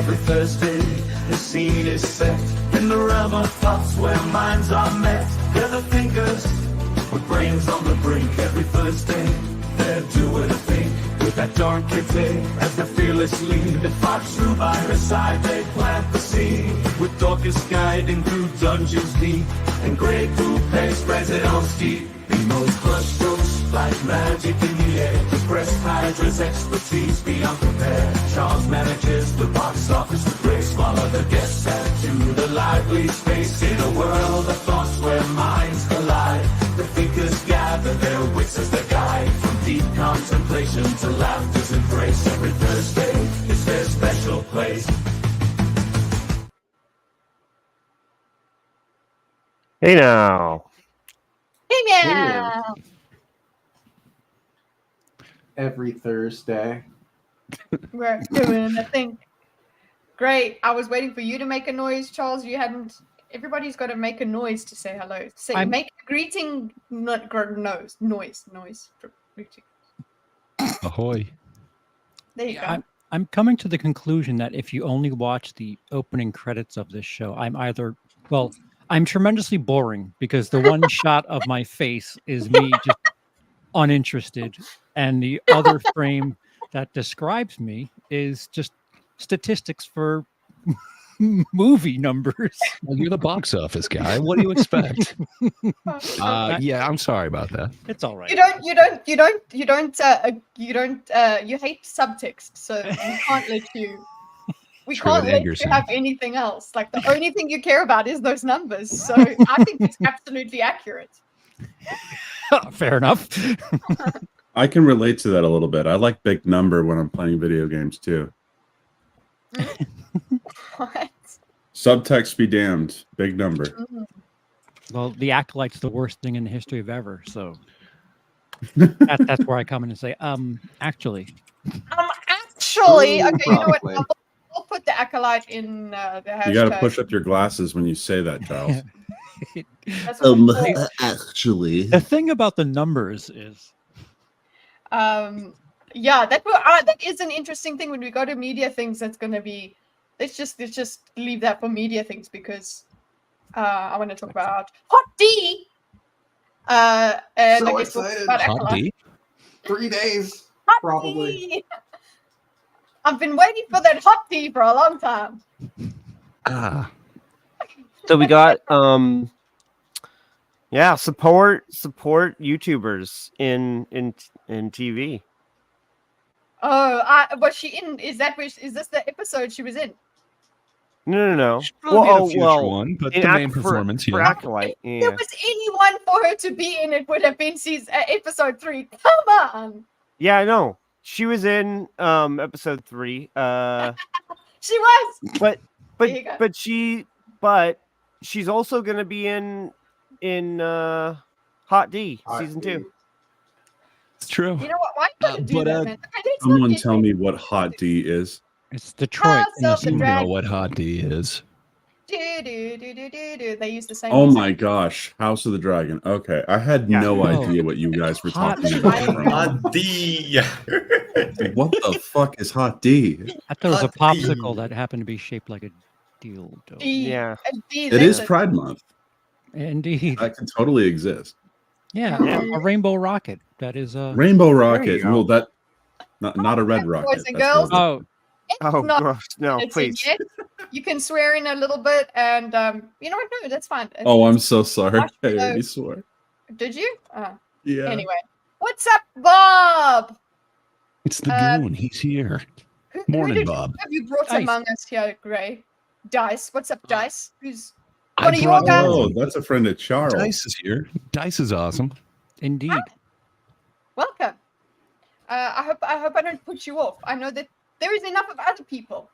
every Thursday. The scene is set in the realm of thoughts where minds are met. They're the thinkers with brains on the brink. Every Thursday they're doing a thing with that darn kitty as the fearless lead. The Foxrew by her side, they plant the seed with Dorkus guiding through dungeons deep, and Grey Coupe spreads it on steep. Emo's crush goes like magic in the air. The press Hydra's expertise beyond compare. Charles manages the box office with grace, while other guests add to the lively space. In a world of thoughts where minds collide, the thinkers gather their wits as their guide. From deep contemplation to laughter's embrace, every Thursday is their special place. Hey now. Hey now. Every Thursday. We're doing a thing. Great. I was waiting for you to make a noise, Charles. You hadn't. Everybody's got to make a noise to say hello. Say, make a greeting noise. Greeting. Ahoy. There you go. I'm coming to the conclusion that if you only watch the opening credits of this show, I'm tremendously boring because the one shot of my face is me just uninterested, and the other frame that describes me is just statistics for movie numbers. Well, you're the box office guy. What do you expect? Yeah, I'm sorry about that. It's all right. You hate subtext, so we can't let you. We can't let you have anything else. Like, the only thing you care about is those numbers. So I think it's absolutely accurate. Fair enough. I can relate to that a little bit. I like big number when I'm playing video games too. What? Subtext be damned. Big number. Mm-hmm. Well, the Acolyte's the worst thing in the history of ever. So that's where I come in and say, actually. Actually, okay, you know what? I'll put the Acolyte in the hashtag. You got to push up your glasses when you say that, Charles. Actually, the thing about the numbers is, yeah, that is an interesting thing when we go to media things. That's going to be, let's just leave that for media things, because I want to talk about Hot D. And So I guess we'll excited. talk about Hot Acolyte. D? 3 days, Hot probably. D. I've been waiting for that hot tea for a long time. So we got support YouTubers in TV. Oh, was she in? Is this the episode she was in? No. One, but the main performance, For Acolyte, if there was anyone for her to be in, it would have been episode 3. Come on. Yeah, I know. She was in episode 3. She was. But she's also going to be in Hot D season 2. It's true. You know what? Why don't you do that, man? Okay, Someone tell me what Hot D is. It's Detroit. You know what Hot D is. They use the same. Oh my gosh, House of the Dragon. Okay, I had no idea what you guys were talking about. Hot D. What the fuck is Hot D? I thought it was a popsicle that happened to be shaped like a dildo. Yeah, it is Pride Month. Indeed, that can totally exist. Yeah, a rainbow rocket. That is a rainbow rocket. Well, that not a red rocket. Boys and girls. Not, gross. No, please. You can swear in a little bit, and you know what? No, that's fine. Oh, I'm so sorry. I already swore. Did you? Yeah. Anyway, what's up, Bob? It's the goon. He's here. Morning, Bob. Have you brought among us here, Gray? Dice. What's up, Dice? Who's I one of your guys? Oh, that's a friend of Charles. Dice is here. Dice is awesome. Indeed. Welcome. I hope I don't put you off. I know that there is enough of other people.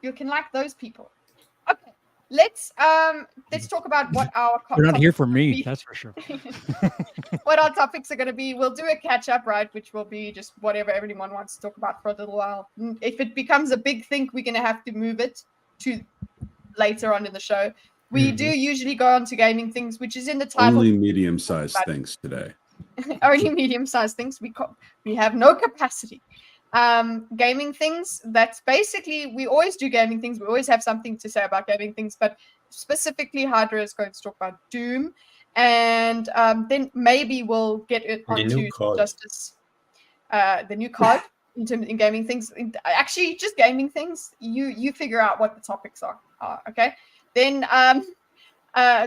You can like those people. Okay. Let's talk about what our You're not here for me, that's for sure. What our topics are going to be. We'll do a catch up, right? Which will be just whatever everyone wants to talk about for a little while. If it becomes a big thing, we're going to have to move it to later on in the show. We do usually go on to gaming things, which is in the title. Only medium-sized things today. Only medium-sized things. We have no capacity. gaming things. That's basically, we always do gaming things. We always have something to say about gaming things, but specifically Hydra is going to talk about Doom. And then maybe we'll get it onto Justice, the new card in gaming things. Actually, just gaming things. You figure out what the topics are. Okay. Then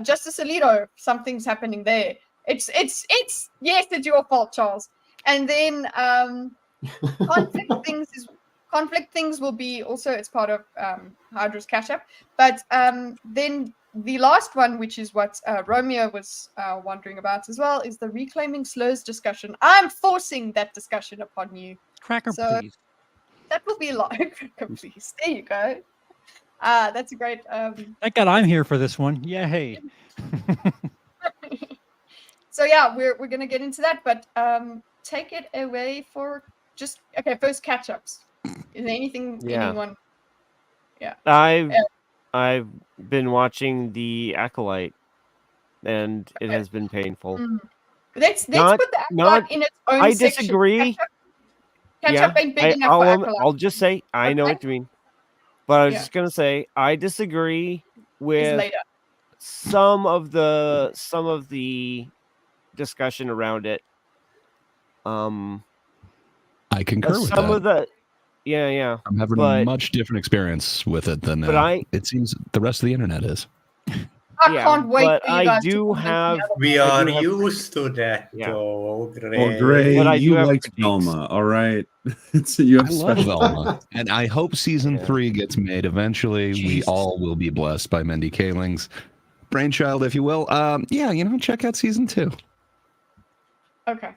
Justice Alito, something's happening there. It's yes, it's your fault, Charles. And then conflict things will be also, it's part of Hydra's catch up. But then the last one, which is what Romeo was wondering about as well, is the reclaiming slurs discussion. I'm forcing that discussion upon you. Cracker, So please. that will be live. Cracker, please. There you go. That's a great. Thank God I'm here for this one. Yay. So yeah, we're gonna get into that, but take it away for just first catch ups. Is there anything anyone? Yeah. I've been watching the Acolyte, and it has been painful. Let's put the Acolyte in its own I section. disagree. Catch up ain't big enough for Acolyte. I'll just say I know what you mean, but I was just gonna say I disagree with some of the discussion around it. I concur with some that. of the yeah. I'm having a much different experience with it than it seems the rest of the internet is. I can't wait but for you I guys do have. We are used to that. Yeah. Oh, great. Well, Gray, But I you do have liked critiques. Velma, all right? You have I love special- Velma, and I hope season 3 gets made eventually. We all will be blessed by Mindy Kaling's brainchild, if you will. Check out season 2. Okay.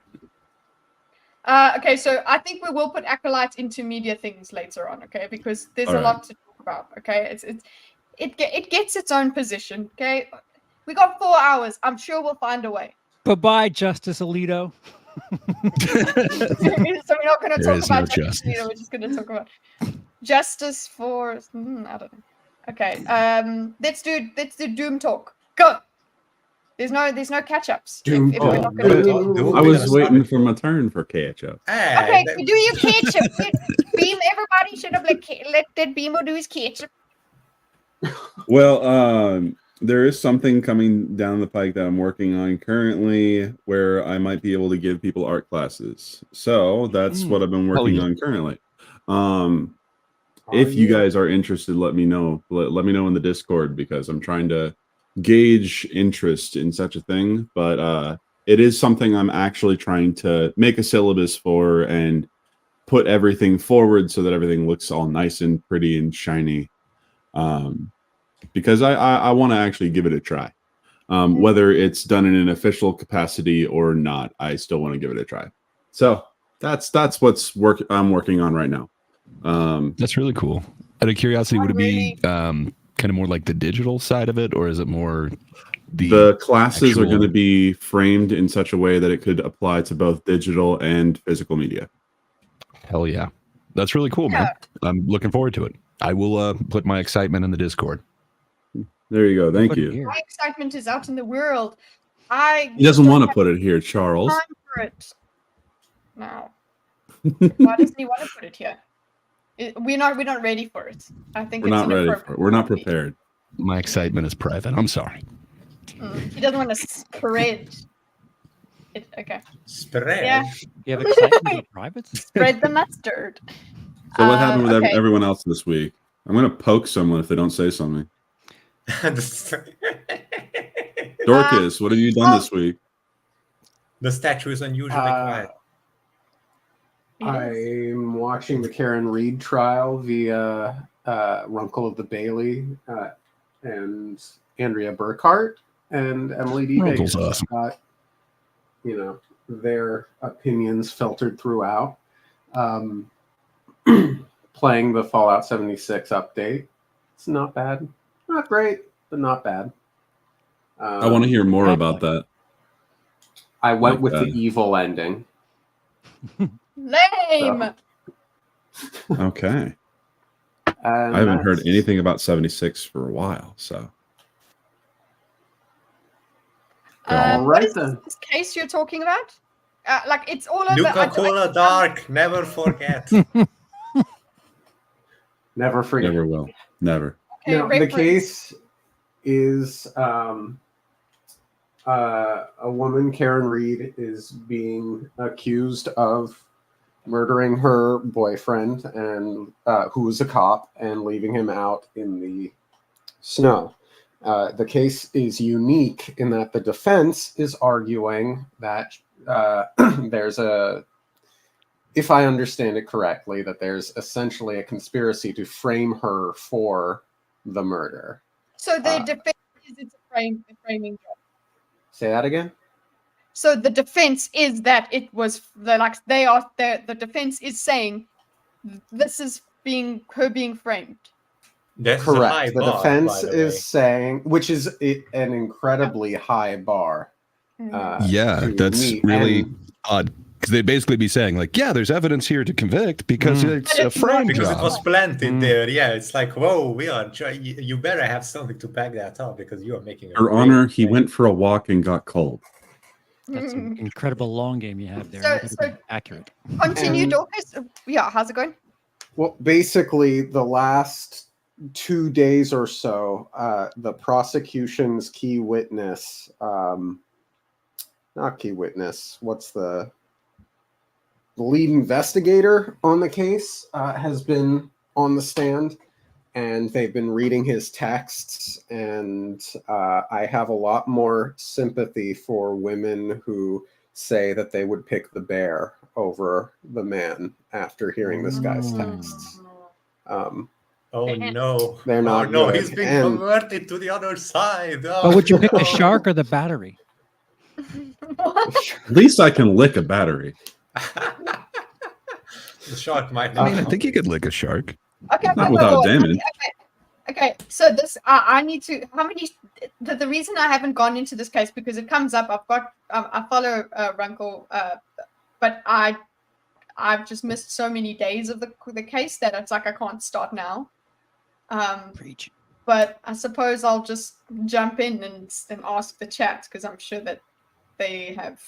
So I think we will put Acolyte into media things later on, okay? Because there's a lot to talk about, okay? It gets its own position, okay? We got 4 hours. I'm sure we'll find a way. Bye-bye, Justice Alito. So we're not going to talk about justice. Alito. We're just going to talk about justice for. I don't know. Okay. Let's do Doom talk. Go. There's no catch-ups. Doom if we're not gonna do. I was waiting for my turn for catch-up. Okay, do your catch-up. Beam. Everybody should have let that Beamo do his catch-up. Well, there is something coming down the pike that I'm working on currently where I might be able to give people art classes. So that's what I've been working on currently. If you guys are interested, let me know. Let me know in the Discord because I'm trying to gauge interest in such a thing. But it is something I'm actually trying to make a syllabus for and put everything forward so that everything looks all nice and pretty and shiny. Because I want to actually give it a try. Whether it's done in an official capacity or not, I still want to give it a try. So that's what's I'm working on right now. That's really cool. Out of curiosity, would it be kind of more like the digital side of it, or is it more the classes are going to be framed in such a way that it could apply to both digital and physical media? Hell yeah. That's really cool, man. I'm looking forward to it. I will put my excitement in the Discord. There you go. Thank you. My excitement is out in the world. He doesn't want to put it here, Charles. Time for it. No. Why doesn't he want to put it here? We're not ready for it. I think we're not ready for it. We're not prepared. My excitement is private. I'm sorry. He doesn't want to spread it. Okay. Spread. Yeah. You have excitement in private? Spread the mustard. So what happened with everyone else this week? I'm going to poke someone if they don't say something. Dorkus, what have you done this week? The statue is unusually quiet. I'm watching the Karen Reed trial via Runkle of the Bailey and Andrea Burkhart and Emily D. Runkle's Baker. awesome. Got, their opinions filtered throughout. Playing the Fallout 76 update. It's not bad. Not great, but not bad. I want to hear more about that. I went with the evil ending. Lame. Okay. And I haven't heard anything about 76 for a while, so. What is this case you're talking about? like it's all over. Nuka-Cola Dark, never forget. Never forget. Never will. Never. Okay, No, the reference. case is a woman, Karen Reed, is being accused of murdering her boyfriend, and who was a cop, and leaving him out in the snow. The case is unique in that the defense is arguing that there's a, if I understand it correctly, that there's essentially a conspiracy to frame her for the murder. So the defense is it's a framing job. Say that again? So the defense is that it was the defense is saying this is her being framed. That's Correct. a high The bar, defense by the way. is saying, which is an incredibly high bar. Yeah, to that's meet. really And odd. Because they'd basically be saying, like, yeah, there's evidence here to convict because it's a frame Because job. it was planted there. Yeah, it's like, whoa, you better have something to back that up because you are making Your Honor, he went for a walk and got cold. That's an incredible long game you have there. So- You gotta be accurate. Continue, And- Dorkus. Yeah, how's it going? Well, basically, the last 2 days or so, the prosecution's key witness, not key witness, what's the lead investigator on the case, has been on the stand, and they've been reading his texts, and I have a lot more sympathy for women who say that they would pick the bear over the man after hearing this guy's texts. Oh no. They're not Oh no, good. he's being And- converted to the other side. Oh, But would you pick no. the shark or the battery? At least I can lick a battery. The shark might I not. mean, I think you could lick a shark. Okay, Not without damage. Okay, so this I need to. How many? The reason I haven't gone into this case because it comes up. I've got I follow Runkle, but I've just missed so many days of the case that it's like I can't start now. Preach. But I suppose I'll just jump in and ask the chat because I'm sure that they have.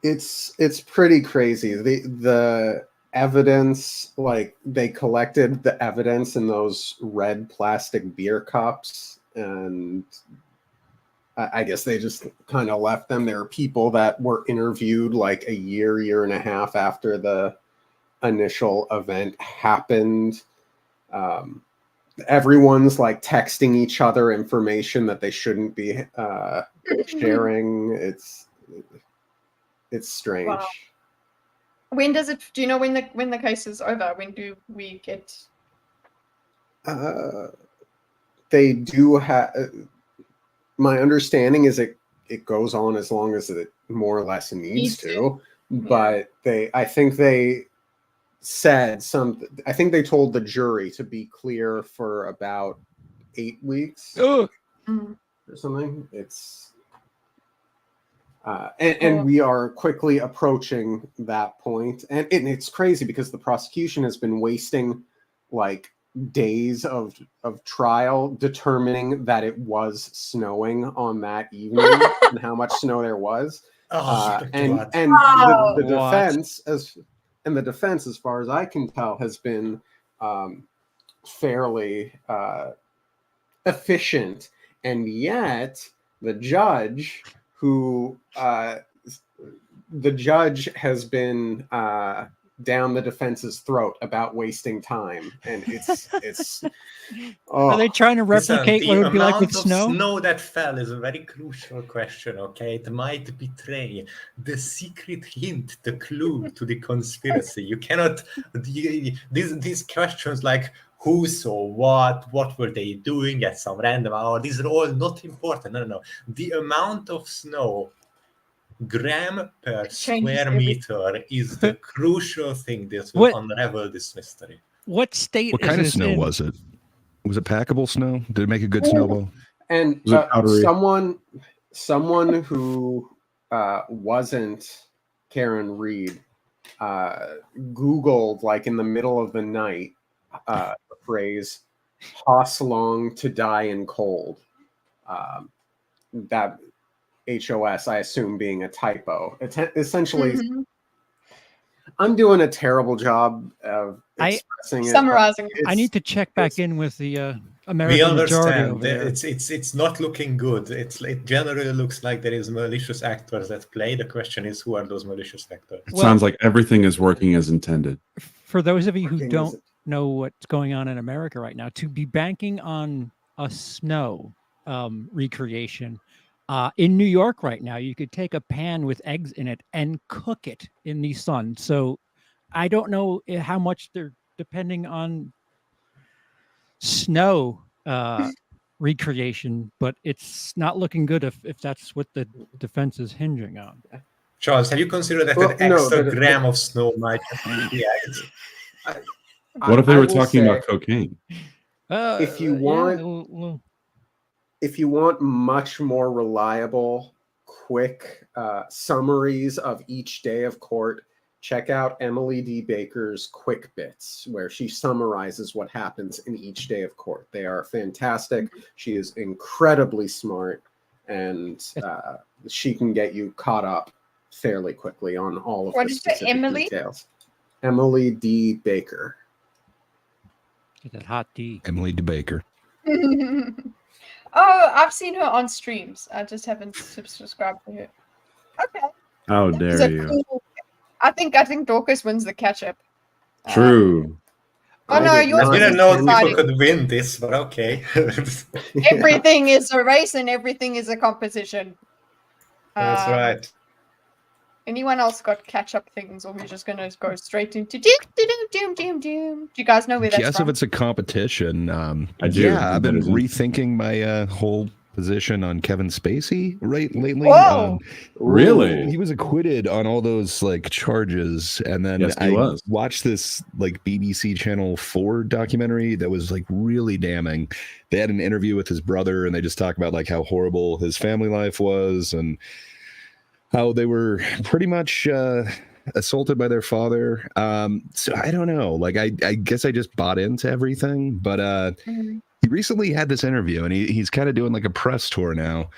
It's pretty crazy. The evidence, like they collected the evidence in those red plastic beer cups, and I guess they just kind of left them. There are people that were interviewed like a year and a half after the initial event happened. Everyone's like texting each other information that they shouldn't be sharing. It's strange. Wow. When does it? Do you know when the case is over? When do we get? They do have. My understanding is it goes on as long as it more or less needs to. But I think they said I think they told the jury to be clear for about 8 weeks or something. It's and we are quickly approaching that point, and it's crazy because the prosecution has been wasting like days of trial determining that it was snowing on that evening and how much snow there was. And the defense the defense, as far as I can tell, has been fairly efficient, and yet the judge has been down the defense's throat about wasting time, and it's Are they trying to replicate what it would be like with snow? The snow that fell is a very crucial question, okay? It might betray the secret hint, the clue to the conspiracy. You cannot... These questions like who saw what were they doing at some random hour, these are all not important. No. The amount of snow, gram per square meter, is the crucial thing that will unravel this mystery. What state What kind of snow was it? Was it packable snow? Did it make a good snowball? And someone who wasn't Karen Reed Googled, like in the middle of the night, the phrase "Hoss long to die in cold." That HOS, I assume being a typo. Essentially, Mhm. I'm doing a terrible job of expressing it. Summarizing. I need to check back in with the We American majority understand. over there. It's not looking good. It generally looks like there is malicious actors at play. The question is, who are those malicious actors? It sounds like everything is working as intended. For those of you who Working don't as know what's going on in America right now, to be banking on a snow recreation in New York right now, you could take a pan with eggs in it and cook it in the sun. So I don't know how much they're depending on snow recreation, but it's not looking good if that's what the defense is hinging on. Charles, have you considered that Well, an extra no, gram of snow might be added? What if they I were will talking say, about cocaine? if you want, if you want much more reliable, quick summaries of each day of court, check out Emily D. Baker's Quick Bits, where she summarizes what happens in each day of court. They are fantastic. She is incredibly smart, and she can get you caught up fairly quickly on all of What the did you say, specific Emily? details. Emily D. Baker. Get that hot D. Emily DeBaker. Oh, I've seen her on streams. I just haven't subscribed to her. Okay. How It's dare a you? cool- I think Dorkus wins the catch-up. True. Oh no, I did yours I not didn't is know exciting. people could win this, but okay. Everything is a race and everything is a competition. That's right. Anyone else got catch-up things, or we're just gonna go straight into doom, doom, doom, doom, doom? Do you guys know where that's Yes, from? if it's a competition. I do. Yeah, I've been That is rethinking my whole position on Kevin Spacey lately. Whoa! Really? He was acquitted on all those like charges, and then Yes, he I was. watched this like BBC Channel 4 documentary that was like really damning. They had an interview with his brother, and they just talk about like how horrible his family life was and how they were pretty much assaulted by their father. So I don't know. Like I guess I just bought into everything, but he recently had this interview, and he's kind of doing like a press tour now.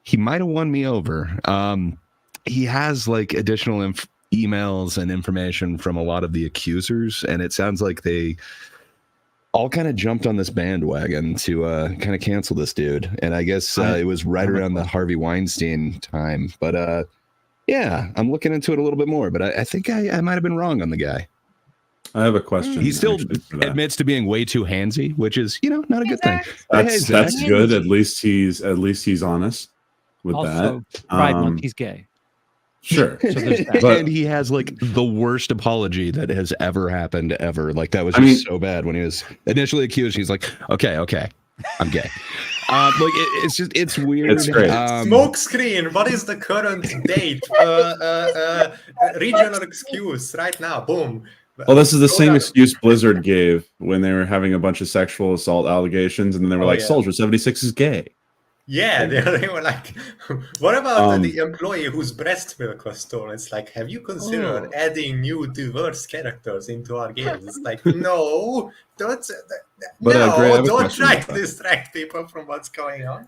He might have won me over. He has like additional emails and information from a lot of the accusers, and it sounds like they all kind of jumped on this bandwagon to kind of cancel this dude. And I guess it was right around the Harvey Weinstein time. But yeah, I'm looking into it a little bit more, but I think I might have been wrong on the guy. I have a question. He still actually, for that. admits to being way too handsy, which is, not a good thing. That's Hey, Zach. good. At least he's honest with Also, that. Pride Month, he's gay. Sure. So there's that. But- And he has like the worst apology that has ever happened ever. Like that was I just mean- so bad when he was initially accused. He's like, okay, I'm gay. It's weird. It's great. Smoke screen. What is the current date? Regional excuse right now. Boom. Well, this is the Go same down. excuse Blizzard gave when they were having a bunch of sexual assault allegations, and then they were Oh, like, yeah. Soldier 76 is gay. Yeah, they were like, what about Um, the employee whose breast milk was stolen? It's like, have you considered adding new diverse characters into our games? It's like, no, don't, But, Gray, I have a don't question try about to that. distract people from what's going on.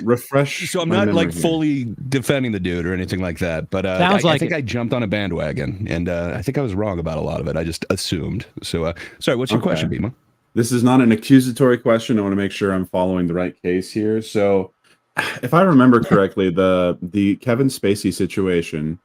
Refresh. So I'm my not memory like here. fully defending the dude or anything like that, but Sounds I like think it. I jumped on a bandwagon, and I think I was wrong about a lot of it. I just assumed. So sorry, what's your Okay. question, Bima? This is not an accusatory question. I want to make sure I'm following the right case here. So, if I remember correctly, the Kevin Spacey situation,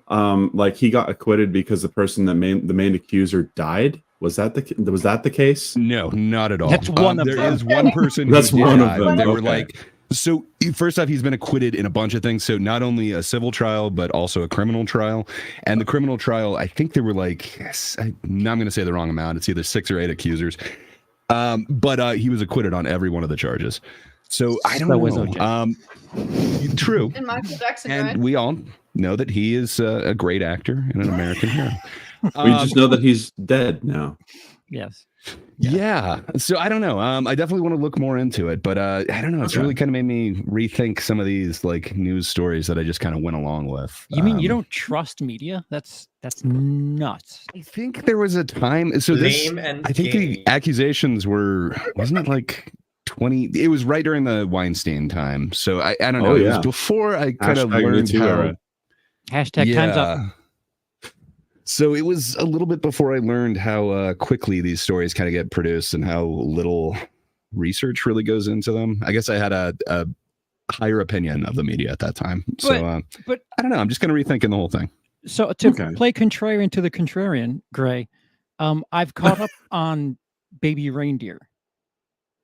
like he got acquitted because the person the main accuser died. Was that the case? No, not at all. That's one of There them. is one person. That's who did one of die, them, but They were okay. like, so first off, he's been acquitted in a bunch of things. So not only a civil trial, but also a criminal trial. And the criminal trial, I think there were like, I'm going to say the wrong amount. It's either 6 or 8 accusers. But he was acquitted on every one of the charges. So I don't So was know. True. And Michael Jackson, And right? we all know that he is a great actor and an American hero. We just know that he's dead now. Yes. Yeah. So I don't know. I definitely want to look more into it, but I don't know. It's Okay. really kind of made me rethink some of these like news stories that I just kind of went along with. You mean you don't trust media? That's nuts. I think there was a time. So this, Lame and I think gay. the accusations wasn't it like it was right during the Weinstein time. So I don't know. Oh, It yeah. was before I kind of Hashtag Me learned Too how. era. Hashtag time's up. So it was a little bit before I learned how quickly these stories kind of get produced and how little research really goes into them. I guess I had a higher opinion of the media at that time. So but I don't know. I'm just going to rethinking the whole thing. So to Okay. play contrarian to the contrarian, Gray, I've caught up on Baby Reindeer.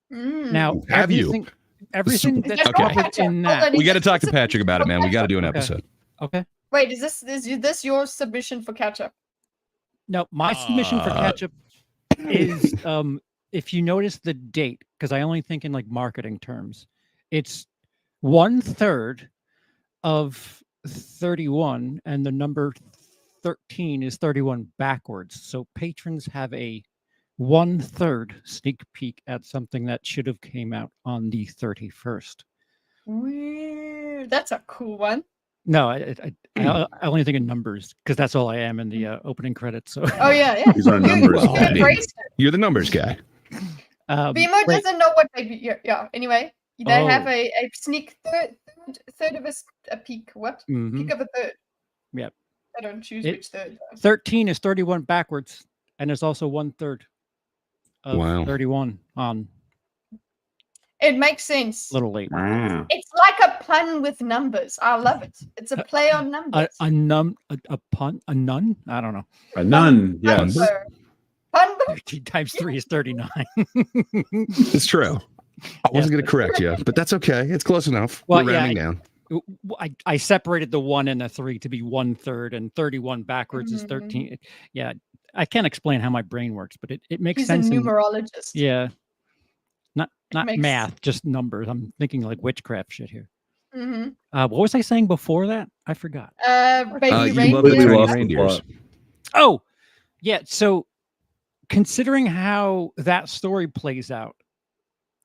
Now, Have you? everything Is that's this covered catch up? in Hold that. on, We got to is talk to this Patrick about it, man. We got to do an Okay. episode. Okay. Wait, is this your submission for catch up? No, my submission for catch up is if you notice the date, because I only think in like marketing terms, it's 1/3 of 31, and the number 13 is 31 backwards. So patrons have a 1/3 sneak peek at something that should have came out on the 31st. Weird. That's a cool one. No, I only think in numbers because that's all I am in the opening credits. So Oh yeah. These are numbers. You Well, I mean, embraced it. You're the numbers guy. Bimo wait, doesn't know what baby. Yeah. Anyway, they have Oh. a sneak third of a peek. What? mhm. Peek of a third. Yep. I don't choose It- which third. though. 13 is 31 backwards, and there's also 1/3 of Wow. 31 on It makes sense. a little late. Wow. It's like a pun with numbers. I love it. It's a play on numbers. A pun, a nun? I don't know. A nun. Yes. Pun. 13 times 3 is 39. It's true. I wasn't going to correct you, but that's okay. It's close enough. Well, We're yeah, rounding down. I separated the 1 and the 3 to be 1/3, and 31 backwards is Mhm. 13. Yeah, I can't explain how my brain works, but it makes He's a sense. numerologist. Yeah. Not makes- math, just numbers. I'm thinking like witchcraft shit here. Mm-hmm. What was I saying before that? I forgot. Baby You love the reindeer. Completely tiny lost the reindeers. plot. Oh, yeah. So considering how that story plays out,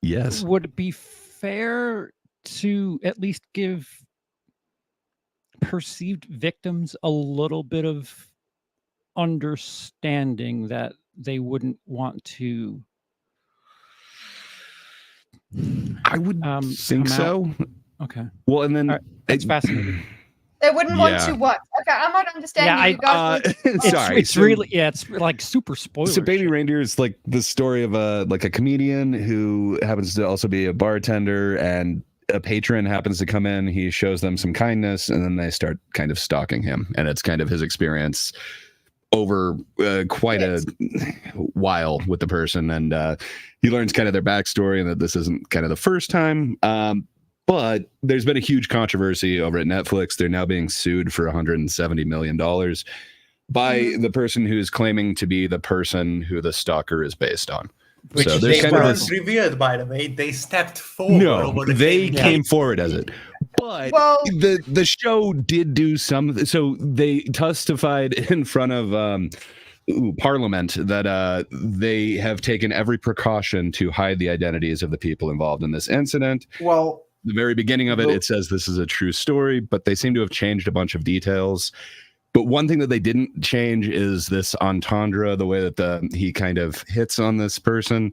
Yes. would it be fair to at least give perceived victims a little bit of understanding that they wouldn't want to I would think come out? so. Okay. Well, and then All right, that's fascinating. They wouldn't want Yeah. to what? Okay, I'm not understanding. Yeah, you guys would- sorry. It's so- really, yeah, it's like super spoiler. So Baby shit. Reindeer is like the story of a comedian who happens to also be a bartender, and a patron happens to come in. He shows them some kindness, and then they start kind of stalking him, and it's kind of his experience over quite a while with the person, and he learns kind of their backstory and that this isn't kind of the first time. But there's been a huge controversy over at Netflix. They're now being sued for $170 million by the person who's claiming to be the person who the stalker is based on. Which So they there's kind of weren't this. revealed, by the way. They stepped forward. No, over the they case. came forward as it. But Well- the show did do some. So they testified in front of Parliament that they have taken every precaution to hide the identities of the people involved in this incident. Well, The very beginning of it, it says this is a true story, but they seem to have changed a bunch of details. But one thing that they didn't change is this entendre, the way that he kind of hits on this person.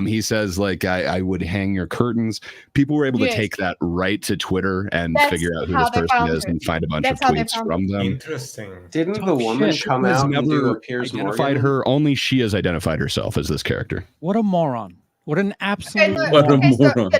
He says, like, I would hang your curtains. People were able to Yes. take that right to Twitter and That's figure out who how this they person found is her. and find a bunch That's of how they tweets found from them. Interesting. didn't Oh, the woman shit. come Has out and do never a Piers identified Morgan? her. Only she has identified herself as this character. What a moron. What an absolute Okay, no, What a moron. okay, so, moron.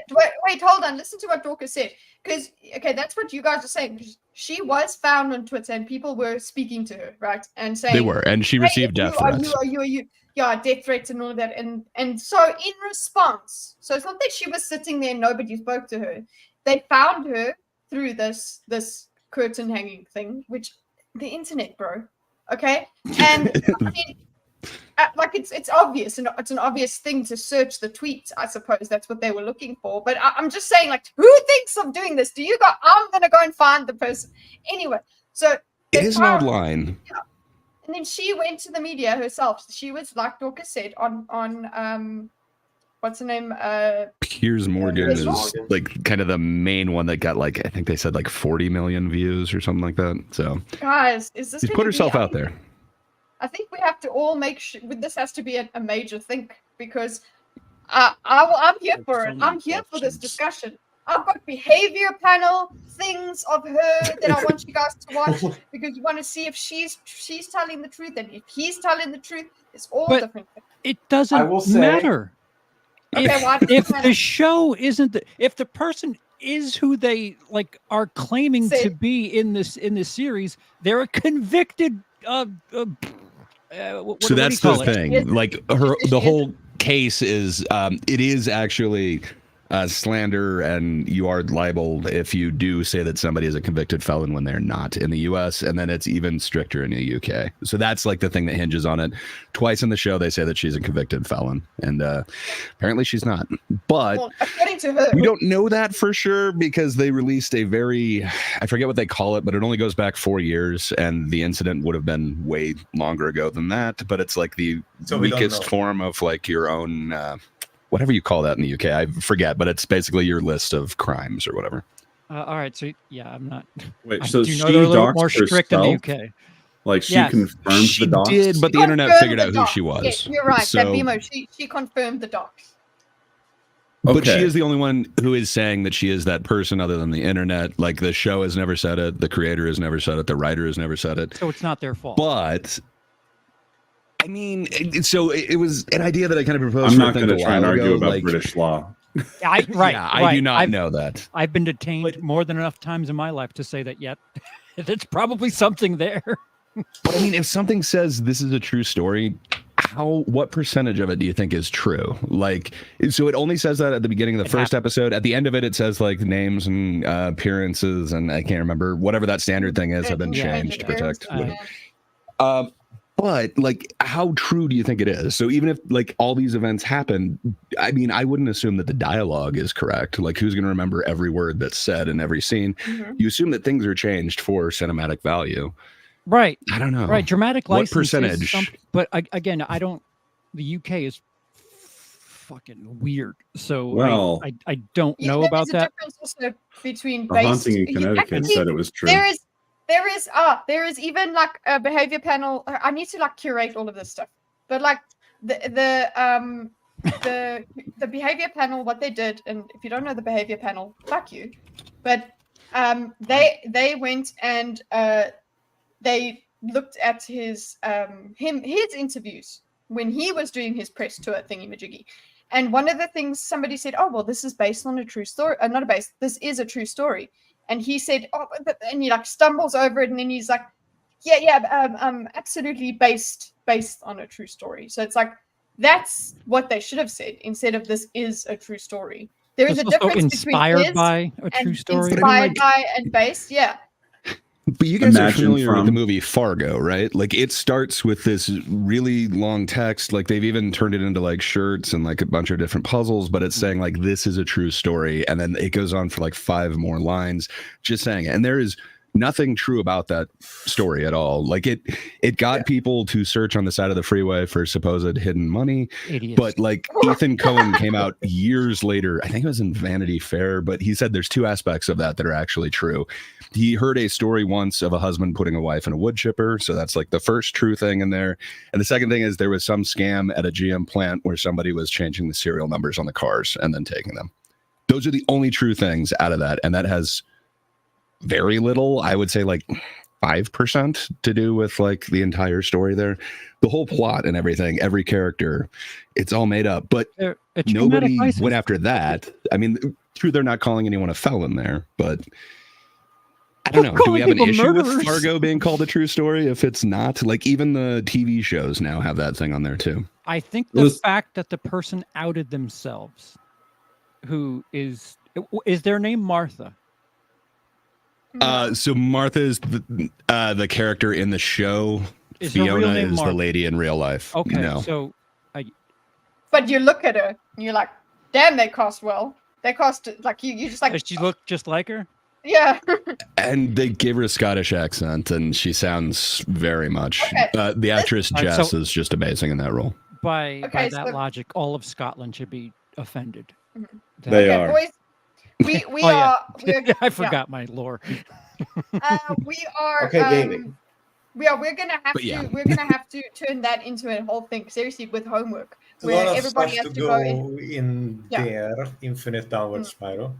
wait, hold on. Listen to what Dorkus said. Because, okay, that's what you guys are saying. She was found on Twitter and people were speaking to her, right? And saying, They were, and she "Hey, received death are threats. you? Yeah, death threats and all of that. And so in response, so it's not that she was sitting there and nobody spoke to her. They found her through this curtain hanging thing, which the internet, bro. Okay? And I mean, like it's obvious, and it's an obvious thing to search the tweets. I suppose that's what they were looking for. But I'm just saying, like, who thinks of doing this? Do you go? I'm gonna go and find the person anyway. So It they is an old found- line. and then she went to the media herself. She was, like Dorkus said, on what's her name? Piers Morgan Piers is Morgan. like kind of the main one that got like, I think they said like 40 million views or something like that. So Guys, is this she's gonna put be- herself I out think- there. I think we have to all make sure this has to be a major thing, because I'm here There's for so it. many I'm here for this questions. discussion. I've got behavior panel things of her that I want you guys to watch because you want to see if she's telling the truth and if he's telling the truth. It's all But- different things. It I doesn't will say- matter. Okay, why does it If matter? the show isn't if the person is who they like are claiming to Say- be in this series, they're a convicted what So do you that's call the it? thing. Yes. Like Yes, the yes. whole case is it is actually slander, and you are liable if you do say that somebody is a convicted felon when they're not in the US, and then it's even stricter in the UK. So that's like the thing that hinges on it. Twice in the show they say that she's a convicted felon, and apparently she's not. But Well, according to her, we don't know that for sure because they released a very, I forget what they call it, but it only goes back 4 years, and the incident would have been way longer ago than that. But it's like the So we don't weakest know. form of like your own, whatever you call that in the UK. I forget, but it's basically your list of crimes or whatever. All right, so yeah, I'm not. Wait, I so do she know they're a little more doxed strict in the herself? UK. Like she Yes. confirmed She the dox? did, but the internet confirmed figured the out who docs. she was. Yes, you're right. So, That BMO, she confirmed the docs. but she Okay. is the only one who is saying that she is that person other than the internet. Like the show has never said it. The creator has never said it. The writer has never said it. So it's not their fault. But I mean, it was an idea that I kind of proposed. I'm for not a thing going to a try and while argue ago, about like- British law. I I do not I've, know that. I've been detained more than enough times in my life to say that. Yet, there's probably something there. But I mean, if something says this is a true story, what percentage of it do you think is true? Like, so it only says that at the beginning of the first episode. At the end of it, it says like names and appearances, and I can't remember whatever that standard thing is have been Yeah. changed to protect. Uh, But like, how true do you think it is? So even if like all these events happen, I mean, I wouldn't assume that the dialogue is correct. Like, who's going to remember every word that's said in every scene? Mhm. You assume that things are changed for cinematic value. Right. I don't know. Right. Dramatic What license. percentage? But again, I don't. The UK is fucking weird. So Well- I don't Yeah, know there about is a that. difference also between The based. haunting in you- Connecticut actually, said it was true. there is even like a behavior panel. I need to like curate all of this stuff, but like the behavior panel, what they did, and if you don't know the behavior panel, fuck you, but they went and they looked at his interviews when he was doing his press tour thingy-majiggy. And one of the things somebody said, oh, well, this is based on a true story. Not a base. This is a true story. And he said, oh, and he like stumbles over it. And then he's like, absolutely based on a true story. So it's like, that's what they should have said instead of this is a true story. There is It's a also difference inspired between by a and true story. inspired by and based. Yeah. But you guys are Imagine familiar with the from- movie Fargo, right? Like it starts with this really long text. Like they've even turned it into like shirts and like a bunch of different puzzles, but it's saying like this is a true story. And then it goes on for like 5 more lines just saying it. And there is nothing true about that story at all. Like it got people to search on the side of the freeway for supposed hidden money. Idiots. But like Ethan Cohen came out years later, I think it was in Vanity Fair, but he said there's 2 aspects of that are actually true. He heard a story once of a husband putting a wife in a wood chipper. So that's like the first true thing in there. And the second thing is there was some scam at a GM plant where somebody was changing the serial numbers on the cars and then taking them. Those are the only true things out of that. And that has very little, I would say like 5% to do with like the entire story there. The whole plot and everything, every character, it's all made up. But A traumatic nobody license. went after that. I mean, true, they're not calling anyone a felon there, but I don't know. Do we Calling have an people issue with murderers. Fargo being called a true story if it's not? Like even the TV shows now have that thing on there too. I think the Listen- fact that the person outed themselves, who is their name Martha? So Martha is the character in the show. Is her real Fiona name is the Martha? lady in real life. Okay, No. so But you look at her and you're like, damn, they cost well. They cost like you just like does she look just like her? yeah. And they gave her a Scottish accent, and she sounds very much. Okay. The actress All right, Jess so- is just amazing in that role. By Okay, that so- logic, all of Scotland should be offended. Mhm. That- They Okay, are. boys. We Oh, yeah. are I forgot my lore. we are Okay, gaming. we're gonna have But yeah. to we're gonna have to turn that into a whole thing seriously with homework A where lot of everybody stuff has to to go go in Yeah. there. Infinite downward spiral.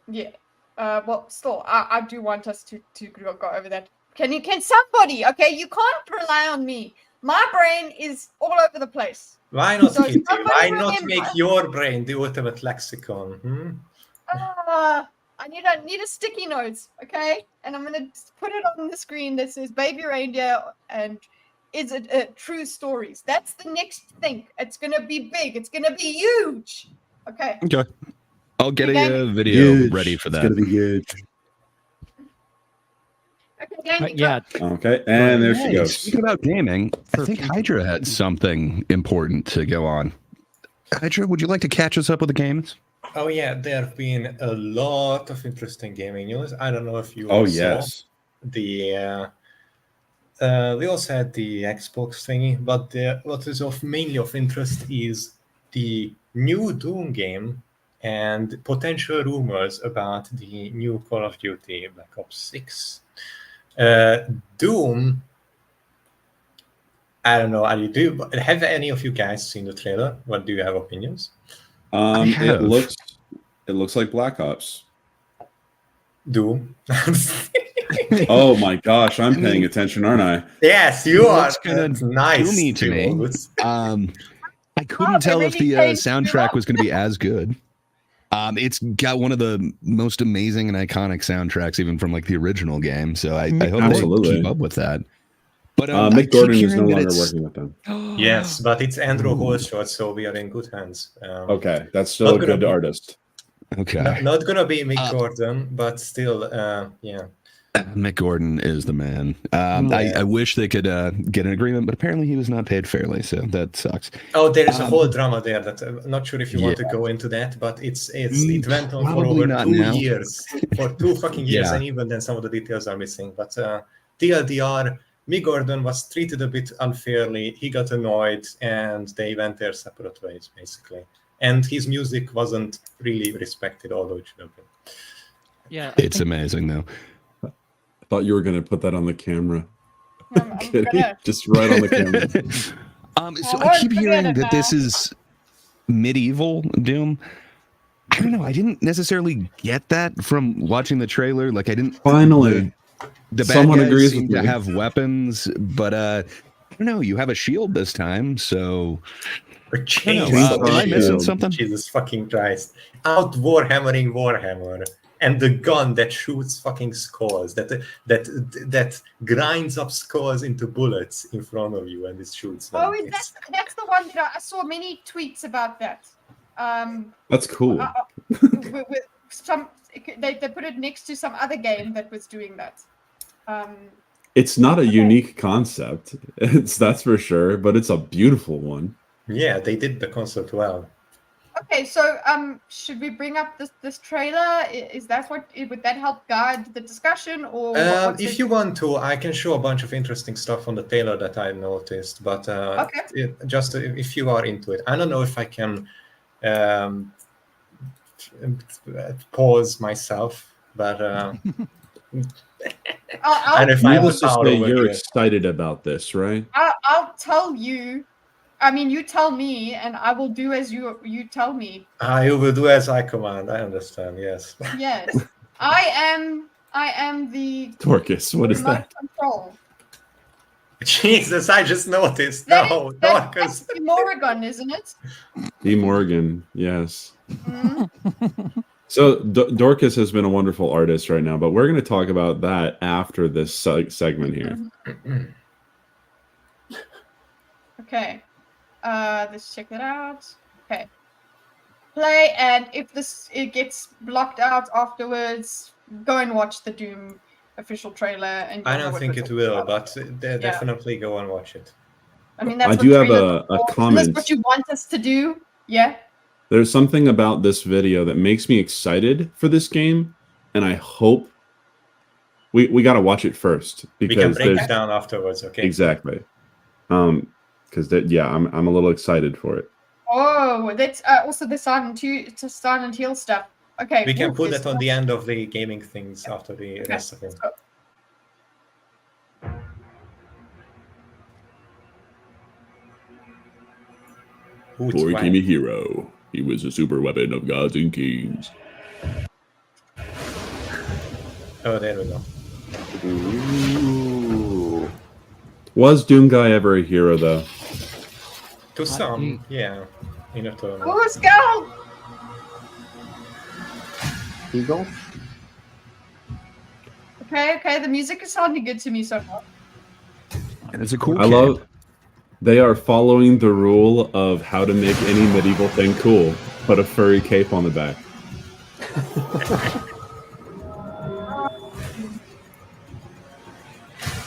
Yeah. Well, still, I do want us to go over that. Can somebody? Okay, you can't rely on me. My brain is all over the place. Why not, So Kitty? somebody Why not remember- make your brain the ultimate lexicon? I need a sticky note, okay? And I'm gonna put it on the screen that says "Baby Reindeer" and is it true stories? That's the next thing. It's gonna be big. It's gonna be huge. Okay. Okay. I'll get Okay. a video Huge. ready for It's that. gonna be huge. Okay, gaming. Yeah, Okay, and there she Hey, goes. speaking about gaming, I think Hydra had something important to go on. Hydra, would you like to catch us up with the games? Oh yeah, there have been a lot of interesting gaming news. I don't know if you Oh all saw yes. the we also had the Xbox thingy, but what is mainly of interest is the new Doom game and potential rumors about the new Call of Duty Black Ops 6. Doom, I don't know, have any of you guys seen the trailer? What do you have opinions? It looks like Black Ops. Doom. Oh my gosh, I'm paying attention, aren't I? Yes, you are. Looks kinda That's nice. doomy to me. Jules. I couldn't tell if the really changed soundtrack was going to be as good. It's got one of the most amazing and iconic soundtracks, even from like the original game. So I hope Absolutely. they keep up with that. But Mick I keep Gordon is no hearing that longer it's- working with them. Yes, but it's Andrew Holshot, so we are in good hands. Okay, that's still a Not gonna good be- artist. Okay. Not gonna be Mick Gordon, but still, yeah. Mick Gordon is the man. I wish they could get an agreement, but apparently he was not paid fairly, so that sucks. Oh, there is a whole drama there that I'm not sure if you want to go into that, but it went on for Probably over not 2 now. years, for 2 fucking years, Yeah. and even then some of the details are missing. But TLDR, Mick Gordon was treated a bit unfairly. He got annoyed, and they went their separate ways, basically. And his music wasn't really respected, although it should have been. yeah. It's amazing, though. I thought you were going to put that on the camera. I'm Kidding. gonna- Just right on the camera. So I I keep won't hearing forget that it this now. is medieval Doom. I don't know. I didn't necessarily get that from watching the trailer. Like I didn't. Finally, The bad someone guys agrees seem with to me. have weapons, but I don't know. You have a shield this time, so Or I change don't know. Am I missing Shield. something? Jesus fucking Christ. Out Warhammering Warhammer. And the gun that shoots fucking skulls, that grinds up skulls into bullets in front of you and it shoots them. Oh, that's the one that I saw many tweets about that. That's cool. With some they put it next to some other game that was doing that. It's not a unique concept. That's for sure, but it's a beautiful one. Yeah, they did the concept well. Okay, so should we bring up this trailer? Is that would that help guide the discussion, or what's If you want to, I can show a bunch of interesting stuff on the trailer that I noticed. But just if you are into it, I don't know if I can pause myself, but I'll and if I have Needless the to power say, over you're here. excited about this, right? I'll tell you. I mean, you tell me, and I will do as you tell me. You will do as I command. I understand. Yes. Yes, I am the Dorkus, what is remote that? control. Jesus, I just noticed. That's Dorkus. the Morrigan, isn't it? D. Morgan, yes. Mhm. So Dorkus has been a wonderful artist right now, but we're going to talk about that after this segment here. Okay. Let's check it out. Okay. Play, and if it gets blocked out afterwards, go and watch the Doom official trailer. And I you'll know don't what think we're it talking will, about. but definitely go and watch it. I mean, that's I what do have trailers a are for. comment. Isn't this what you want us to do? Yeah. There's something about this video that makes me excited for this game, and I hope we got to watch it first We can because break there's it down afterwards, okay? exactly. Because I'm a little excited for it. Oh, that's also the Silent Hill stuff. Okay. We can ooh, put this that on the end of the gaming things after the rest of it. Thor became a hero. He was a super weapon of gods and kings. Oh, there we go. Ooh. Was Doom Guy ever a hero, though? To some, yeah. In a turn. Who's go? Eagle? Okay, the music is sounding good to me so far. And it's a cool I love. They are following the rule of how to make any medieval thing cool. Put a furry cape on the back.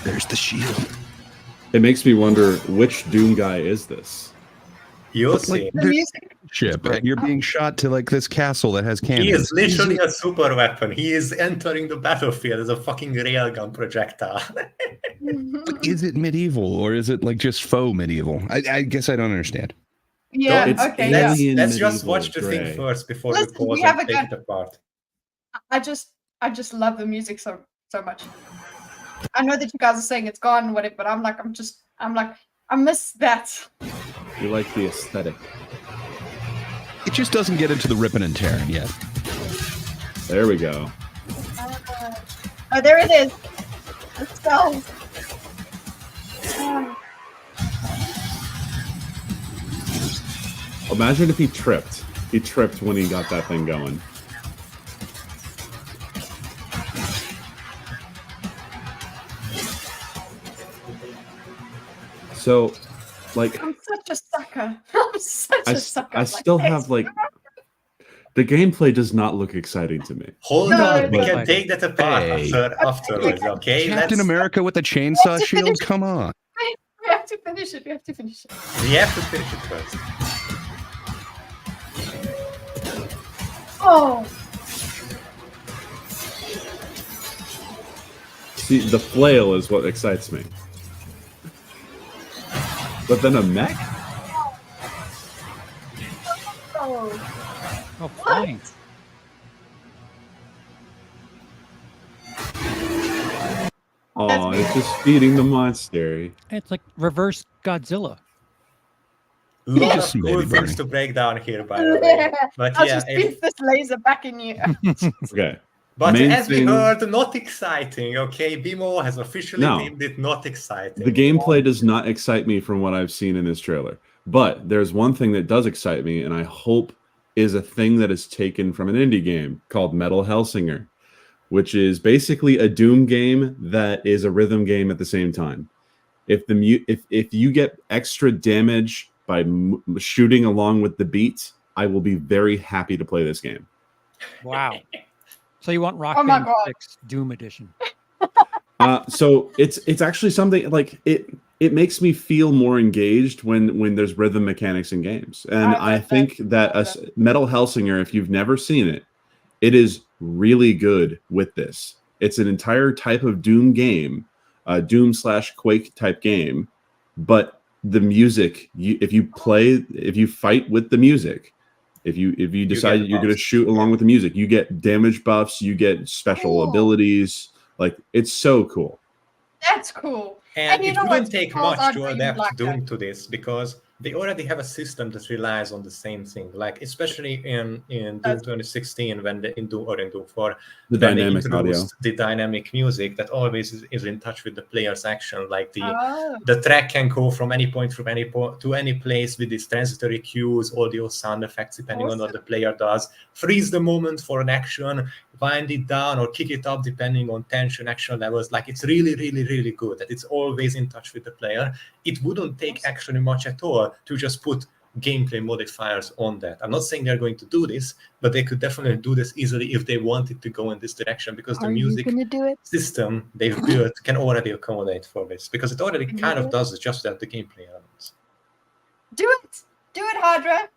There's the shield. It makes me wonder which Doom Guy is this. You'll see. The music. Ship. You're being shot to like this castle that has cannons. He is literally a super weapon. He is entering the battlefield as a fucking railgun projectile. But is it medieval or is it like just faux medieval? I guess I don't understand. Yeah, It's okay, yeah. alien Let's just medieval watch the gray. thing first before Listen, we pause we have and a take gun. it apart. I just love the music so much. I know that you guys are saying it's gone, whatever, but I'm like, I miss that. You like the aesthetic. It just doesn't get into the ripping and tearing yet. There we go. Oh, there it is. Let's go. Imagine if he tripped. He tripped when he got that thing going. So, like, I'm such a sucker. I'm such a sucker. I still have like the gameplay does not look exciting to me. Hold No, on, we but- can take that apart Hey. afterwards, okay? Captain Let's- America with the chainsaw shield? Come on. We have to finish it. We have to finish it. We have to finish it first. Oh, See, the flail is what excites me. But then a mech? oh. Oh, flying. Oh, it's just feeding the monster. It's like reverse Godzilla. Lot Just of cool maybe things burning. to break down here, by the way. But I'll yeah, just beat this laser back in you. Okay. but main as we thing- heard, not exciting, okay? BMO has officially No. named it not exciting. The gameplay does not excite me from what I've seen in this trailer. But there's one thing that does excite me, and I hope is a thing that is taken from an indie game called Metal Hellsinger, which is basically a Doom game that is a rhythm game at the same time. If you get extra damage by shooting along with the beat, I will be very happy to play this game. Wow. So you want Rock Oh my Band God. 6 Doom Edition? So it's actually something like it makes me feel more engaged when there's rhythm mechanics in games, and I think that Metal Hellsinger, if you've never seen it, it is really good with this. It's an entire type of Doom game, Doom/Quake type game, but the music, if you fight with the music, if you decide get you're going to buffs. shoot along with the music, you get damage buffs, you get special Cool. abilities. Like, it's so cool. That's cool. And you it know wouldn't what? take Controls much are to doing adapt like Doom that. to this because they already have a system that relies on the same thing. Like especially in Doom 2016 when in Doom 4 The when dynamic they audio. introduced the dynamic music that always is in touch with the player's action. Like Oh. the track can go from any point to any place with these transitory cues, audio, sound effects, depending on what the player does. Freeze the moment for an action, wind it down or kick it up depending on tension, action levels. Like it's really, really, really good that it's always in touch with the player. It wouldn't take actually much at all to just put gameplay modifiers on that. I'm not saying they're going to do this, but they could definitely do this easily if they wanted to go in this direction because the music do it? system they've built can already accommodate for this because it already Can you kind do of it? does just that, the gameplay elements. Do it, Hydra.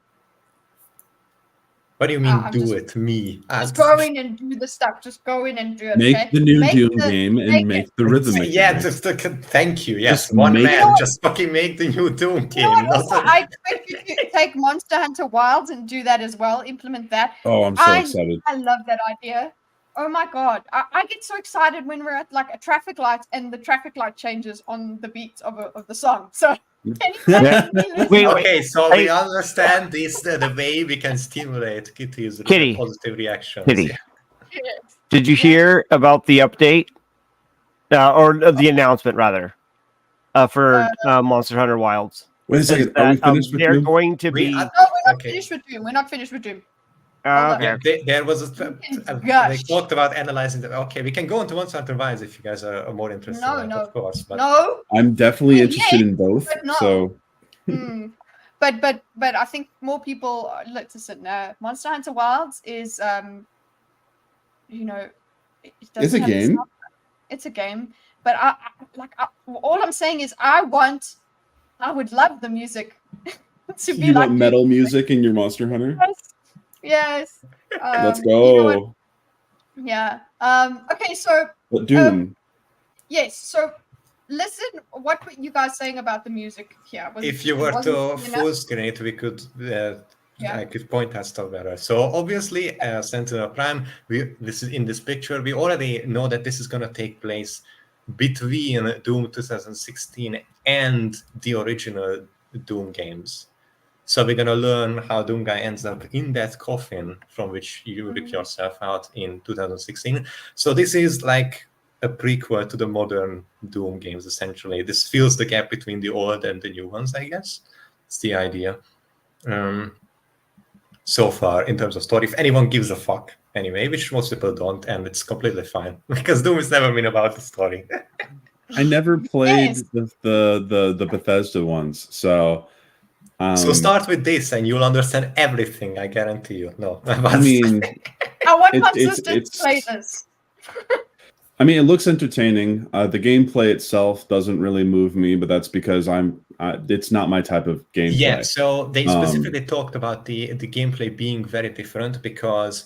What do you mean I'm do just- it, me? Just go in and do the stuff. Just go in and do it. Make okay? the new Make Doom the- game and make make it. the rhythm. Yeah, mechanics. thank you. Yes, Just one make man, it. just fucking make the new Doom You game. know what? not Also, a- I expect you to take Monster Hunter Wilds and do that as well. Implement that. Oh, I'm so I excited. I love that idea. Oh my god, I get so excited when we're at like a traffic light and the traffic light changes on the beat of the song. So can you imagine me losing Wait, my- Okay, so Hey. we understand this the way we can stimulate Kitty's Kitty. positive reactions. Kitty. Yeah. Yes. Did you hear about the update or the announcement rather for Monster Hunter Wilds? Wait a Is second. Are we that, finished with they're you? going to We be? are- No, we're not Okay. finished with Doom. We're not finished with Doom. Okay. Yeah, there was they Gosh. talked about analyzing the. Okay, we can go into Monster Hunter Rise if you guys are more interested. No, in that, no. of course. But No. I'm definitely Yeah, interested in both. but no. So Mm. But I think more people listen. Monster Hunter Wilds is you know, it doesn't It's a have the game. sound- It's a game, but all I'm saying is I would love the music to be You like want metal music in your Monster Hunter? Yes. Let's You know what? go. Yeah. Okay. So But Doom. yes. So listen, what were you guys saying about the music here? if you were wasn't to good enough? full screen it, we could. Yeah. I could point at stuff better. So obviously, Sentinel Prime. This is in this picture. We already know that this is going to take place between Doom 2016 and the original Doom games. So we're going to learn how Doom Guy ends up in that coffin from which you rip yourself out in 2016. So this is like a prequel to the modern Doom games, essentially. This fills the gap between the old and the new ones, I guess. It's the idea. So far, in terms of story, if anyone gives a fuck, anyway, which most people don't, and it's completely fine, because Doom has never been about the story. I never played Yes. the Bethesda ones, so So start with this and you'll understand everything, I guarantee you. No, I mean, I want It's- consistent it's- play this. I mean, it looks entertaining. The gameplay itself doesn't really move me, but that's because it's not my type of gameplay. Yeah, so they specifically talked about the gameplay being very different because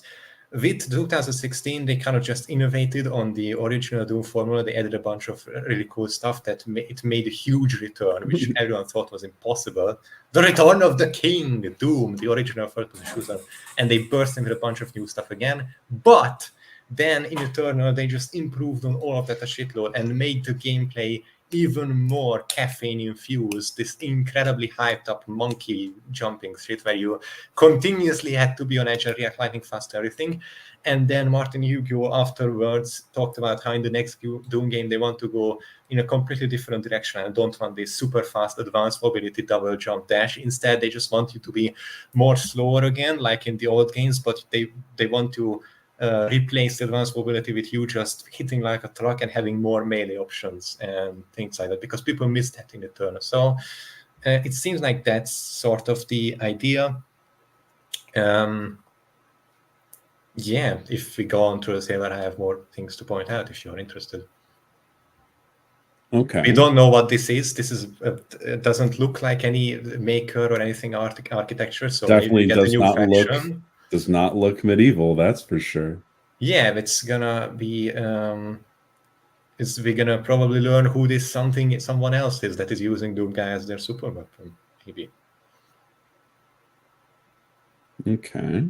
with 2016, they kind of just innovated on the original Doom formula. They added a bunch of really cool stuff that it made a huge return, which everyone thought was impossible. The return of the king, Doom, the original first-person shooter. And they burst in with a bunch of new stuff again. But then in Eternal, they just improved on all of that a shitload and made the gameplay even more caffeine-infused, this incredibly hyped-up monkey jumping shit where you continuously had to be on edge and react lightning fast to everything. And then Martin Hugo afterwards talked about how in the next Doom game they want to go in a completely different direction and don't want this super fast advanced mobility double jump dash. Instead, they just want you to be more slower again, like in the old games, but they want to replace advanced mobility with you just hitting like a truck and having more melee options and things like that, because people miss that in Eternal. So it seems like that's sort of the idea. Yeah, if we go on to the server, I have more things to point out if you're interested. Okay. We don't know what this is. This is it doesn't look like any maker or anything architecture. So Definitely maybe we get a does new not look faction. does not look medieval. That's for sure. Yeah, it's gonna be. We're gonna probably learn who this someone else is that is using Doom Guy as their super weapon. Maybe. Okay.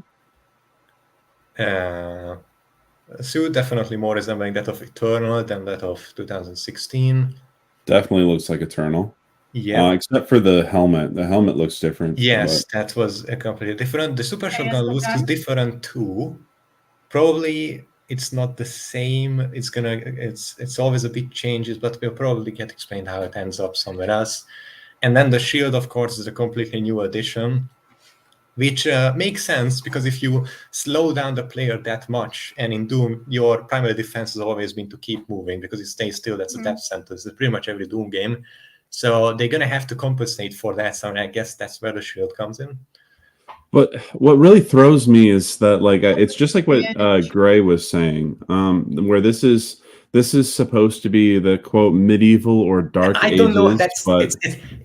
Suit definitely more resembling that of Eternal than that of 2016. Definitely looks like Eternal. Yeah. Except for the helmet. The helmet looks different. Yes, that was completely different. The super shotgun the look is gun. different too. Probably it's not the same. It's always a big changes, but we'll probably get explained how it ends up somewhere else. And then the shield, of course, is a completely new addition, which makes sense because if you slow down the player that much, and in Doom, your primary defense has always been to keep moving because it stays still. That's a death sentence. It's pretty much every Doom game. So they're going to have to compensate for that. So I guess that's where the shield comes in. But what really throws me is that, like, it's just like what Gray was saying, where this is supposed to be the quote medieval or dark ages. I don't know.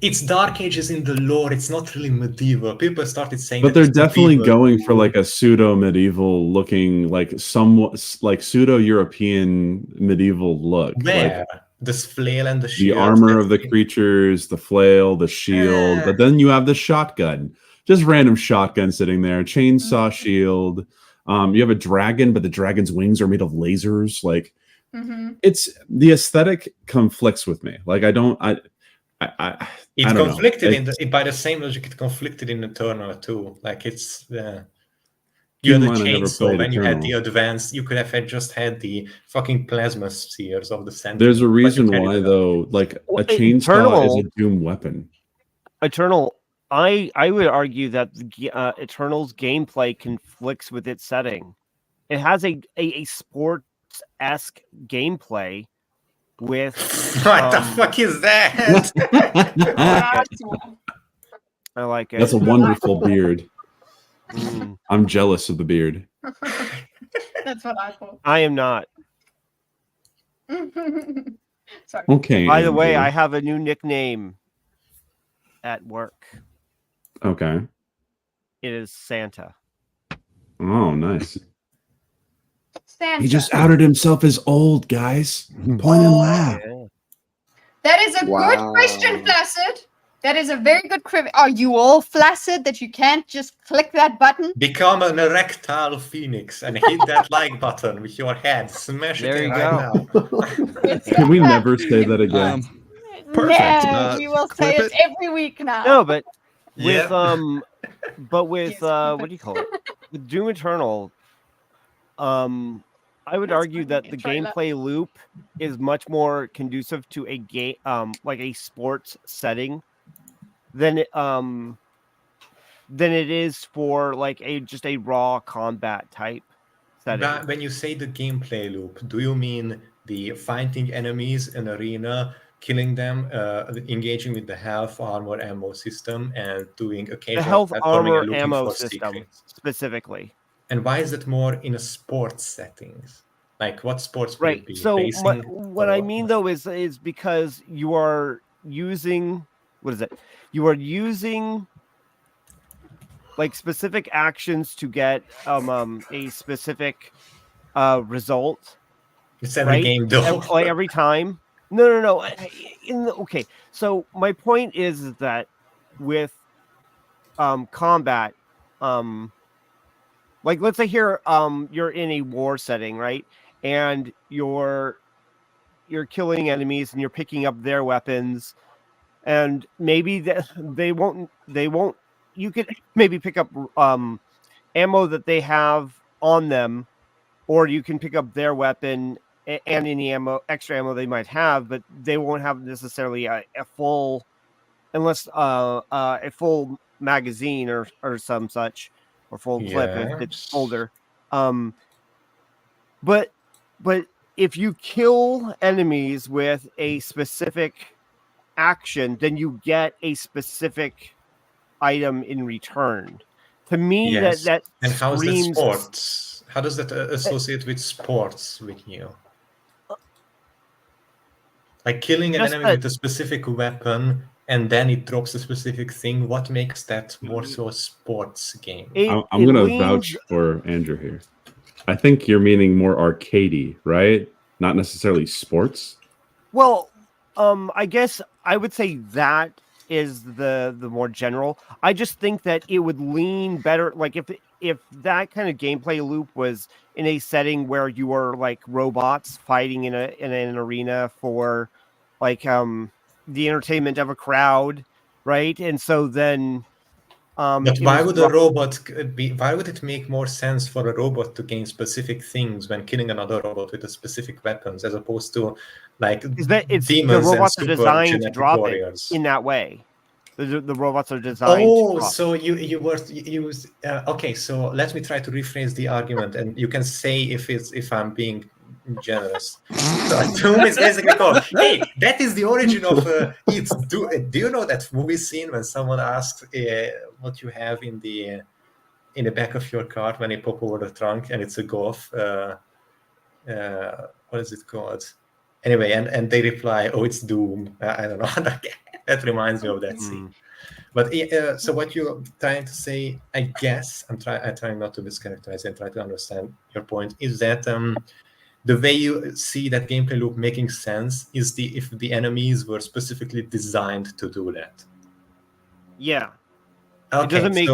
It's dark ages in the lore. It's not really medieval. People started saying, but they're definitely going for like a pseudo medieval looking, like somewhat like pseudo European medieval look. Where like, the flail and the shield, the armor of the creatures, the flail, the shield, but then you have the shotgun. Just random shotgun sitting there, chainsaw shield, You have a dragon, but the dragon's wings are made of lasers. Like, Mhm. it's the aesthetic conflicts with me. Like, I don't conflicted know. by the same logic. It conflicted in Eternal too. Like, it's Keep you in had a mind, I never chainsaw played when you had the Eternal. advanced. You could have just had the fucking plasma spheres of the center. There's a reason why, though. Like, a chainsaw is a Doom weapon. Eternal, I would argue that Eternal's gameplay conflicts with its setting. It has a sports-esque gameplay with what the fuck is that? I like it. That's a wonderful beard. Mm. I'm jealous of the beard. That's what I thought. I am not. Sorry. Okay. By the way, Andrew. I have a new nickname at work. Okay. It is Santa. Oh, nice. Santa. He just outed himself as old, guys. Point and laugh. Yeah. That is a good question, Flaccid. That is a very good question. Are you all flaccid that you can't just click that button? Become an erectile phoenix and hit that like button with your head. Smash There it you right go. now. Can we never say that again? Perfect. No, we will say clip it every week now. No, but with Yeah. with what do you call it? With Doom Eternal, I would That's argue that funny, the a trailer. gameplay loop is much more conducive to a game, like a sports setting, than it is for like just a raw combat type setting. But when you say the gameplay loop, do you mean the fighting enemies in arena, killing them, engaging with the health, armor, ammo system, and doing occasional The health, platforming armor, and looking ammo for system secrets? specifically. And why is that more in a sports settings? Like, what sports would Right. it be? So Racing what or I mean though is because you are using you are using like specific actions to get a specific result. It's every right? game though. Like every time. No. Okay. So my point is that with combat, like let's say here you're in a war setting, right? And you're killing enemies and you're picking up their weapons, and maybe they won't you could maybe pick up ammo that they have on them, or you can pick up their weapon and any extra ammo they might have, but they won't have necessarily a full, unless a full magazine or some such, or full clip if it's older. But if you kill enemies with a specific action, then you get a specific item in return. To me, that and how's that screams sports? How does that associate with sports with you? Like killing an enemy with a specific weapon and then it drops a specific thing. What makes that more so a sports game? I'm going to vouch for Andrew here. I think you're meaning more arcadey, right? Not necessarily sports. Well, I guess I would say that is the more general. I just think that it would lean better, like if that kind of gameplay loop was in a setting where you were like robots fighting in an arena for like the entertainment of a crowd, right? And so then but why would a robot be? Why would it make more sense for a robot to gain specific things when killing another robot with a specific weapons, as opposed to like demons the robots and are designed to genetic drop warriors? it in that way. The robots are designed. Oh, so you were okay. So let me try to rephrase the argument, and you can say if I'm being generous. So Doom is basically called. Hey, that is the origin of it's. Do you know that movie scene when someone asks what you have in the back of your car when you pop over the trunk and it's a golf? What is it called? Anyway, and they reply, "Oh, it's Doom." I don't know. That reminds me of that scene. But so what you're trying to say, I guess, I'm trying not to mischaracterize and try to understand your point, is that the way you see that gameplay loop making sense is if the enemies were specifically designed to do that. Yeah. Okay,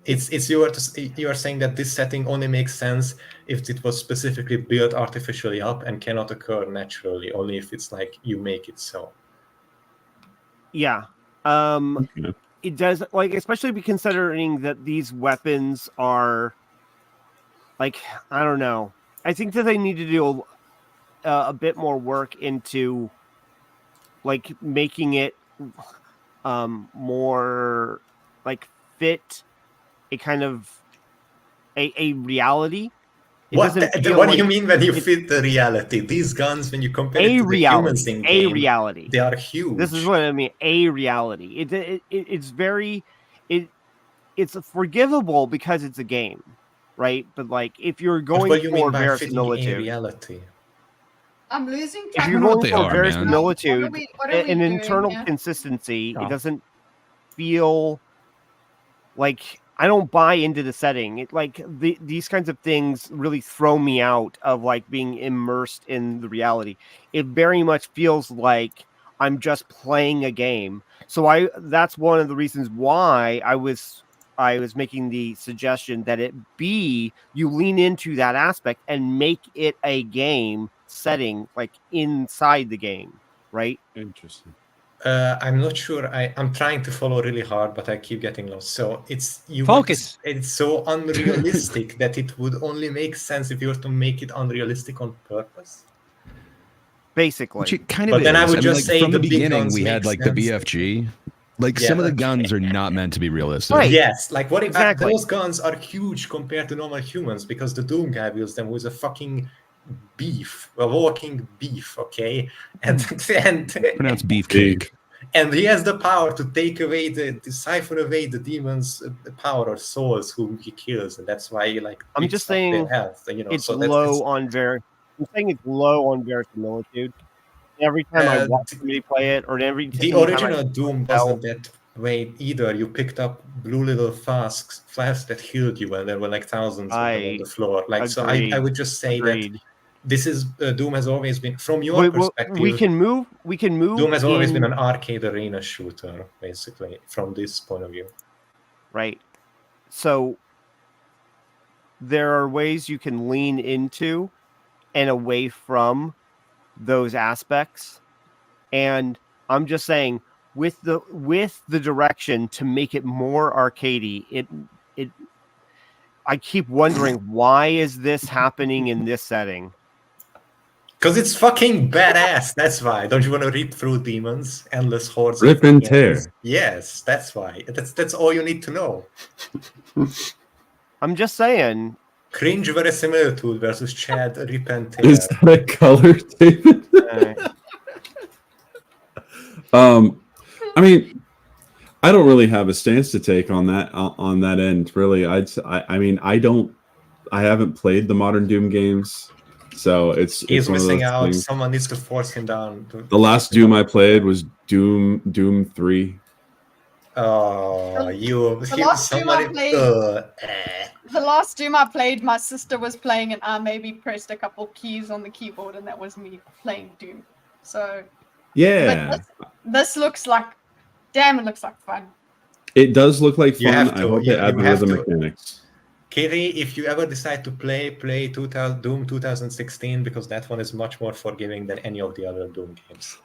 you are saying that this setting only makes sense if it was specifically built artificially up and cannot occur naturally, only if it's like you make it so. Yeah. Okay. It does, like, especially considering that these weapons are, like, I don't know. I think that they need to do a bit more work into, like, making it more, like, fit a kind of a reality. It What doesn't feel what do like you mean when you fit the reality? These guns, when you compare it a to the humans reality, in a game, reality. they are huge. This is what I mean. A reality. It's very it's forgivable because it's a game, right? But like if you're What going do you mean for by fitting a verisimilitude, reality? I'm losing if track. you're know what going they for are, man. verisimilitude, What are we an doing internal here? consistency, Oh. it doesn't feel like I don't buy into the setting. It like these kinds of things really throw me out of like being immersed in the reality. It very much feels like I'm just playing a game. So that's one of the reasons why I was making the suggestion that it be you lean into that aspect and make it a game setting like inside the game, right? Interesting. I'm not sure. I'm trying to follow really hard, but I keep getting lost. So it's Focus. It's so unrealistic that it would only make sense if you were to make it unrealistic on purpose. Basically. Which it kind of But is. then I would mean, just like say from the the big beginning, guns we had make like the sense. BFG. Like Yeah, some of the okay. guns are not meant to be realistic. Right. Yes, like what if Exactly. those guns are huge compared to normal humans because the Doom guy wields them with a fucking beef, a walking beef, okay, and Pronounced beefcake. and he has the power to take away to siphon away the demons' power or souls whom he kills, and that's why he like I'm eats just up their saying health, you know. it's So low on I'm saying it's low on verisimilitude. Every time I watch somebody play it, or the anytime original I Doom wasn't that way either. You picked up blue little flasks that healed you, and there were like thousands of them on the floor. Like, so I agreed. would just say that Agreed. this is Doom has always been, from your perspective, We can move. Doom has always been in, an arcade arena shooter, basically, from this point of view. right. So there are ways you can lean into and away from those aspects, and I'm just saying with the direction to make it more arcadey, it I keep wondering why is this happening in this setting? Because it's fucking badass. That's why. Don't you want to rip through demons, endless hordes? Rip of and demons? tear. Yes, that's why. That's all you need to know. I'm just saying. Cringe verisimilitude versus Chad rip and tear. Is that a color, David? I mean, I don't really have a stance to take on that end. Really, I mean, I haven't played the modern Doom games, so it's He's one of missing those out. things. Someone needs to force him down. The last Doom I played was Doom 3. Oh, The last Doom I played, the last Doom I played, my sister was playing, and I maybe pressed a couple keys on the keyboard, and that was me playing Doom. So Yeah, this looks like, damn, it looks like fun. it does look like You fun. have I to- hope they you add the have rhythm to. mechanics. Kitty, if you ever decide to play Doom 2016, because that one is much more forgiving than any of the other Doom games.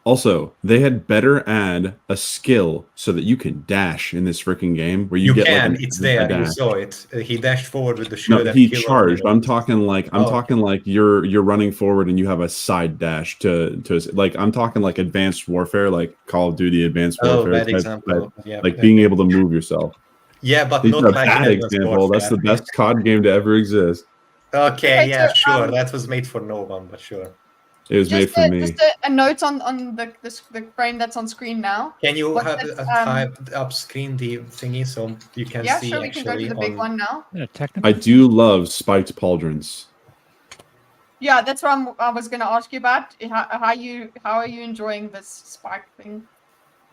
Also, they had better add a skill so that you can dash in this freaking game where you get can. like It's a there. You dash. saw it. He dashed forward with the shield. No, and he killed charged. one I'm of talking like you're running forward and you have a side dash to like I'm talking like advanced warfare, like Call of Duty Advanced Oh, Warfare, bad type, example. Yeah, like being able to move yourself. Yeah, but It's not a like bad in Advanced example. That's the Warfare. best COD game to ever exist. Okay, yeah, so, sure. That was made for no one, but sure. It was made for me. Just a note on the frame that's on screen now. Can you What's have this, up screen the thingy so you can Yeah, see sure, we can go actually to the big on... one now. Yeah, technically. I do love spiked pauldrons. Yeah, that's what I was going to ask you about. How are you enjoying this spike thing?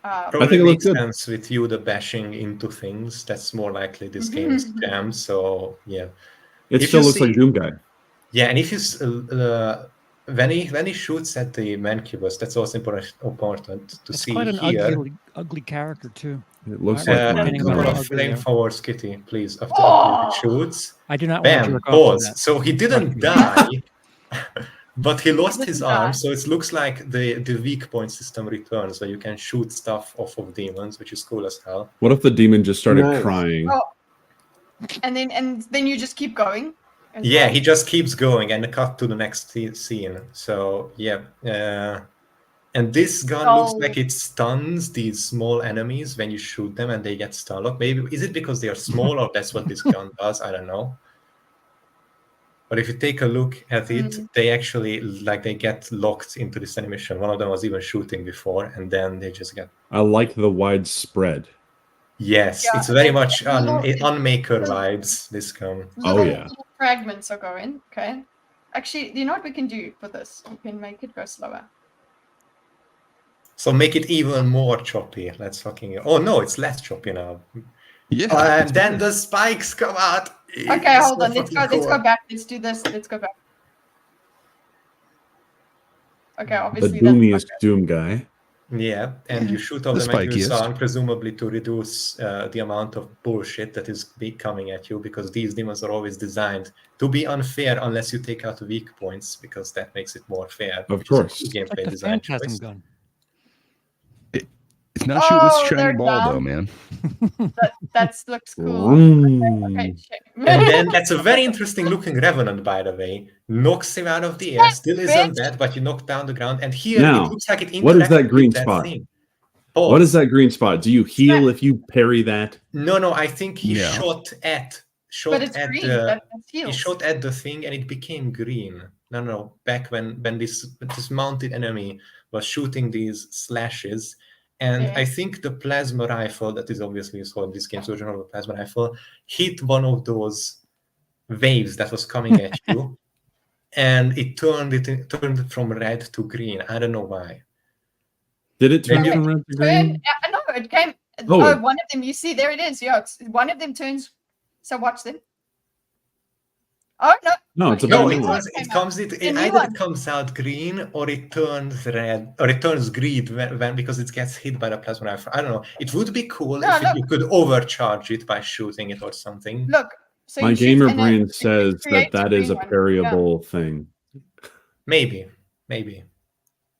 Probably think it looks makes good. sense with you, the bashing into things. That's more likely this game is jam. So yeah, It If still you looks like see- Doom Guy. yeah. And if you when he shoots at the mancubus, that's also important to It's see quite an here. ugly character too. It looks Alright, like getting a mine. little No. ugly Flame there. forward, Kitty, please. After Oh! he shoots. I do not want to Bam, jerk off to pause. that. So he didn't Fuck die, but he lost his didn't die. arm. So it looks like the weak point system returns, so you can shoot stuff off of demons, which is cool as hell. What if the demon just started Nice. crying? Oh. And then you just keep going. as Yeah, well. he just keeps going and cut to the next scene. So yeah, and this gun looks like it stuns these small enemies when you shoot them and they get stun locked. Maybe is it because they are small or that's what this gun does? I don't know. But if you take a look at it, they actually they get locked into this animation. One of them was even shooting before, and then they just get. I like the widespread. Yes, Yeah, it's very and much little- Unmaker little- vibes. This gun. Oh, yeah. Little fragments are going. Okay. Actually, you know what we can do for this? We can make it go slower. So make it even more choppy. Let's fucking. Oh no, it's less choppy now. Yeah. And then the spikes come out. Okay, It's hold so on. Let's fucking go. Let's cool. go back. Let's do this. Let's go back. Okay, The obviously that's doomiest not Doom guy. Yeah, and you shoot all The them at your spikiest. son, presumably to reduce the amount of bullshit that is coming at you, because these demons are always designed to be unfair unless you take out the weak points, because that makes it more fair. Of which is a course. cool Like gameplay the design Phantasm choice. gun. It's not shooting this Oh, shiny they're ball, though, down. man. That looks cool. Mm. Okay, shit. And then that's a very interesting looking Revenant, by the way. Knocks him out of the air, still isn't dead, but you knock down the ground. And here Now, it looks like it what is that interacted green with that spot? thing. What is Pause. that green spot? Do you heal if you parry that? No, I think he No. shot at But it's green. That's he heals. shot at the thing and it became green. No, back when this mounted enemy was shooting these slashes, and Yeah. I think the plasma rifle that is obviously so in this game's version of a plasma rifle hit one of those waves that was coming at you, and it turned it from red to green. I don't know why. Did it turn Maybe- from red to Turn. green? No, it came. Oh, Oh, it- one of them. You see, there it is. Yeah, one of them turns. So watch them. Oh no! No, it's a No, bad new it one was. came It out. comes. The new Either one. it comes out green or it turns red or it turns green when because it gets hit by the plasma rifle. I don't know. It would be cool No, if look. you could overcharge it by shooting it or something. Look. So My you shoot gamer and brain it says that creates that is a green one. parryable thing. Maybe.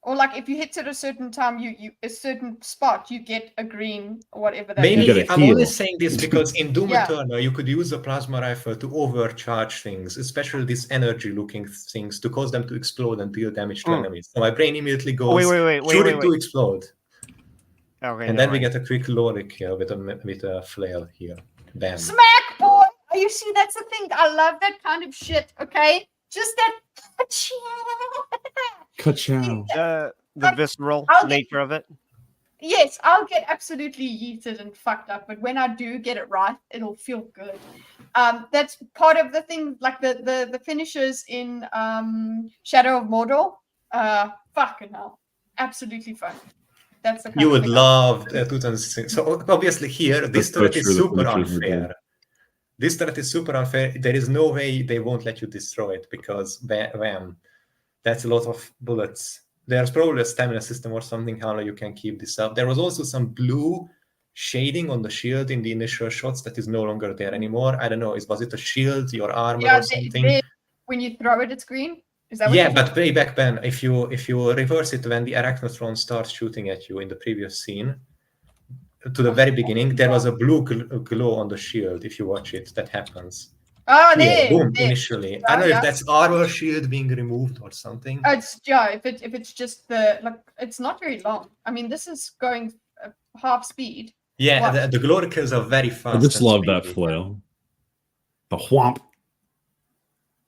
Or like if you hit at a certain time, you a certain spot, you get a green or whatever that Maybe You is. gotta I'm heal. only saying this because in Doom Yeah. Eternal you could use a plasma rifle to overcharge things, especially these energy-looking things, to cause them to explode and deal damage to enemies. So my brain immediately goes, Wait, shoot it to explode. Okay, And then we get a quick logic here with a flail here. Bam. Smack, boy! You see, that's the thing. I love that kind of shit. Okay, just that. Ka-chow. the visceral I'll get- nature of it. Yes, I'll get absolutely yeeted and fucked up, but when I do get it right, it'll feel good. That's part of the thing, like the finishes in Shadow of Mordor. Fucking hell, absolutely fun. That's the kind You of would thing love 2006. So obviously here, this That's so turret is true, the super finishers are good. unfair. This turret is super unfair. There is no way they won't let you destroy it because bam, that's a lot of bullets. There's probably a stamina system or something how you can keep this up. There was also some blue shading on the shield in the initial shots that is no longer there anymore. I don't know. Was it a shield, your armor, Yeah, or something? when you throw it, it's green. Is that what Yeah, you but way back then, if you reverse it when the Arachnotron starts shooting at you in the previous scene, to the very beginning, there was a blue glow on the shield. If you watch it, that happens. Oh, Here, there. boom, there. initially. I don't know Yeah. if that's armor shield being removed or something. It's if it's just it's not very long. I mean, this is going half speed. Yeah, What? the glory kills are very fast. I just and love that speedy. flail. The whomp.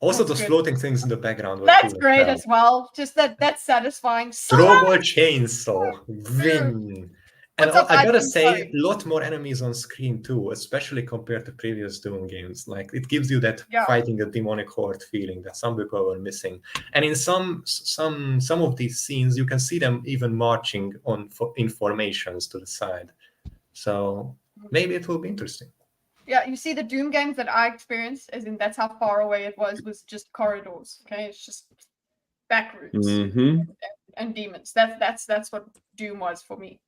Also, That's those good. floating things in the background were That's cool great well. as well. Just that's satisfying. Throwable chainsaw. Win. And What's up, I gotta Ivan? say, Sorry. a lot more enemies on screen too, especially compared to previous Doom games. Like it gives you that Yeah. fighting a demonic horde feeling that some people were missing. And in some of these scenes, you can see them even marching in formations to the side. So maybe it will be interesting. Yeah, you see the Doom games that I experienced, as in that's how far away it was just corridors. Okay, it's just back routes Mm-hmm. and demons. That's what Doom was for me.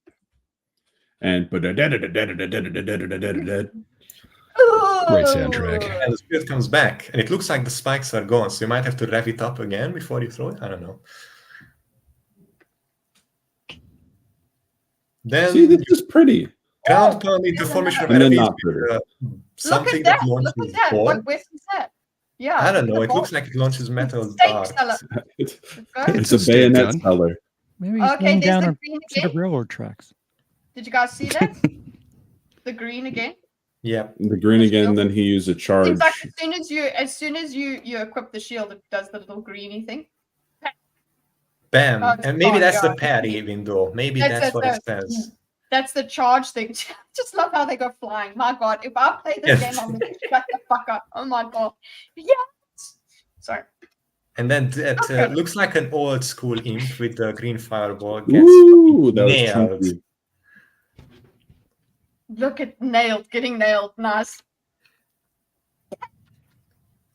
and Great soundtrack. And the spirit comes back, and it looks like the spikes are gone, so you might have to rev it up again before you throw it. I don't know. Then see, this is pretty. ground pound into formation of And then enemies not with, pretty. something Look at that that! launches Look at that! ball. What weapon's that? Yeah. I don't know. the It ball. looks like it launches metal Steak darts. seller. It's, Let's go. it's a a steak bayonet gun. seller. Maybe he's Okay, laying there's down the a green set of again. railroad tracks. Did you guys see that? The green again. Yeah. The green again, then he used a charge. Seems like as soon as you equip the shield, it does the little greeny thing. Bam. Oh, it's And maybe gone, that's the guys. parry window. Maybe that's what it says. That's the charge thing. Just love how they go flying. My God, if I play this game, I'm gonna shut the fuck up. Oh my God. Yes. Sorry. And then that Okay. looks like an old school imp with the green fireball. Gets Ooh, that was nailed. chunky. Look at getting nailed. Nice.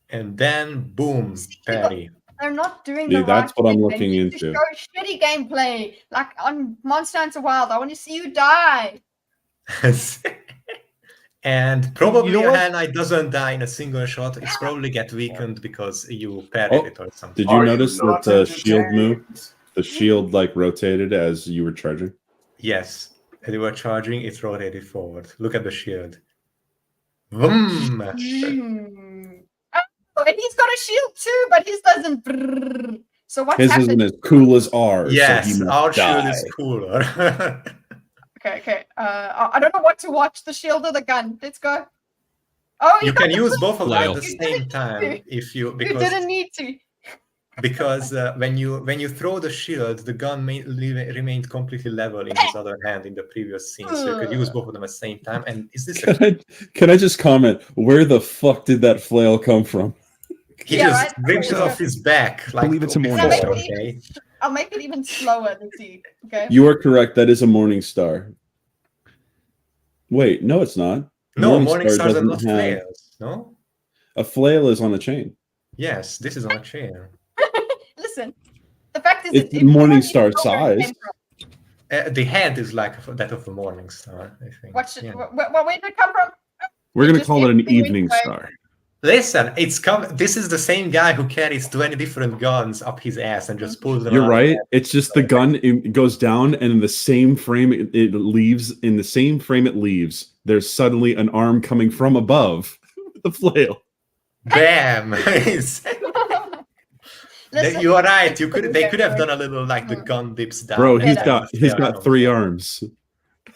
And then boom, parry. They're not doing See, the that's right what I'm thing. looking They need into. to show shitty gameplay. Like on Monster Hunter Wild, I want to see you die. And probably You know what? a Knight doesn't die in a single shot. It's probably get weakened because you parried Oh, it or something. Did you Are notice you not that the shield entertained? moved? The shield like rotated as you were charging. Yes. And you were charging, it rotated forward. Look at the shield. Vroom! Oh, and he's got a shield too, but his doesn't. Brrr. So what's His isn't happened? as cool as ours. Yes, so he our must shield die. is cooler. Okay. I don't know what to watch, the shield or the gun. Let's go. Oh, You got can use both of them Flail. at the same time if you You because didn't need to. when you throw the shield, the gun remained completely level in his other hand in the previous scene, so you could use both of them at the same time. And is this a Can I just comment? Where the fuck did that flail come from? he Yeah, just right? brings it off his back like believe it's a before, Morningstar. okay? I'll make it even slower. Let's see. Okay. You are correct. That is a morning star. Wait, no, it's not. No, Morningstar morning stars are doesn't not have- flails. No. A flail is on a chain. Yes, this is on a chain. Listen, the fact is, It's if you Morning don't Star even know where it size. came from, The head is like that of a morning star, I think. What should, Yeah. where did it come from? We're going to Just call it an everything evening went star. Listen, this is the same guy who carries 20 different guns up his ass and just pulls them You're out. right. It's just the gun it goes down, and in the same frame it leaves. In the same frame it leaves, there's suddenly an arm coming from above the flail. Bam! Listen, You are right. They could have done a little like the gun dips down. Bro, and he's then got the he's flail got 3 comes out. arms.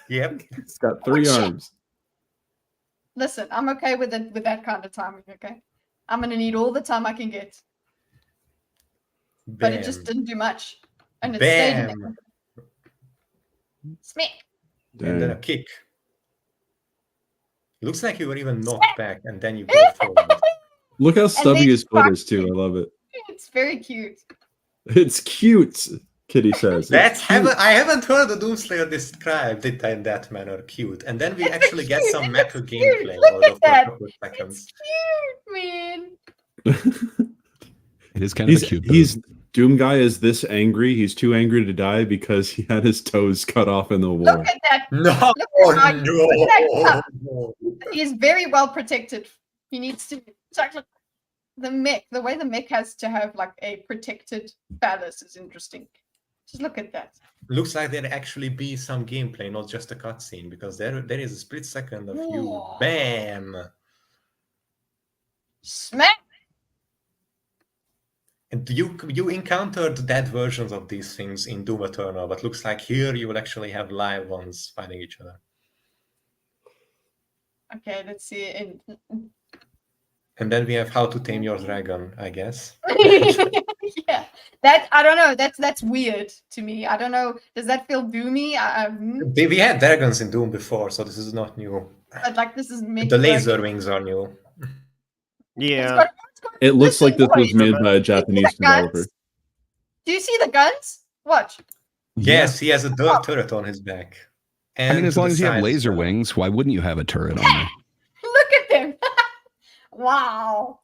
Yep. He's got 3 shit. arms. Listen, I'm okay with that kind of timing. Okay, I'm gonna need all the time I can get, but it just Bam. didn't do much, and it stayed in Bam. there. Smack. And then a Dang. kick. Looks like you were even knocked back, and then you go forward. Look how stubby they his foot fucked is too. I love it. It's very cute. It's cute. Kitty says. That's It's cute. I haven't heard the Doomslayer described it in that manner. Cute, and then we It's actually get cute, some it's metal cute. gameplay Look out at of that. a couple of seconds. It's cute, man. It is kind of a cute. He's Doom guy is this angry. He's too angry to die because he had his toes cut off in the war. Look at that. No, Look at that. Look at that. no. He is very well protected. He needs to. It's like the mech. The way the mech has to have like a protected phallus is interesting. Just look at that. Looks like there actually be some gameplay, not just a cutscene, because there is a split second of you. Whoa. Bam! Smack. And you encountered dead versions of these things in Doom Eternal, but looks like here you will actually have live ones fighting each other. Okay, let's see. And then we have How to Tame Your Dragon, I guess. Yeah, that I don't know. That's weird to me. I don't know. Does that feel doomy? We had dragons in Doom before, so this is not new. But like this is mech The laser dragon. wings are new. Yeah. It's got- It looks like this was Listen, made by a Japanese the guns? developer. Do you see the guns? Watch. Yes, he has a turret on his back. I mean, And as to long the as you have side laser well. wings, why wouldn't you have a turret on there? Look at them. Wow.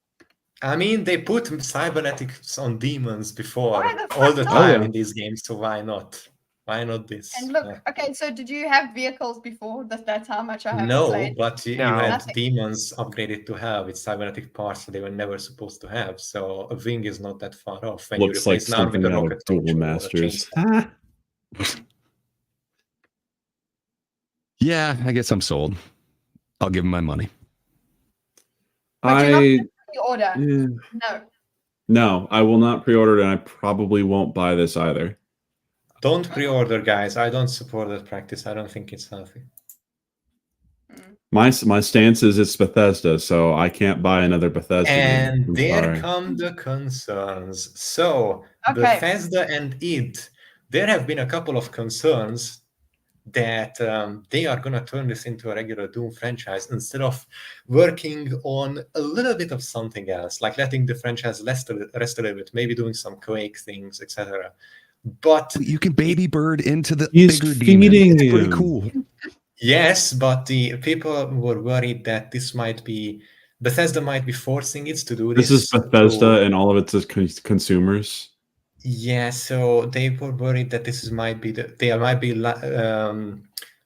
I mean, they put cybernetics on demons before Why the all the fuck time not? in these games, so why not? Why not this? And look, okay, so did you have vehicles before? That's how much I haven't No, played. but you No. had Nothing. demons upgraded to have with cybernetic parts that they were never supposed to have. So a wing is not that far off when Looks you like replace an arm with something a out rocket of Duel launcher or a Masters. chainsaw. Yeah, I guess I'm sold. I'll give him my money. But you're not I gonna pre-order. No. no, I will not pre-order it, and I probably won't buy this either. Don't pre-order, guys. I don't support that practice. I don't think it's healthy. My stance is it's Bethesda, so I can't buy another Bethesda game. And I'm there sorry. come the concerns. So Okay. Bethesda and id, there have been a couple of concerns that they are going to turn this into a regular Doom franchise instead of working on a little bit of something else, like letting the franchise rest a little bit, maybe doing some Quake things, etc. But You can baby bird into the He's bigger demon. feeding It's pretty him. cool. yes, but the people were worried that this might be Bethesda might be forcing it to do this. This is Bethesda and all of its consumers. Yeah, so they were worried that they might be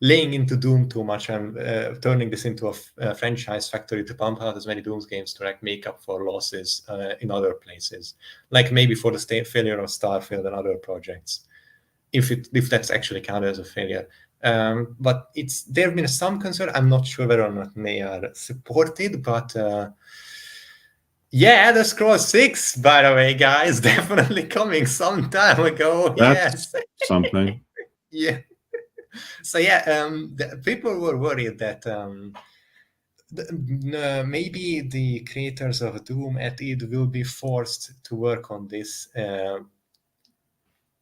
laying into Doom too much and turning this into a franchise factory to pump out as many Doom games to like make up for losses in other places, like maybe for the failure of Starfield and other projects, if that's actually counted as a failure. But there have been some concern. I'm not sure whether or not they are supported, but. Yeah, Elder Scrolls 6, by the way, guys, definitely coming some time ago. That's yes. something. Yeah. So yeah, people were worried that maybe the creators of Doom at id will be forced to work on this,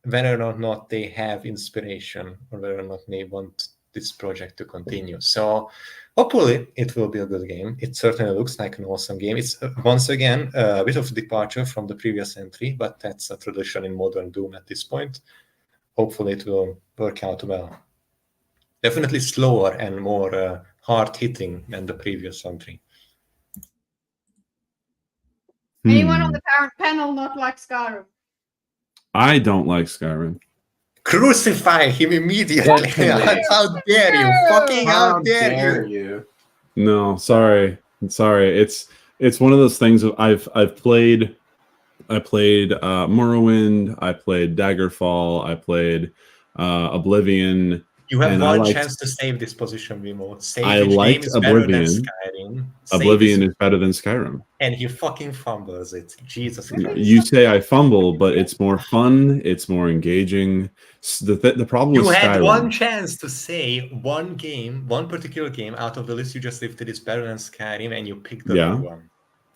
whether or not they have inspiration or whether or not they want this project to continue. So hopefully it will be a good game. It certainly looks like an awesome game. It's once again a bit of a departure from the previous entry, but that's a tradition in modern Doom at this point. Hopefully it will work out well. Definitely slower and more hard-hitting than the previous entry. Anyone on the panel not like Skyrim? I don't like Skyrim. Crucify him immediately. How dare you? Fucking how dare you? No, sorry. I'm sorry. It's one of those things of I played Morrowind, I played Daggerfall, I played Oblivion. You have and one chance to save this position, Vimo. Save I which liked game is better than Oblivion. Skyrim. Oblivion is better than Skyrim. And he fucking fumbles it. Jesus Christ. You say I fumble, but it's more fun. It's more engaging. The problem You with had Skyrim, one chance to say one particular game out of the list you just lifted is better than Skyrim, and you picked the wrong one.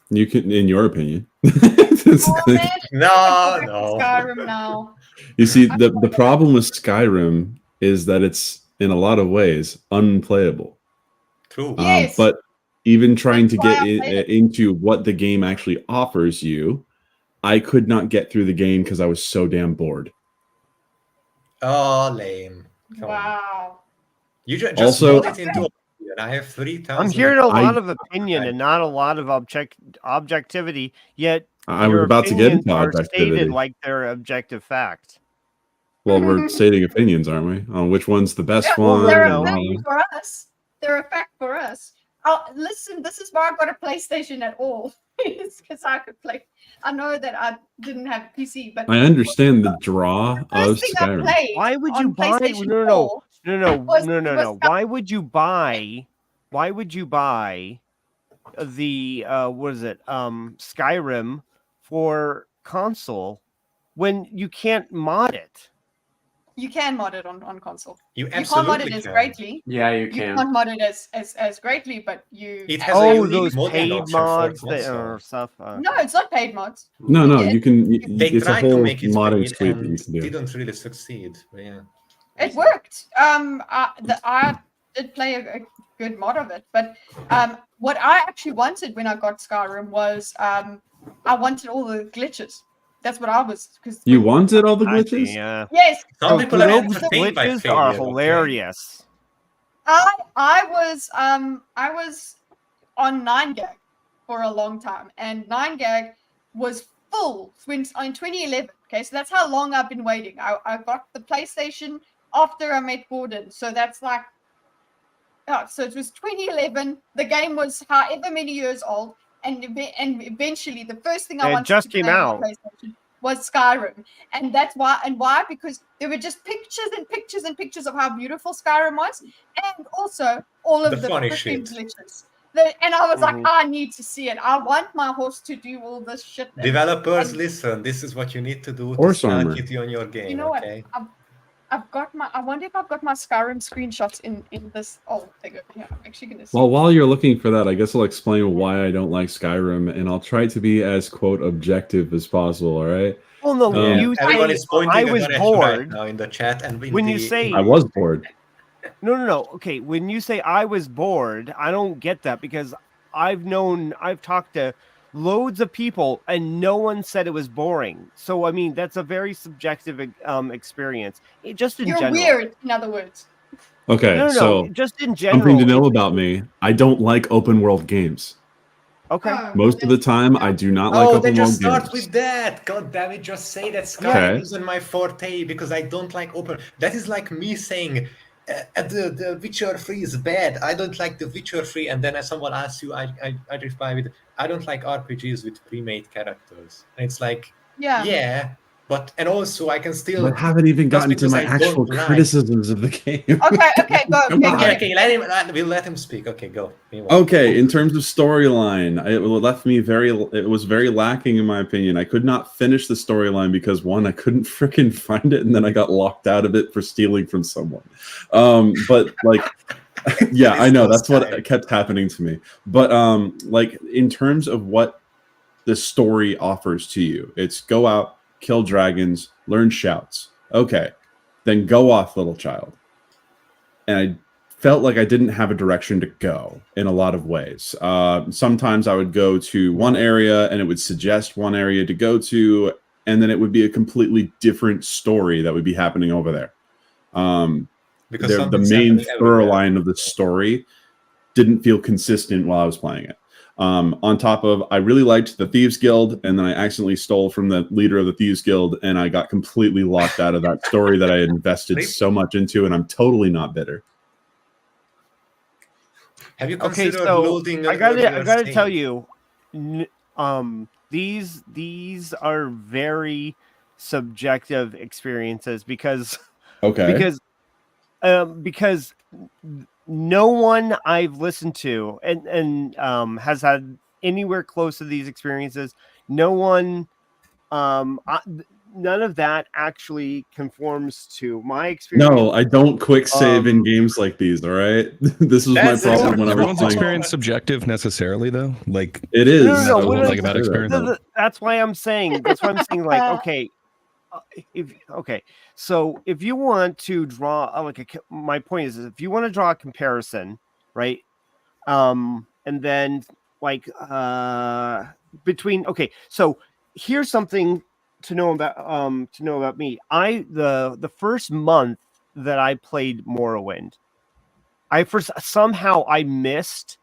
You can, in your opinion. Oh, man. No. Skyrim now. You see, the problem with Skyrim is that it's in a lot of ways unplayable. True. Yes. But even trying to That's why get I played it. into what the game actually offers you, I could not get through the game because I was so damn bored. Oh, lame. Come on. Wow. You just Also- rolled it into a... I have 3,000. I'm hearing a lot of opinion and not a lot of objectivity. Yet I was your about to get opinions into are objectivity. stated like they're objective fact. Well, we're stating opinions, aren't we? On which one's the best Yeah, well, one. they're and a all fact that. for us. They're a fact for us. Oh, listen, this is why I got a PlayStation at all. It's because I could play. I know that I didn't have a PC, but I understand the draw the of first thing I Skyrim. played Why would you on buy? PlayStation No. 4 was Why would you buy? Why would you buy the what is it? Skyrim for console when you can't mod it? You can mod it on console. You You can't mod it absolutely as can. greatly. Yeah, you You can. can't mod it as greatly, but you. It has a Oh, unique those modding paid option for mods that console. or stuff. No, it's not paid mods. No, Yeah. you can. They It's a tried to whole make it modding paid suite that you and can do. didn't really succeed. But yeah. It worked. I did play a good mod of it, but what I actually wanted when I got Skyrim was I wanted all the glitches. That's what I was because You wanted all the I see, glitches? yeah. yes, Some The people are globes entertained by glitches failure. are okay? hilarious. I was on 9gag for a long time, and 9gag was full when in 2011. Okay, so that's how long I've been waiting. I got the PlayStation after I met Gordon, so that's like, so it was 2011. The game was however many years old, and eventually the first thing I It wanted just to came play on out. the PlayStation was Skyrim, and that's why. And why? Because there were just pictures and pictures and pictures of how beautiful Skyrim was, and also all of The the funny freaking shit. glitches. And I was like, Mhm. I need to see it. I want my horse to do all this shit. Developers, and listen, this is what you need to do to Horse sell armor. it on your game, you know what? okay? I've got my. I wonder if I've got my Skyrim screenshots in this. Oh, there you go. Yeah, I'm actually gonna see. Well, while you're looking for that, I guess I'll explain why I don't like Skyrim, and I'll try to be as quote objective as possible. All right. Well, no, Yeah, you everyone say is pointing I at was Ganesh right bored. now in the chat, and in When the, you say I was bored. no. Okay, when you say I was bored, I don't get that because I've talked to loads of people and no one said it was boring. So I mean, that's a very subjective experience. Just in You're general. weird, in other words. Okay, No, so just in general. something to know about me: I don't like open world games. Okay. Most of the time, I do not like oh, open then just world start games. with that. God damn it, just say that Skyrim Okay. isn't my forte because I don't like open. That is like me saying the Witcher 3 is bad. I don't like the Witcher 3, and then as someone asks you, I reply with, I don't like RPGs with pre-made characters. And it's like, yeah, but and also I can still. But I haven't even just gotten to because my I actual don't like- criticisms of the game. Okay, go. Come Okay, on. Okay, we'll let him speak. Okay, go. Meanwhile. Okay, in terms of storyline, it left me it was very lacking in my opinion. I could not finish the storyline because one, I couldn't freaking find it, and then I got locked out of it for stealing from someone. But like, yeah, I know that's what kept happening to me. But like in terms of what the story offers to you, it's go out, kill dragons, learn shouts. Okay, then go off, little child. And I felt like I didn't have a direction to go in a lot of ways. Sometimes I would go to one area and it would suggest one area to go to, and then it would be a completely different story that would be happening over there. Because The main thorough line of the story didn't feel consistent while I was playing it. On top of, I really liked the Thieves Guild, and then I accidentally stole from the leader of the Thieves Guild, and I got completely locked out of that story that I had invested so much into, and I'm totally not bitter. Have you Okay, considered so loading? I gotta tell you, these are very subjective experiences because because no one I've listened to and has had anywhere close to these experiences. No one, none of that actually conforms to my experience. No, I don't quick save in games like these. All right, this was my problem when I was Everyone's playing. experience subjective necessarily, though. Like it is. No, like about experience. that's why I'm saying. That's why I'm saying. Like, okay, so if you want to draw my point is if you want to draw a comparison, right? And then like between so here's something to know about me. The first month that I played Morrowind, somehow I missed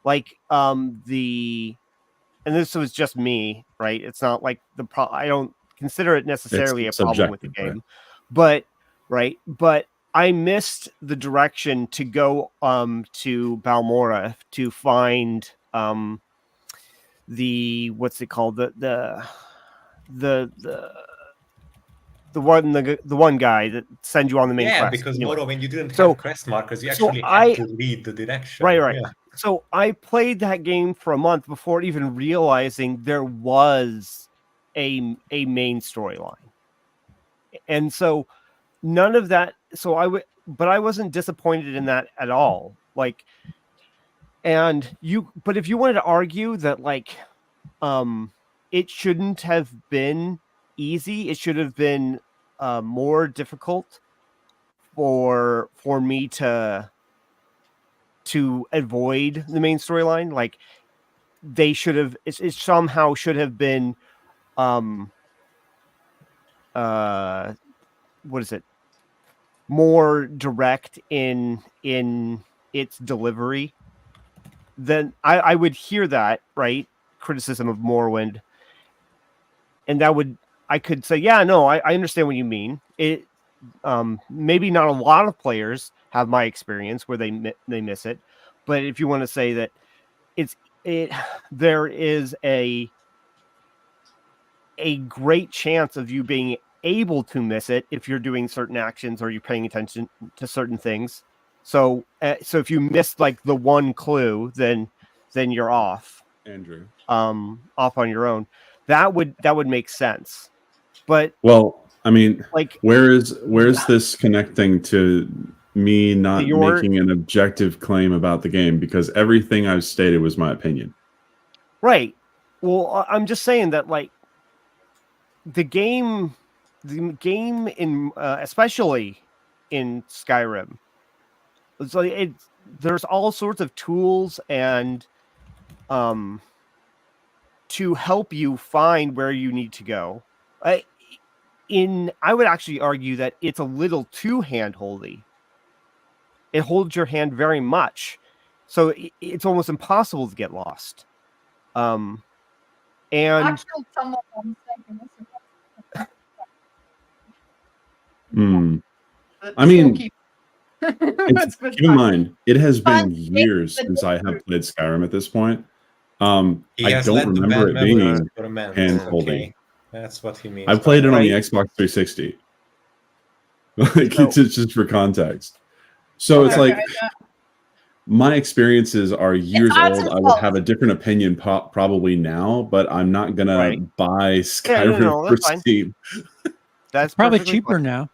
like and this was just me, right? It's not like I don't consider it necessarily a problem with the game, but I missed the direction to go to Balmora to find the what's it called the one guy that sends you on the main quest. Yeah, because Morrowind you didn't So- have quest markers, you so actually had to read the direction. Right. Yeah. So I played that game for a month before even realizing there was a main storyline. And so none of that, but I wasn't disappointed in that at all. Like, but if you wanted to argue that like it shouldn't have been easy, it should have been more difficult for me to avoid the main storyline. Like they should have, it somehow should have been what is it, more direct in its delivery. Then I would hear that, right, criticism of Morrowind, I could say, yeah, no, I understand what you mean. It maybe not a lot of players have my experience where they miss it, but if you want to say that there is a great chance of you being able to miss it if you're doing certain actions or you're paying attention to certain things. So if you miss like the one clue, then you're off. Andrew. Off on your own. That would make sense. But well, I mean, like, where's this connecting to me not making an objective claim about the game? Because everything I've stated was my opinion. Right. Well, I'm just saying that, like, the game in especially in Skyrim, it's like there's all sorts of tools and to help you find where you need to go. I would actually argue that it's a little too hand-holdy. It holds your hand very much, so it's almost impossible to get lost. And I killed someone on I mean, keep in mind, it has been years since I have played Skyrim at this point. I don't remember it being hand-holdy. Okay. That's what he means. I played it on the Xbox 360. Like, it's just for context. So it's like my experiences are years old. I would have a different opinion probably now, but I'm not gonna buy Skyrim for Steam. That's probably cheaper now.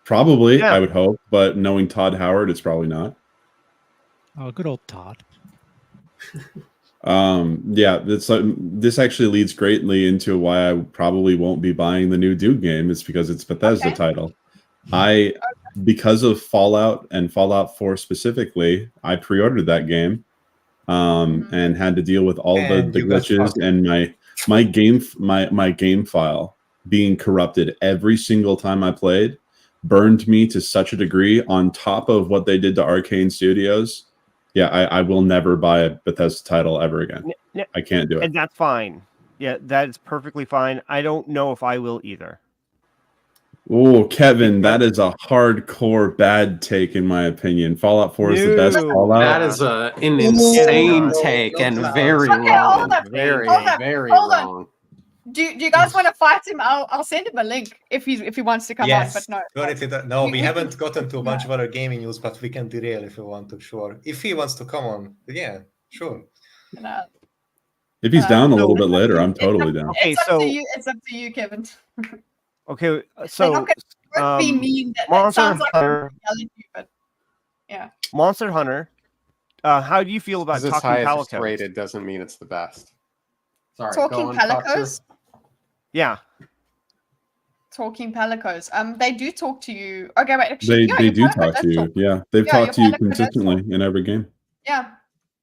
Probably, I would hope, but knowing Todd Howard, it's probably not. Oh, good old Todd. Yeah, this actually leads greatly into why I probably won't be buying the new Duke game. It's because it's Bethesda title. Because of Fallout and Fallout 4 specifically, I pre-ordered that game and had to deal with all the glitches and my game file being corrupted every single time I played. Burned me to such a degree, on top of what they did to Arcane Studios. Yeah, I will never buy a Bethesda title ever again. I can't do it. And that's fine. Yeah, that is perfectly fine. I don't know if I will either. Oh, Kevin, that is a hardcore bad take in my opinion. Fallout 4 is the best Fallout. That is an insane take and very wrong. Very wrong. Do you guys want to fight him? I'll send him a link if he wants to come on. But no, we haven't gotten to a bunch of other gaming news, but we can derail if we want to. Sure, if he wants to come on, yeah, sure. If he's down a little bit later, I'm totally down. Okay, it's up to you, Kevin. Okay, so be mean. Monster Hunter. But yeah, Monster Hunter. How do you feel about it's Talking Palicos? It's rated doesn't mean it's the best. Sorry, Talking Palicos. Yeah. Talking Palicos. They do talk to you. Okay, wait. Actually, they do talk to you. Yeah, they've talked to you consistently in every game. Yeah.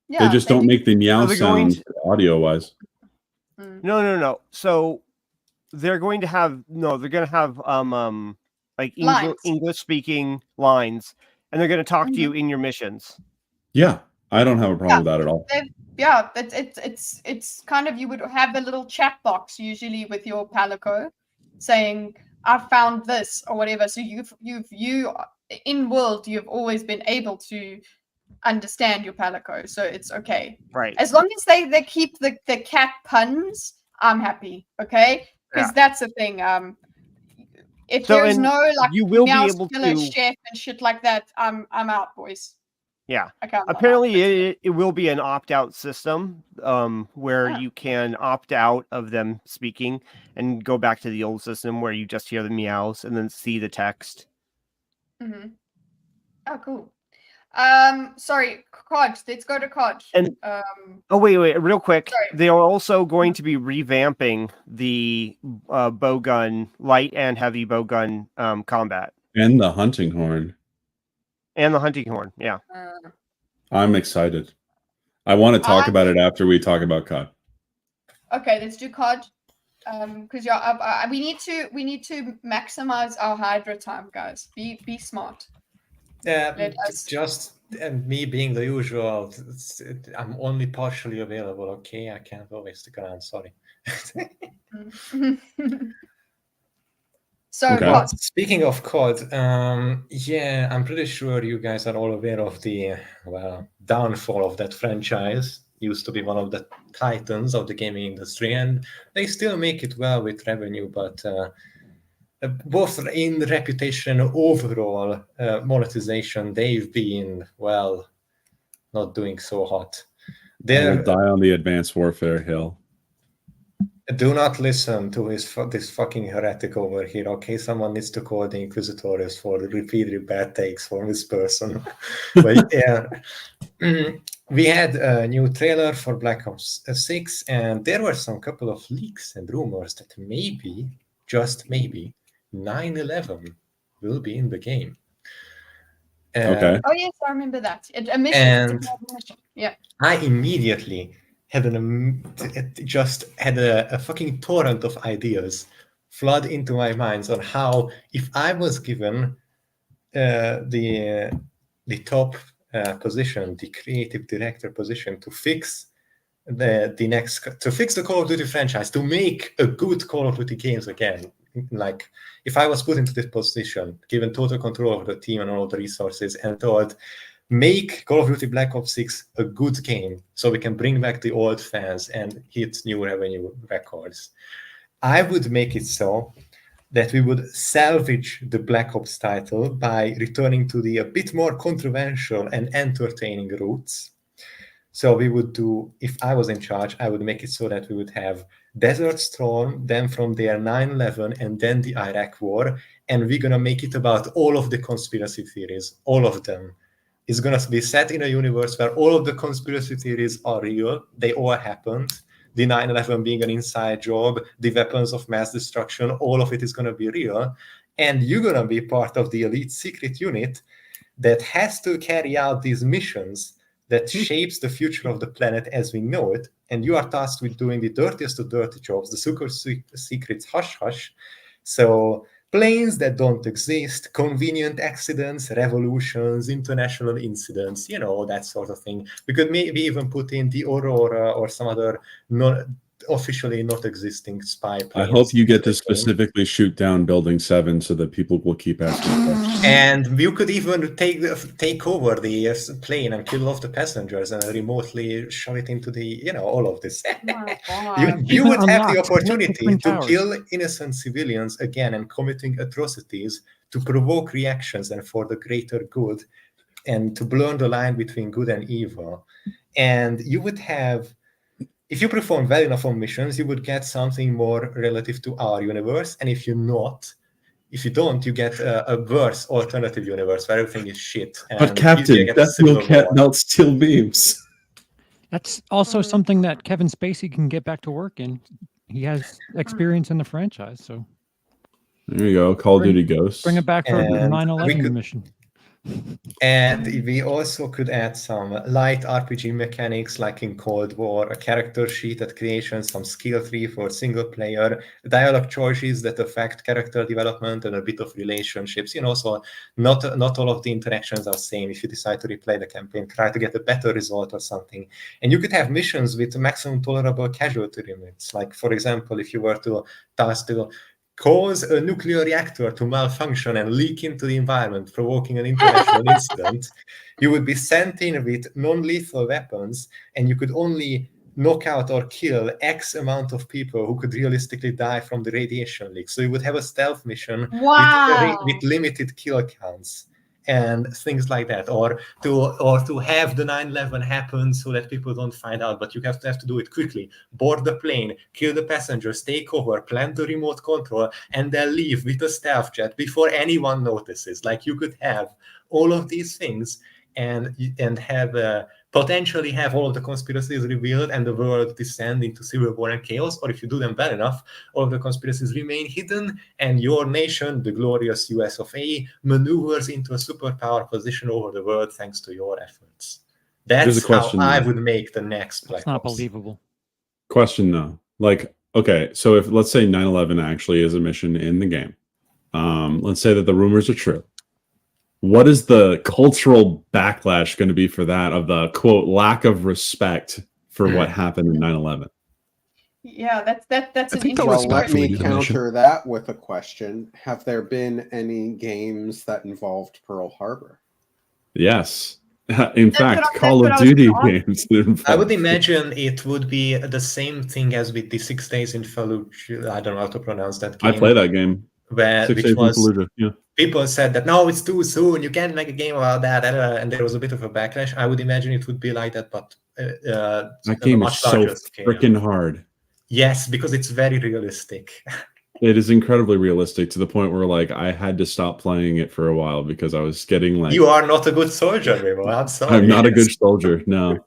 They just don't make the meow sound audio-wise. No. So they're going to have like English speaking lines, and they're going to talk to you in your missions. Yeah, I don't have a problem with that at all. It's kind of, you would have a little chat box usually with your Palico saying, I found this or whatever. So you in world, you've always been able to understand your Palico. So it's okay. Right. As long as they keep the cat puns, I'm happy. Okay. Because that's the thing. If there's no like you will be able to chef and shit like that, I'm out, boys. Yeah. Apparently, it will be an opt-out system where you can opt out of them speaking and go back to the old system where you just hear the meows and then see the text. Mm-hmm. Oh, cool. Sorry, COD. Let's go to COD. And wait, real quick. Sorry. They are also going to be revamping the bowgun, light and heavy bowgun combat, and the hunting horn. Yeah. I'm excited. I want to talk about it after we talk about COD. Okay, let's do COD. Because we need to maximize our Hydra time, guys. Be smart. Yeah, just and me being the usual, I'm only partially available. Okay, I can't always stick around. Sorry. So, Okay. what? Speaking of COD, yeah, I'm pretty sure you guys are all aware of the downfall of that franchise. Used to be one of the titans of the gaming industry, and they still make it well with revenue, but both in reputation and overall monetization, they've been, well, not doing so hot. I will die on the Advanced Warfare hill. Do not listen to this fucking heretic over here, okay? Someone needs to call the Inquisitors for the repeated bad takes from this person. But yeah, we had a new trailer for Black Ops 6, and there were some couple of leaks and rumors that maybe, just maybe, 9/11 will be in the game. Okay. Oh yes, I remember that. A mission. And It's a mission. Yeah. I immediately had a fucking torrent of ideas flood into my mind on how, if I was given the top position, the creative director position, to fix the Call of Duty franchise, to make a good Call of Duty games again. Like, if I was put into this position, given total control of the team and all the resources, and told, make Call of Duty Black Ops 6 a good game so we can bring back the old fans and hit new revenue records, I would make it so that we would salvage the Black Ops title by returning to the a bit more controversial and entertaining roots. So we would do, if I was in charge, I would make it so that we would have Desert Storm, then from there 9/11, and then the Iraq War, and we're going to make it about all of the conspiracy theories, all of them. It's going to be set in a universe where all of the conspiracy theories are real. They all happened. The 9/11 being an inside job, the weapons of mass destruction, all of it is going to be real. And you're going to be part of the elite secret unit that has to carry out these missions that shapes the future of the planet as we know it. And you are tasked with doing the dirtiest of dirty jobs, the super secrets hush-hush. So planes that don't exist, convenient accidents, revolutions, international incidents, that sort of thing. We could maybe even put in the Aurora or some other officially not existing spy planes. I hope you get to specifically shoot down Building 7 so that people will keep asking questions. And you could even take over the plane and kill off the passengers and remotely shove it into the, all of this. You would have the opportunity to kill innocent civilians again and committing atrocities to provoke reactions and for the greater good and to blur the line between good and evil. And you would have, if you perform well enough on missions, you would get something more relative to our universe. And if you don't, you get a worse alternative universe where everything is shit. But Captain, Death Wheel can't melt steel beams. That's also something that Kevin Spacey can get back to work in. He has experience in the franchise, so there you go. Call of Duty Ghosts. Bring it back for a 9/11 mission. And we also could add some light RPG mechanics like in Cold War, a character sheet at creation, some skill tree for single player, dialogue choices that affect character development and a bit of relationships. So not all of the interactions are same. If you decide to replay the campaign, try to get a better result or something. And you could have missions with maximum tolerable casualty limits. Like, for example, if you were to task to cause a nuclear reactor to malfunction and leak into the environment, provoking an international incident, you would be sent in with non-lethal weapons, and you could only knock out or kill X amount of people who could realistically die from the radiation leak. So you would have a stealth mission with limited kill counts and things like that, or to have the 9/11 happen so that people don't find out, but you have to do it quickly. Board the plane, kill the passengers, take over, plant the remote control, and then leave with a stealth jet before anyone notices. Like, you could have all of these things and have potentially have all of the conspiracies revealed and the world descend into civil war and chaos, or if you do them well enough, all of the conspiracies remain hidden and your nation, the glorious US of A, maneuvers into a superpower position over the world thanks to your efforts. That's how I would make the next Black Ops. Not believable. Question though. Like, okay, so if let's say 9/11 actually is a mission in the game, let's say that the rumors are true. What is the cultural backlash going to be for that, of the quote lack of respect for what happened in 9/11? Yeah, that's I an think they'll interesting Well, respect let Respectfully me to the mission. counter that with a question. Have there been any games that involved Pearl Harbor? Yes. In That's what fact, I- Call that's what of I was Duty gonna ask. games. I would involved- imagine it would be the same thing as with the 6 Days in Fallujah. I don't know how to pronounce that I game. play that game. Where 6 which Days in was Fallujah. Yeah. people said that no, it's too soon. You can't make a game about that, and there was a bit of a backlash. I would imagine it would be like that, but That on a game is much so larger scale. freaking hard. Yes, because it's very realistic. It is incredibly realistic to the point where like I had to stop playing it for a while because I was getting like You are not a good soldier, Remo. I'm sorry. I'm not a good soldier. No.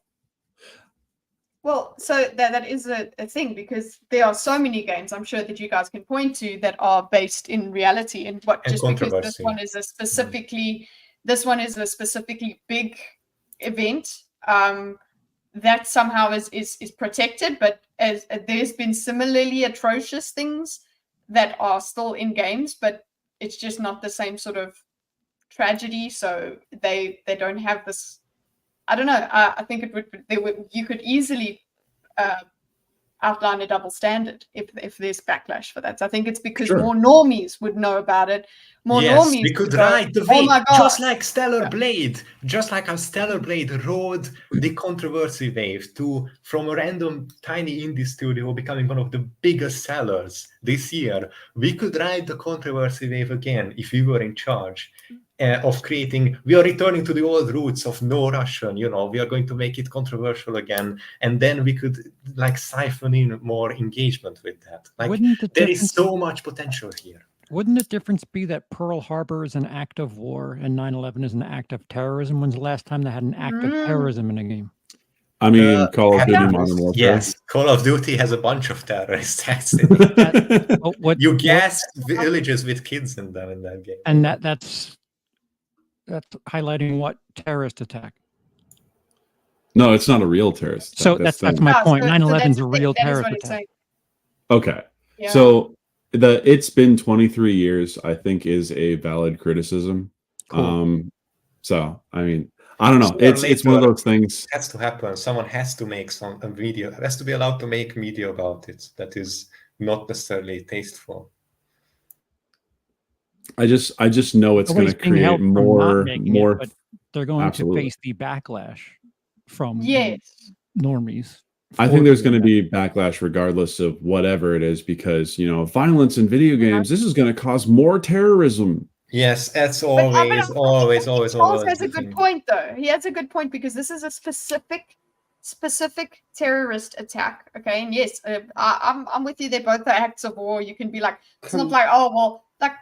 Well, so that is a thing, because there are so many games I'm sure that you guys can point to that are based in reality, and And just because this controversy. one is a specifically big event, that somehow is protected, but as there's been similarly atrocious things that are still in games, but it's just not the same sort of tragedy, so they don't have this. I don't know. I think you could easily outline a double standard if there's backlash for that. So I think it's because Sure. more normies would know about it. More Yes, normies we could would go, ride the oh wave, my God. just like Stellar Blade, just like how Stellar Blade rode the controversy wave from a random tiny indie studio becoming one of the biggest sellers this year. We could ride the controversy wave again if we were in charge of creating. We are returning to the old roots of no Russian. We are going to make it controversial again, and then we could like siphon in more engagement with that. Like there is so much potential here. Wouldn't the difference be that Pearl Harbor is an act of war and 9/11 is an act of terrorism? When's the last time they had an act of terrorism in a game? I mean, Call of Duty Yeah. Modern Warfare. Yes, Call of Duty has a bunch of terrorist acts in it. You gas villages with kids in them in that game. And that's highlighting what terrorist attack. No, it's not a real terrorist attack. So that's my point. 9/11 is a real terrorist attack. Okay. Yeah. So it's been 23 years, I think, is a valid criticism. Cool. So I mean, I don't know. It's one of those things. It has to happen. Someone has to make a video. Has to be allowed to make media about it that is not necessarily tasteful. I just know it's going to create more. But they're going Absolutely. to face the backlash from normies. I think there's going to be backlash regardless of whatever it is, because violence in video games, this is going to cause more terrorism. Yes, that's always. Charles has a good point, though. He has a good point, because this is a specific terrorist attack. Okay, and yes, I'm with you. They're both the acts of war. You can be like, it's not like, oh well, like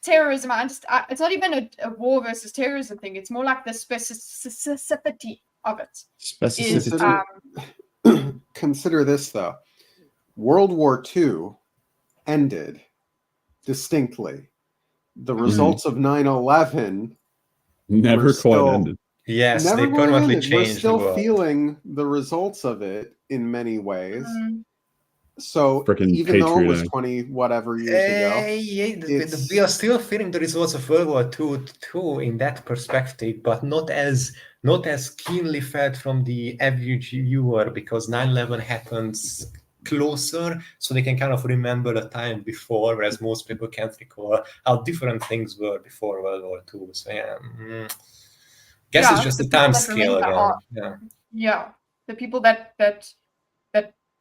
terrorism. It's not even a war versus terrorism thing. It's more like the specificity of it. Consider this, though. World War II ended distinctly. The results of 9/11 never quite ended. Yes, they permanently changed. We're still feeling the results of it in many ways. So even though it was 20 whatever years ago, we are still feeling the results of World War II too in that perspective, but not as keenly felt from the average viewer, because 9/11 happens closer, so they can kind of remember the time before, whereas most people can't recall how different things were before World War II. So guess it's just the time scale again. The people that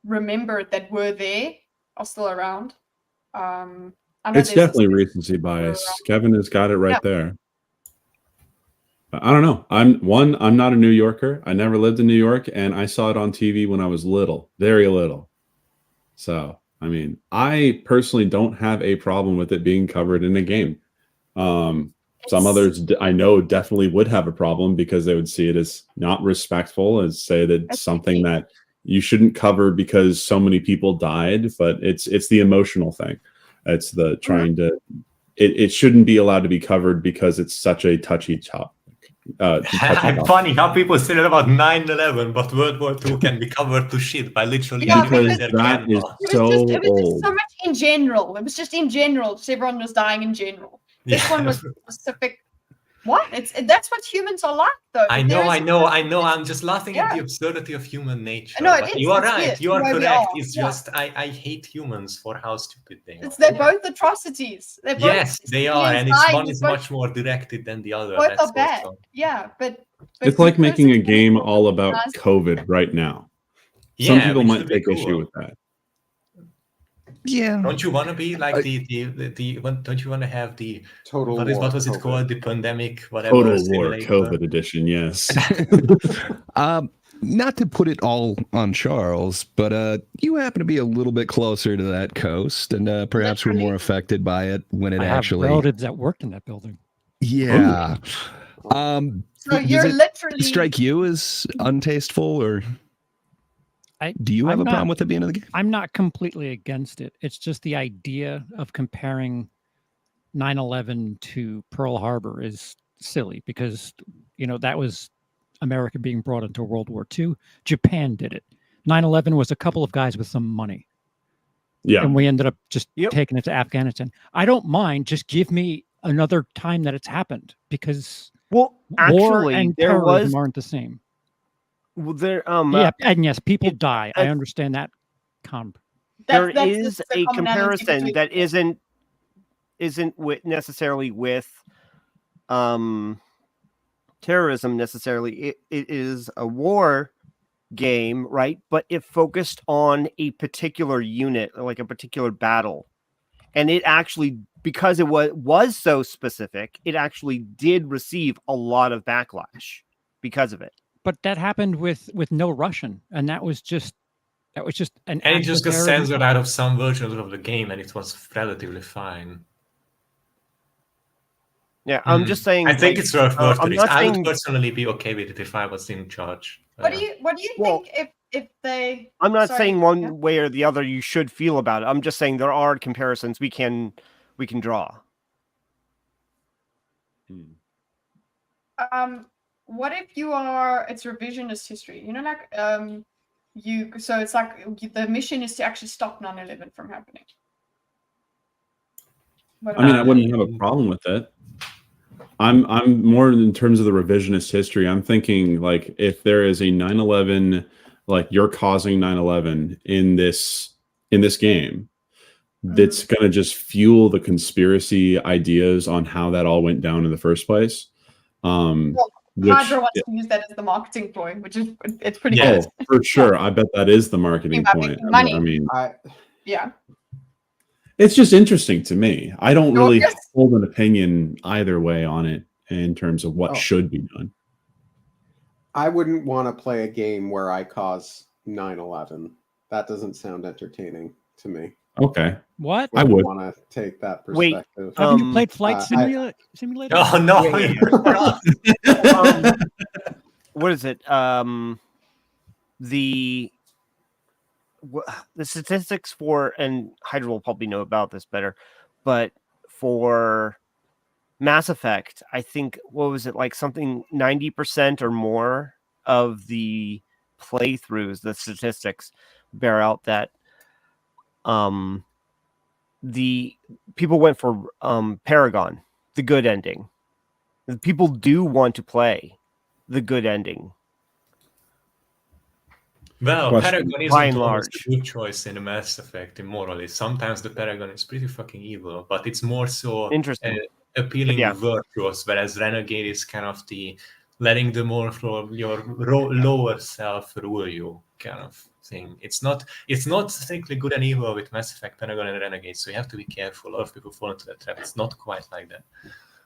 remember that were there are still around. It's definitely recency bias. Kevin has got it right there. I don't know. I'm not a New Yorker. I never lived in New York, and I saw it on TV when I was little, very little. So, I mean, I personally don't have a problem with it being covered in a game. Some others I know definitely would have a problem, because they would see it as not respectful and say that it's something that you shouldn't cover because so many people died. But it's the emotional thing. It's the trying to. It shouldn't be allowed to be covered because it's such a touchy topic. Funny how people say that about 9/11, but World War II can be covered to shit by literally because that is so old. It was just so much in general. It was just in general. Just everyone was dying in general. This one was specific What? That's what humans are like, though. I know. I'm just laughing at the absurdity of human nature. No, it But is. you are It's right. weird. You are The way we correct. are. It's Yeah. just I hate humans for how stupid they are. They're both atrocities. They're both Yes, they are, and it's one is both, much more directed than the other. both That's are bad. also... Yeah, but It's like making a because game all about nice. COVID right now. Some Yeah, people which might would be take issue cool. with that. Yeah. Don't you want to be like don't you want to have the Total what war was it COVID. called? The pandemic whatever Total War simulator? COVID edition, yes. Not to put it all on Charles, but you happen to be a little bit closer to that coast, and perhaps we're more affected by it when it I actually. have relatives that worked in that building. Yeah. So does you're it literally strike you as untasteful, or do you have a problem with it being in the game? I'm not completely against it. It's just the idea of comparing 9/11 to Pearl Harbor is silly because, that was America being brought into World War II. Japan did it. 9/11 was a couple of guys with some money. Yeah. And we ended up just taking it to Afghanistan. I don't mind. Just give me another time that it's happened because war actually, and there terrorism aren't the same. Well, there and yes, people die. I understand that. There is a comparison that isn't necessarily with terrorism necessarily. It is a war game, right? But it focused on a particular unit, like a particular battle, and it actually, because it was so specific, it actually did receive a lot of backlash because of it. But that happened with no Russian, and that was just an. And it just got censored out of some versions of the game, and it was relatively fine. Yeah, I'm just saying. I think it's worth I'm it. not I saying, would personally be okay with it if I was in charge. What do you think if they? I'm not saying one way or the other you should feel about it. I'm just saying there are comparisons we can draw. What if you are? It's revisionist history. So it's like the mission is to actually stop 9/11 from happening. I wouldn't have a problem with it. I'm more in terms of the revisionist history. I'm thinking like if there is a 9/11, like you're causing 9/11 in this game, that's going to just fuel the conspiracy ideas on how that all went down in the first place. Hydra wants to use that as the marketing ploy, which is it's pretty good. Oh, for sure. I bet that is the marketing point. Money. I mean, yeah. It's just interesting to me. I don't really hold an opinion either way on it in terms of what should be done. I wouldn't want to play a game where I cause 9/11. That doesn't sound entertaining to me. Okay. What? I would want to take that perspective. Wait, haven't you played Flight Simulator? Oh no! What is it? The statistics for, and Hydra will probably know about this better, but for Mass Effect, I think, what was it, like something 90% or more of the playthroughs, the statistics bear out that the people went for Paragon, the good ending. People do want to play the good ending. Well, Question. Paragon By isn't and always large. a good choice in a Mass Effect immorally. Sometimes the Paragon is pretty fucking evil, but it's more so Interesting. Appealing Yeah. virtuous, whereas Renegade is kind of the letting the more from your lower self rule you kind of thing. It's not strictly good and evil with Mass Effect, Paragon, and Renegade, so you have to be careful. A lot of people fall into that trap. It's not quite like that.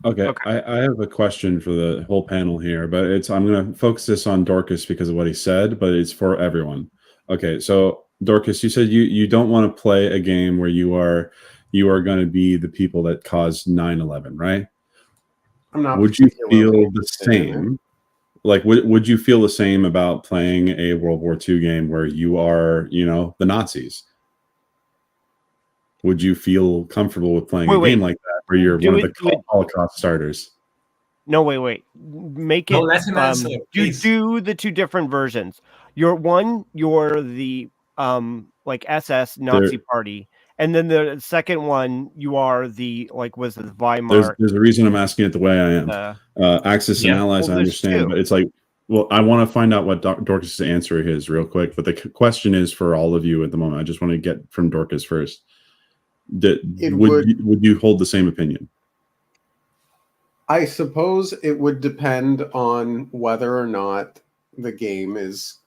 Okay. I have a question for the whole panel here, but I'm going to focus this on Dorkus because of what he said, but it's for everyone. Okay, so Dorkus, you said you don't want to play a game where you are going to be the people that caused 9/11, right? I'm not. Would you feel the same? Like, would you feel the same about playing a World War II game where you are, the Nazis? Would you feel comfortable with playing a game like that where you're one of the Holocaust starters? No, wait. Make it. No, let him answer, You please. do the two different versions. You're the like SS Nazi party, And then the second one, you are the was it Weimar? There's a reason I'm asking it the way I am. Axis and Yeah. allies, Well, I there's understand, two. but it's like, well, I want to find out what Dorkus' answer is real quick. But the question is for all of you at the moment. I just want to get from Dorkus first. Would you hold the same opinion? I suppose it would depend on whether or not the game is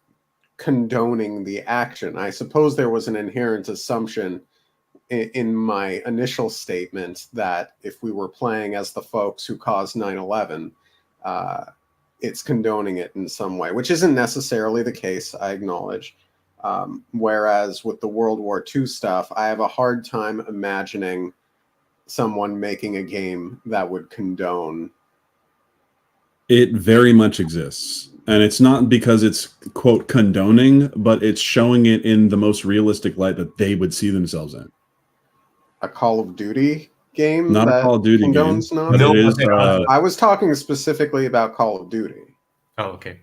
condoning the action. I suppose there was an inherent assumption in my initial statement that if we were playing as the folks who caused 9/11, it's condoning it in some way, which isn't necessarily the case, I acknowledge. Whereas with the World War II stuff, I have a hard time imagining someone making a game that would condone. It very much exists. And it's not because it's, quote, condoning, but it's showing it in the most realistic light that they would see themselves in. A Call of Duty game? Not a Call of Duty game. Nazis? But it is, I was talking specifically about Call of Duty. Oh, okay.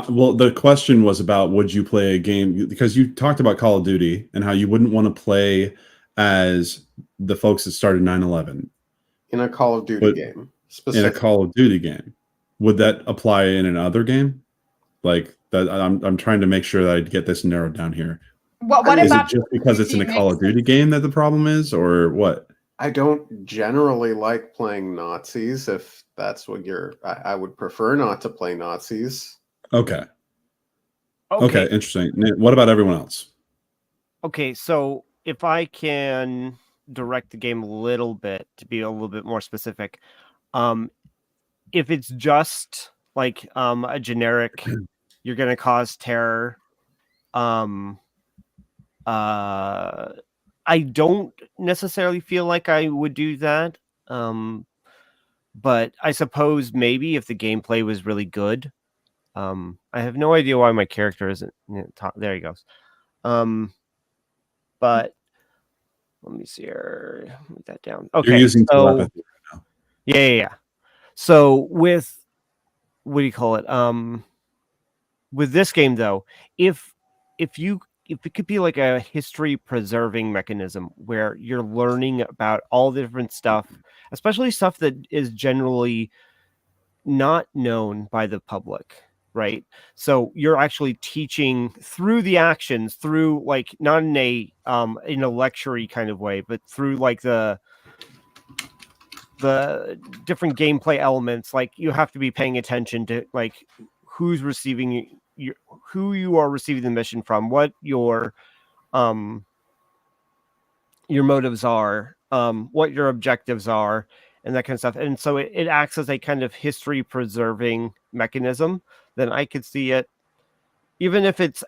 Well, the question was about would you play a game, because you talked about Call of Duty and how you wouldn't want to play as the folks that started 9/11. In a Call of Duty game. In a Call of Duty game. Would that apply in another game? Like that, I'm trying to make sure that I get this narrowed down here. What is about it just because it's in a Call of Duty game that the problem is, or what? I don't generally like playing Nazis. If that's what I would prefer not to play Nazis. Okay, interesting. What about everyone else? Okay, so if I can direct the game a little bit to be a little bit more specific, if it's just like a generic, you're going to cause terror. I don't necessarily feel like I would do that. But I suppose maybe if the gameplay was really good. I have no idea why my character isn't there. He goes. But let me see here. Put that down. Okay. You're using telepathy right now. Yeah. So with what do you call it? With this game though, if it could be like a history preserving mechanism where you're learning about all the different stuff, especially stuff that is generally not known by the public, right? So you're actually teaching through the actions, through like not in a lecture-y kind of way, but through like the different gameplay elements. Like you have to be paying attention to like who's receiving who you are receiving the mission from, what your motives are, what your objectives are, and that kind of stuff. And so it acts as a kind of history preserving mechanism. Then I could see it, even if it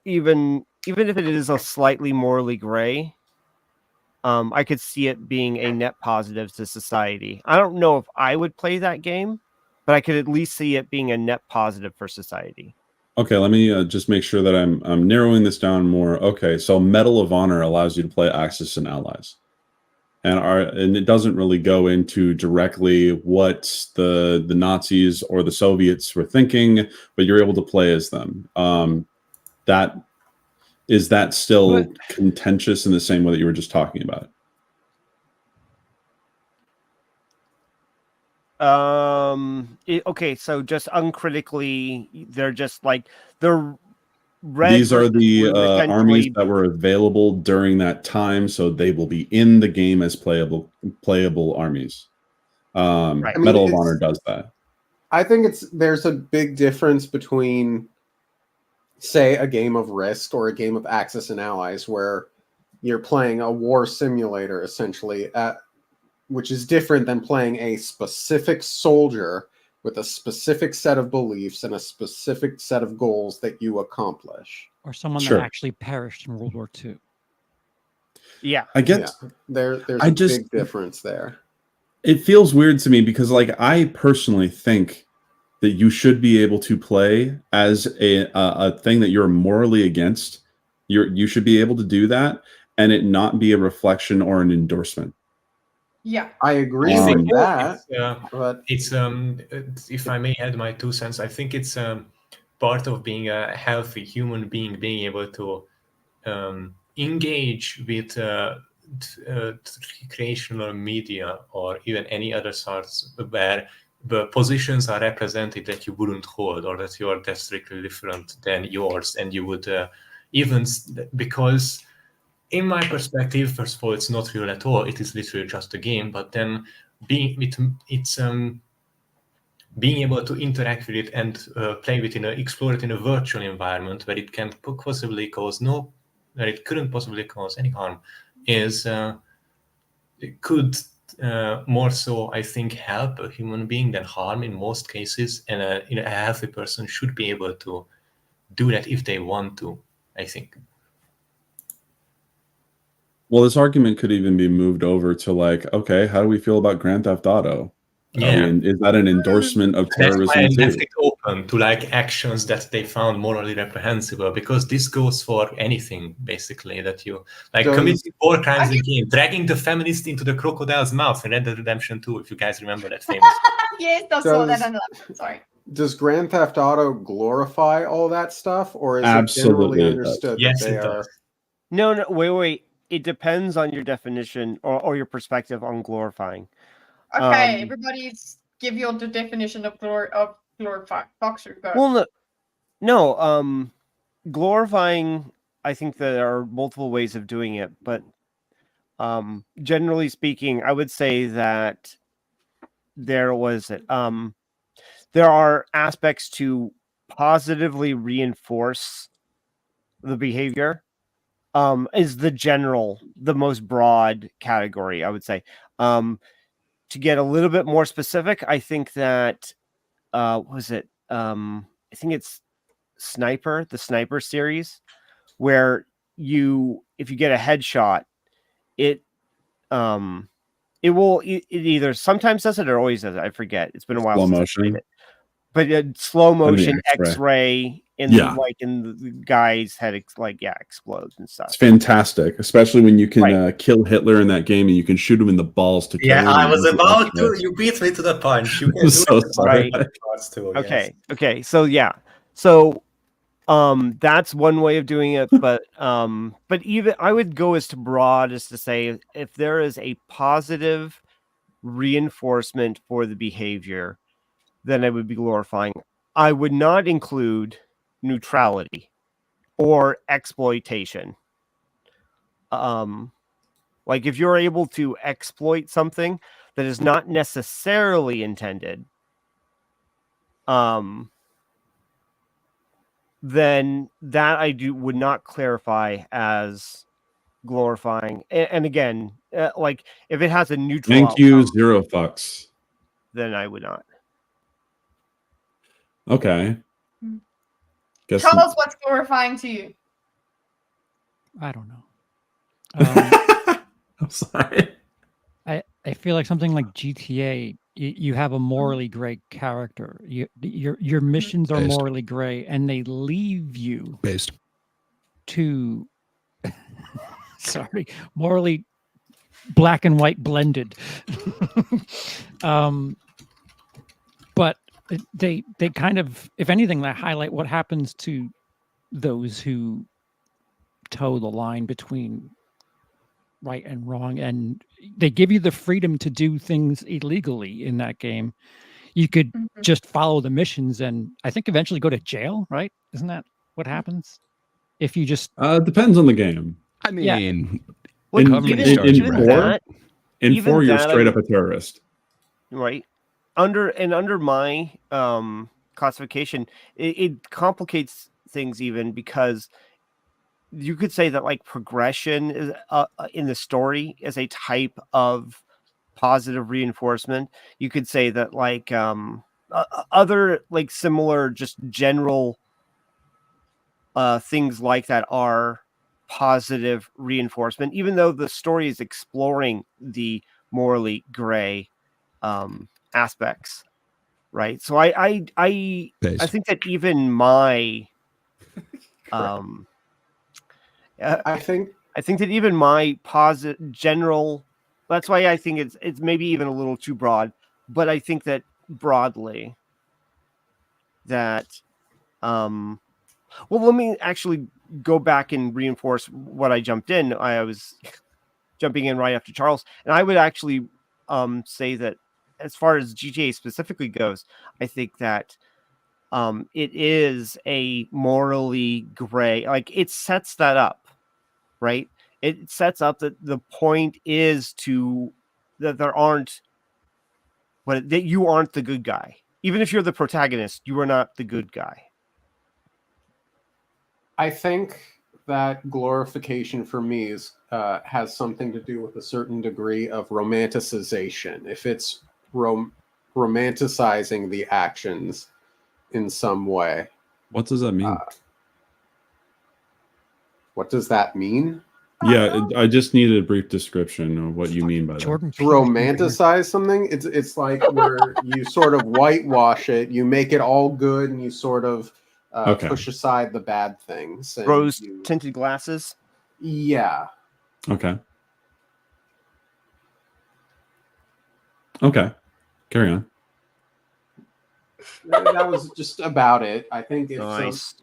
is a slightly morally gray, I could see it being a net positive to society. I don't know if I would play that game, but I could at least see it being a net positive for society. Okay, let me just make sure that I'm narrowing this down more. Okay, so Medal of Honor allows you to play Axis and allies, and it doesn't really go into directly what the Nazis or the Soviets were thinking, but you're able to play as them. Is that still contentious in the same way that you were just talking about? Okay, so just uncritically, they're just like they're red. These are the armies that were available during that time, so they will be in the game as playable armies. Right. Medal of Honor does that. I think there's a big difference between, say, a game of Risk or a game of Axis and Allies, where you're playing a war simulator essentially, which is different than playing a specific soldier with a specific set of beliefs and a specific set of goals that you accomplish. Or someone that actually perished in World War II. Yeah. I get there's a big difference there. It feels weird to me because like I personally think that you should be able to play as a thing that you're morally against. You should be able to do that and it not be a reflection or an endorsement. Yeah, I agree with that. But it's if I may add my 2 cents, I think it's part of being a healthy human being, being able to engage with recreational media or even any other sorts where the positions are represented that you wouldn't hold or that you are strictly different than yours, and you would because in my perspective, first of all, it's not real at all. It is literally just a game. But then being able to interact with it and play with explore it in a virtual environment where it can possibly where it couldn't possibly cause any harm, is it could more so, I think, help a human being than harm in most cases. And a healthy person should be able to do that if they want to, I think. Well, this argument could even be moved over to like, okay, how do we feel about Grand Theft Auto? Yeah. I mean, is that an endorsement of terrorism That's why I left too? it open to like actions that they found morally reprehensible, because this goes for anything basically that you like committing war crimes in game, dragging the feminist into the crocodile's mouth in Red Dead Redemption 2, if you guys remember that famous. Yes, I saw that on the sorry. Does Grand Theft Auto glorify all that stuff, or is Absolutely it it generally does. understood Yes, that they it are? does. No, wait. It depends on your definition or your perspective on glorifying. Okay, everybody, give you the definition of glorify. Foxrew, go. Well, no. Glorifying. I think there are multiple ways of doing it, but generally speaking, I would say that there are aspects to positively reinforce the behavior. Is the most broad category, I would say. To get a little bit more specific, I think that was it? I think it's the Sniper series, where if you get a headshot, it either sometimes does it or always does it. I forget. It's been a while Slow since I motion. played it. But slow motion X-ray. X-ray in Yeah. the guy's head explodes and stuff. It's fantastic, especially when you can Right. Kill Hitler in that game and you can shoot him in the balls to kill him. Yeah, I was and about to. You beat me to the punch. You can I'm do so it. sorry. Too, Okay. yes. Okay. So yeah. So that's one way of doing it, but even I would go as broad as to say if there is a positive reinforcement for the behavior, then I would be glorifying. I would not include neutrality or exploitation. Like if you're able to exploit something that is not necessarily intended, then that would not clarify as glorifying. And again, like if it has a neutral Thank you, outcome, Zero Fucks. then I would not. Okay. Guess Tell us what's glorifying to you. I don't know. I'm sorry. I feel like something like GTA, you have a morally gray character. Your missions are Based. morally gray, and they leave you Based. to morally black and white blended. But they kind of, if anything, they highlight what happens to those who toe the line between right and wrong, and they give you the freedom to do things illegally in that game. You could just follow the missions and I think eventually go to jail, right? Isn't that what happens if you just depends on the game. I mean, Well, Covenant even starts even right. that, In even 4, you're that, straight up a terrorist. right? Under my classification, it complicates things even because you could say that like progression is in the story is a type of positive reinforcement. You could say that like other like similar just general things like that are positive reinforcement, even though the story is exploring the morally gray aspects, right? So I think that even my I think that even my positive general, that's why I think it's maybe even a little too broad, but I think that broadly that well, let me actually go back and reinforce what I jumped in. I was jumping in right after Charles. And I would actually say that as far as GTA specifically goes, I think that it is a morally gray, like it sets that up, right? It sets up that the point is that there aren't, that you aren't the good guy. Even if you're the protagonist, you are not the good guy. I think that glorification for me has something to do with a certain degree of romanticization. If it's romanticizing the actions in some way. What does that mean? What does that mean? Yeah, I just needed a brief description of what you mean by that. Jordan To romanticize something, it's like where you sort of whitewash it, you make it all good, and you sort of push aside the bad things. Rose tinted glasses. Yeah. Okay. Carry on. That was just about it. I think it's Nice.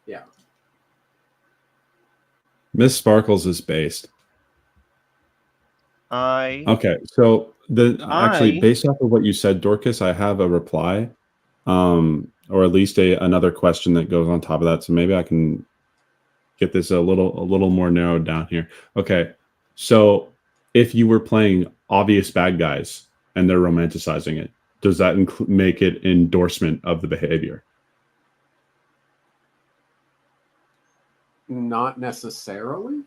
Yeah. Miss Sparkles is based. Okay, so actually based off of what you said, Dorkus, I have a reply, or at least another question that goes on top of that. So maybe I can get this a little more narrowed down here. Okay, so if you were playing obvious bad guys and they're romanticizing it, does that make it endorsement of the behavior? Not necessarily.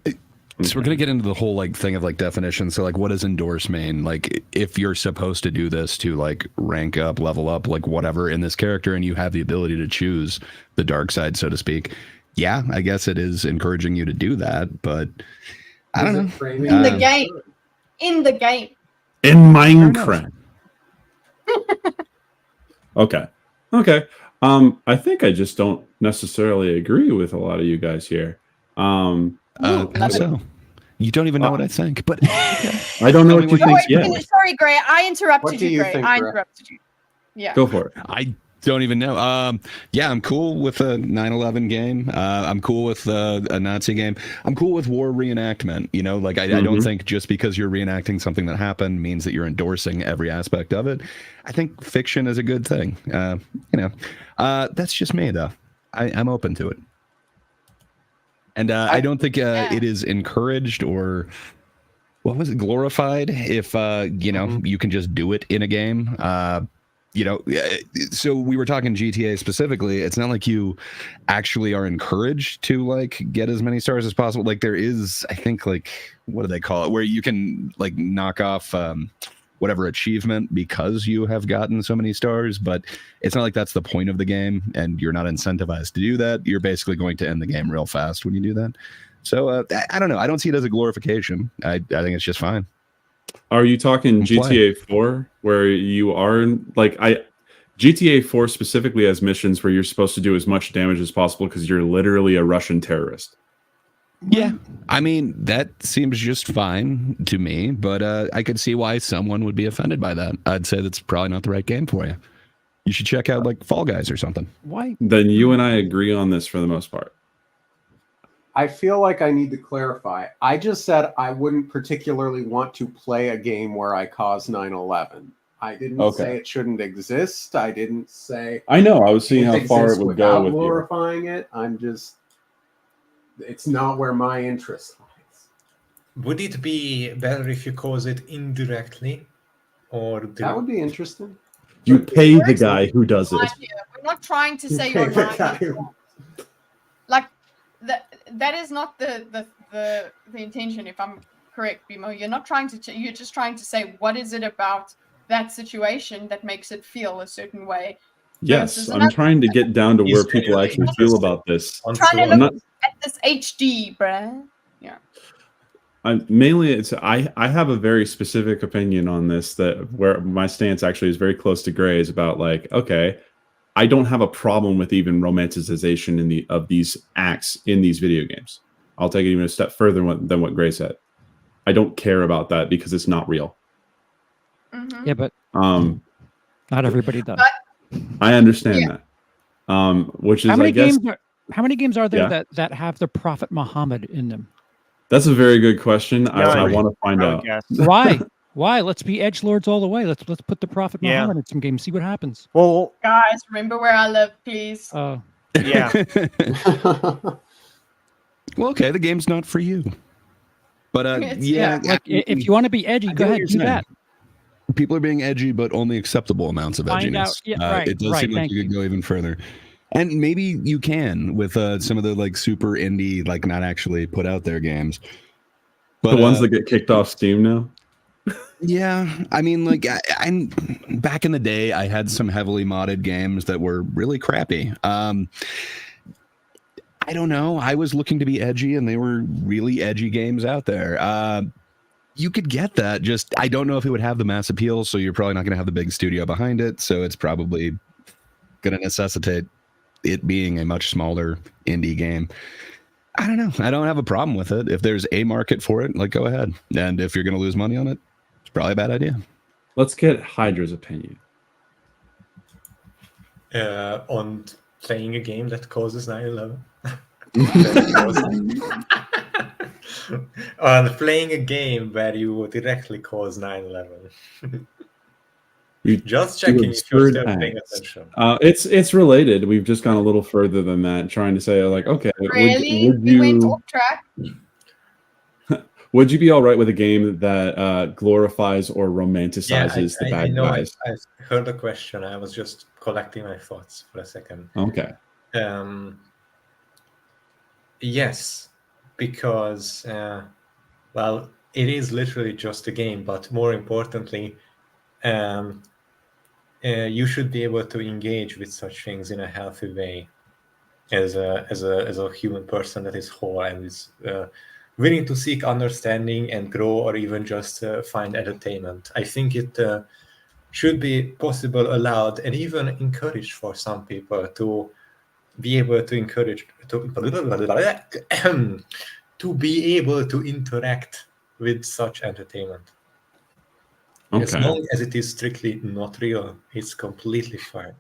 So we're gonna get into the whole like thing of like definition. So like, what does endorse mean? Like, if you're supposed to do this to like rank up, level up, like whatever in this character, and you have the ability to choose the dark side, so to speak, yeah, I guess it is encouraging you to do that. But I don't know. In the game. In the game. In Minecraft. Okay. I think I just don't necessarily agree with a lot of you guys here. How so? You don't even know what I think, but I don't know what you think yet. Sorry, Gray. I interrupted What do you, you Gray. think, I Gray? interrupted you. Yeah. Go for it. I don't even know. Yeah, I'm cool with a 9/11 game. I'm cool with a Nazi game. I'm cool with war reenactment. You know, like I don't think just because you're reenacting something that happened means that you're endorsing every aspect of it. I think fiction is a good thing. That's just me though. I'm open to it. And I don't think it is encouraged or what was it, glorified if you can just do it in a game. So we were talking GTA specifically. It's not like you actually are encouraged to like get as many stars as possible. Like there is, I think, like, what do they call it, where you can like knock off whatever achievement because you have gotten so many stars, but it's not like that's the point of the game, and you're not incentivized to do that. You're basically going to end the game real fast when you do that. So I don't know. I don't see it as a glorification. I think it's just fine. Are you talking GTA 4 where you are like GTA 4 specifically has missions where you're supposed to do as much damage as possible because you're literally a Russian terrorist? Yeah, I mean, that seems just fine to me, but I could see why someone would be offended by that. I'd say that's probably not the right game for you. You should check out like Fall Guys or something. Why? Then you and I agree on this for the most part. I feel like I need to clarify. I just said I wouldn't particularly want to play a game where I cause 9/11. I didn't say it shouldn't exist. I didn't say. I know. I was seeing how far it would go with glorifying it. I'm just. It's not where my interest lies. Would it be better if you cause it indirectly, or that would be interesting? You pay the guy who does it. We're not trying to say you're lying. Like that is not the intention. If I'm correct, Bimo, you're not trying to. You're just trying to say what is it about that situation that makes it feel a certain way. Yes, I'm trying to get down to where people actually feel about this. I'm trying to look at this HD, bruh. Yeah. I have a very specific opinion on this, that where my stance actually is very close to Gray's about like, okay, I don't have a problem with even romanticization of these acts in these video games. I'll take it even a step further than what Gray said. I don't care about that because it's not real. Mm-hmm. Yeah, but not everybody does. I understand that. Which is, how many I guess, games are there that have the Prophet Muhammad in them? That's a very good question. I None, want to find I would out. guess. Why? Why? Let's be edgelords all the way. Let's put the Prophet Yeah. Muhammad in some games, see what happens. Well, Guys, remember where I live, please. yeah. Well, okay, the game's not for you. But It's- yeah, Like if you want to be edgy, I go get what ahead, you're do saying. that. People are being edgy, but only acceptable amounts of Find edginess. out- yeah, right, It does right, seem like thank you could you. go even further. And maybe you can with some of the like super indie, like not actually put out there games. But The ones that get kicked off Steam now. yeah, I mean, like I'm back in the day, I had some heavily modded games that were really crappy. I don't know. I was looking to be edgy, and they were really edgy games out there. You could get that. Just I don't know if it would have the mass appeal. So you're probably not going to have the big studio behind it. So it's probably going to necessitate it being a much smaller indie game. I don't know. I don't have a problem with it. If there's a market for it, like go ahead. And if you're going to lose money on it, it's probably a bad idea. Let's get Hydra's opinion. On playing a game that causes 9/11. On playing a game where you directly cause 9/11. Just checking if you're still paying attention. It's related. We've just gone a little further than that, trying to say like, okay, Really? would We went you off track. would you be all right with a game that glorifies or romanticizes the I bad know. guys? I heard the question. I was just collecting my thoughts for a second. Okay. Yes, because well, it is literally just a game, but more importantly, you should be able to engage with such things in a healthy way, as a human person that is whole and is willing to seek understanding and grow, or even just find entertainment. I think it should be possible, allowed, and even encouraged for some people to be able to encourage to be able to interact with such entertainment. As Okay. long as it is strictly not real, it's completely fine.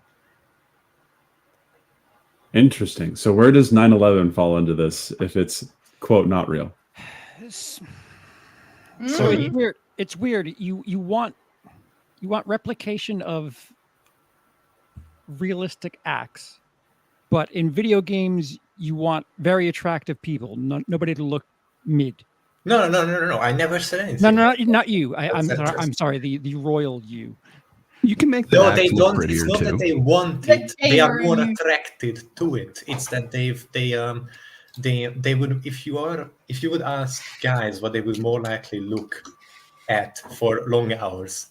Interesting. So where does 9/11 fall into this if it's quote not real? So Mm. it's weird. It's weird. You want replication of realistic acts, but in video games you want very attractive people. Nobody to look mid. No. I never said anything. No, not you. I'm That's sorry. I'm just- sorry. The royal you. You can make the No, acts they look don't. prettier It's not too. that they want The it. They are more gamer you. attracted to it. It's that they would, if you would ask guys what they would more likely look at for long hours,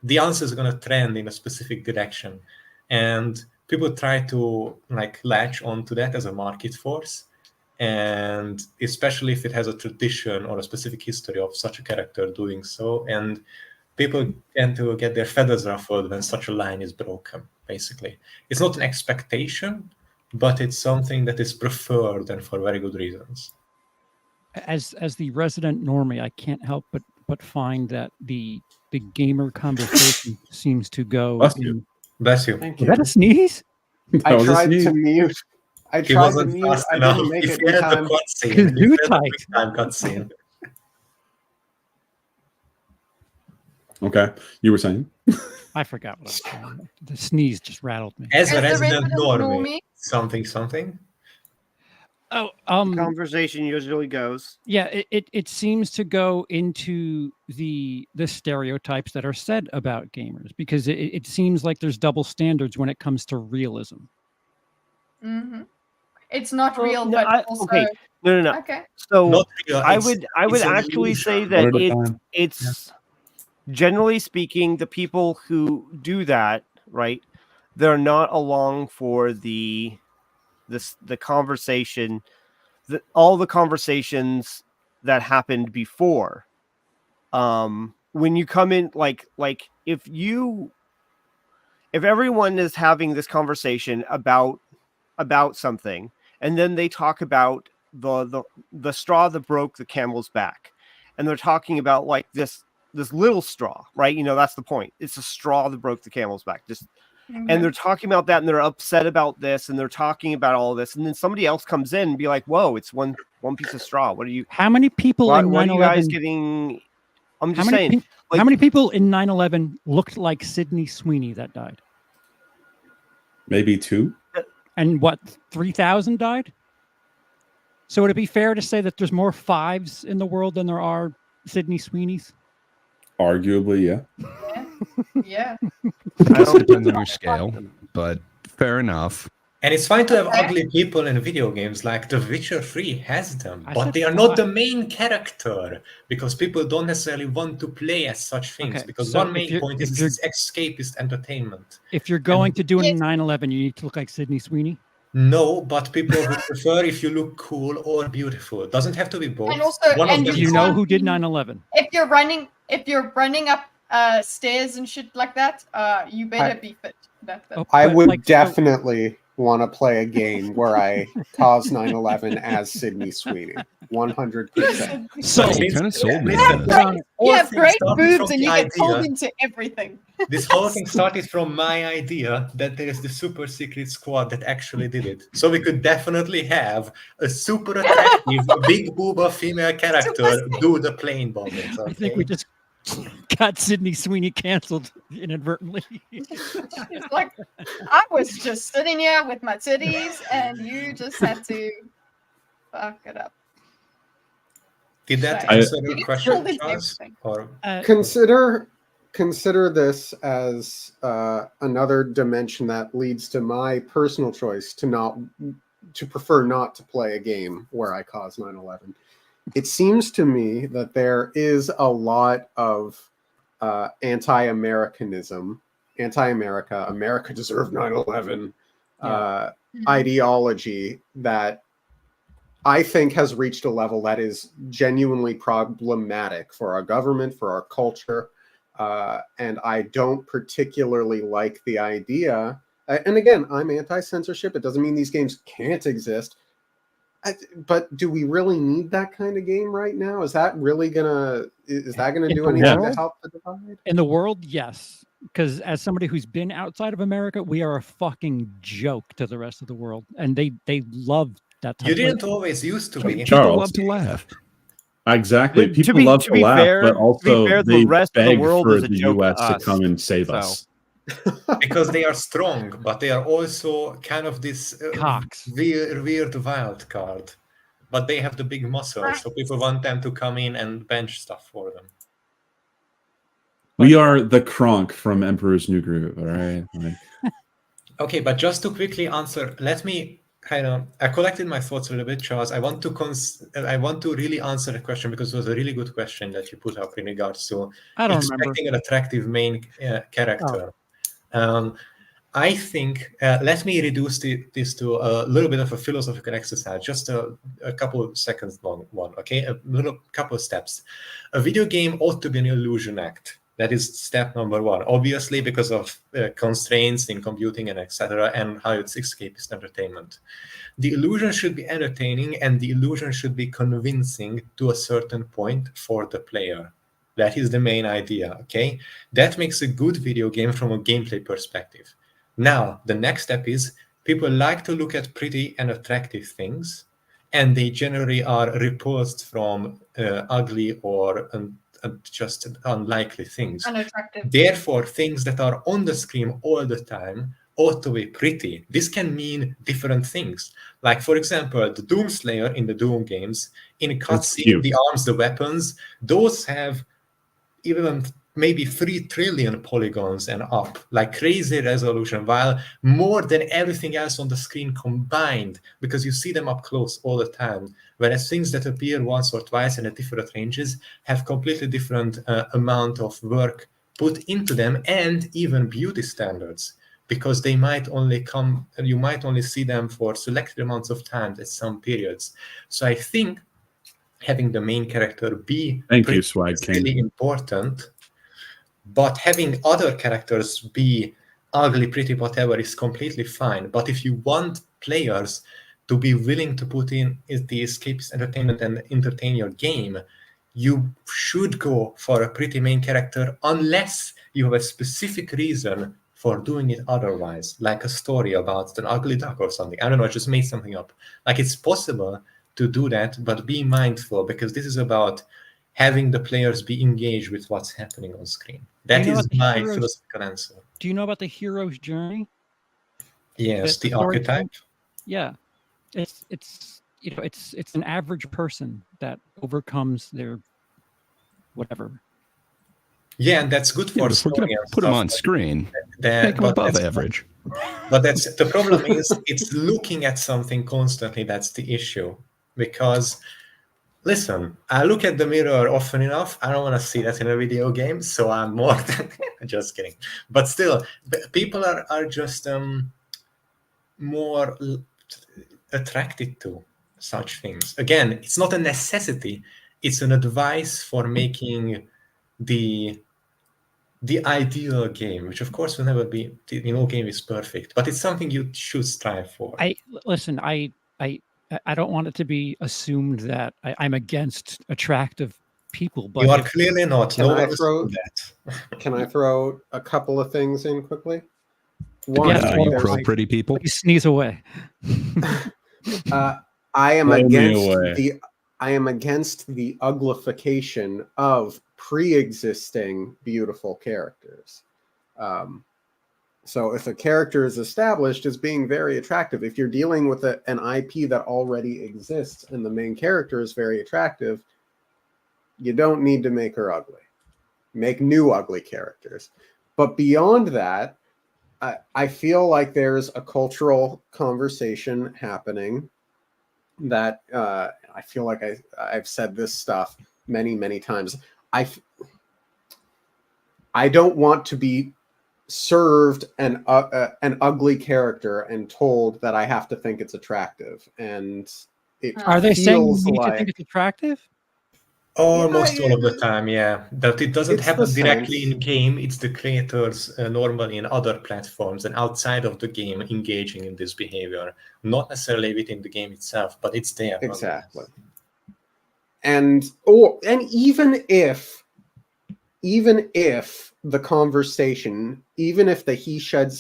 the answer is going to trend in a specific direction, and people try to like latch onto that as a market force, and especially if it has a tradition or a specific history of such a character doing so, and people tend to get their feathers ruffled when such a line is broken. Basically, it's not an expectation, but it's something that is preferred, and for very good reasons. As the resident normie, I can't help but find that the gamer conversation seems to go. Bless you. Bless you. Thank Was you. that a sneeze? I That was a tried to sneeze. mute. I He tried to wasn't mute. fast I enough. didn't make If it you in had the time. cutscene, Kazoo if you had the tight. quick time cutscene. Okay. You were saying? I forgot what I was saying. The sneeze just rattled me. As a As the resident resident normie, normie. something. Oh, Conversation usually goes. yeah, it seems to go into the stereotypes that are said about gamers, because it seems like there's double standards when it comes to realism. Mm-hmm. It's not Well, real, no, but also okay. No. okay. So Not real, I it's- would it's actually say illusion. that One at a time. it's generally speaking, the people who do that, right, they're not along for the conversation, all the conversations that happened before. When you come in, like if everyone is having this conversation about something, and then they talk about the straw that broke the camel's back, and they're talking about like this little straw, right? You know, that's the point. It's a straw that broke the camel's back. And they're talking about that, and they're upset about this, and they're talking about all this, and then somebody else comes in and be like, "Whoa, it's one one piece of straw. What are you? How many people in What are you guys 9/11? getting? I'm How just many, saying. how many people in 9/11 looked like Sydney Sweeney that died? Maybe 2. And what, 3,000 died? So would it be fair to say that there's more Fives in the world than there are Sydney Sweeneys? Arguably, yeah. Yeah. I don't depend on your scale, but fair enough. And it's fine to have Okay. ugly people in video games, like The Witcher 3 has them, I but said they are not five. the main character because people don't necessarily want to play as such things. Okay, Because so one if main you're- point if is you're- it's escapist entertainment. If you're going to do a Yes. 9/11, you need to look like Sydney Sweeney. No, but people would prefer if you look cool or beautiful. It doesn't have to be both. And also- one of and them Do you is know can't who did be- 9/11? If you're running up stairs and shit like that, you better be fit. Oh, I but, would like, so- definitely want to play a game where I cause 9/11 as Sydney Sweeney. 100%. So You kind of sold me Listen, on this. You All have things great started boobs from and the you get pulled idea- into everything. This whole thing started from my idea that there is the super secret squad that actually did it. So we could definitely have a super attractive, big booba female character do the plane bombing. I think we just got Sydney Sweeney canceled inadvertently. It's like I was just sitting here with my titties, and you just had to fuck it up. Did that I- answer You your get question, pulled into Charles? everything. Or Consider this as another dimension that leads to my personal choice to prefer not to play a game where I cause 9/11. It seems to me that there is a lot of anti-Americanism, anti-America, America deserved 9/11 ideology that I think has reached a level that is genuinely problematic for our government, for our culture. And I don't particularly like the idea. And again, I'm anti-censorship. It doesn't mean these games can't exist. But do we really need that kind of game right now? Is that really gonna do In the anything to world? help the divide? In the world, yes. Because as somebody who's been outside of America, we are a fucking joke to the rest of the world. And they love that type you of didn't always used to be. People Charles. love to laugh. Exactly. But to People be- love to to be laugh, fair- but to be also fair, the they rest of the beg world for is a the joke to US to us, come and save so. us. Because they are strong, but they are also kind of this Cocks. weird wild card. But they have the big muscles, so people want them to come in and bench stuff for them. We are the Kronk from Emperor's New Groove, all right? Like, Okay, but just to quickly answer, let me I collected my thoughts a little bit, Charles. I want to really answer the question because it was a really good question that you put up in regards to I don't remember. expecting an attractive main character. I think, let me reduce this to a little bit of a philosophical exercise, just a couple of seconds long one, okay? A little couple of steps. A video game ought to be an illusion act. That is step number one, obviously because of constraints in computing and etc. and how it's escapist entertainment. The illusion should be entertaining and the illusion should be convincing to a certain point for the player. That is the main idea, okay? That makes a good video game from a gameplay perspective. Now, the next step is people like to look at pretty and attractive things, and they generally are repulsed from ugly or just unlikely things. Unattractive. Therefore, things that are on the screen all the time ought to be pretty. This can mean different things. Like, for example, the Doomslayer in the Doom games, in a cutscene, cute. the arms, the weapons, those have even maybe 3 trillion polygons and up, like crazy resolution, while more than everything else on the screen combined, because you see them up close all the time. Whereas things that appear once or twice in different ranges have completely different amount of work put into them, and even beauty standards, because they might only you might only see them for selected amounts of time at some periods. So I think having the main character be Thank you, Swag is King. really important, but having other characters be ugly, pretty, whatever is completely fine. But if you want players to be willing to put in the escapist entertainment and entertain your game, you should go for a pretty main character unless you have a specific reason for doing it otherwise, like a story about an ugly duck or something. I don't know, I just made something up. Like, it's possible to do that, but be mindful, because this is about having the players be engaged with what's happening on screen. That know is what the my heroes- philosophical answer. Do you know about the hero's journey? Yes, the story archetype. point? Yeah, it's it's an average person that overcomes their whatever. Yeah, and that's good Yeah, for but if we're story gonna and put them stuff, on screen, that- make them but above that's- average. But that's the problem is it's looking at something constantly. That's the issue. Because, listen, I look at the mirror often enough. I don't want to see that in a video game, so I'm more than just kidding. But still, people are just more attracted to such things. Again, it's not a necessity. It's an advice for making the ideal game, which of course will never be. No game is perfect, but it's something you should strive for. I don't want it to be assumed that I'm against attractive people, but You are clearly not. Can No I one throw- assumed that. Can I throw a couple of things in quickly? One, Yes, You well, pro pretty people. please sneeze away. I am Blow me against away. I am against the uglification of pre-existing beautiful characters. So if a character is established as being very attractive, if you're dealing with an IP that already exists and the main character is very attractive, you don't need to make her ugly. Make new ugly characters. But beyond that, I feel like there's a cultural conversation happening that I feel like I've said this stuff many, many times. I don't want to be served an ugly character and told that I have to think it's attractive. And it Are they saying feels you need to like think it's attractive? Almost Yeah, all of the time, yeah. But it doesn't It's happen the directly sense. in game. It's the creators normally in other platforms and outside of the game engaging in this behavior. Not necessarily within the game itself, but it's there. Exactly. And even if the conversation, even if the he said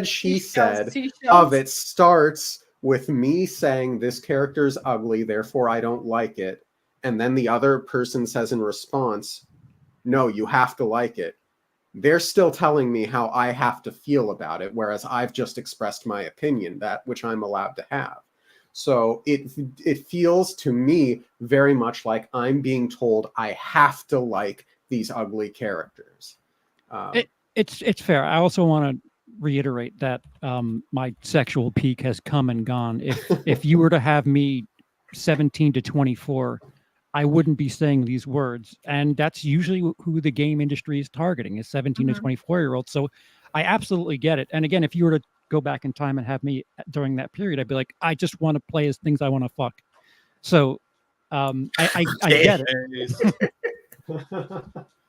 she said of it starts with me saying this character's ugly, therefore I don't like it, and then the other person says in response, no, you have to like it, they're still telling me how I have to feel about it, whereas I've just expressed my opinion, that which I'm allowed to have. So it feels to me very much like I'm being told I have to like these ugly characters. It's fair. I also want to reiterate that my sexual peak has come and gone. If you were to have me 17 to 24, I wouldn't be saying these words, and that's usually who the game industry is targeting, is 17 to 24-year-olds. So I absolutely get it. And again, if you were to go back in time and have me during that period, I'd be like, I just want to play as things I want to fuck. So I get it.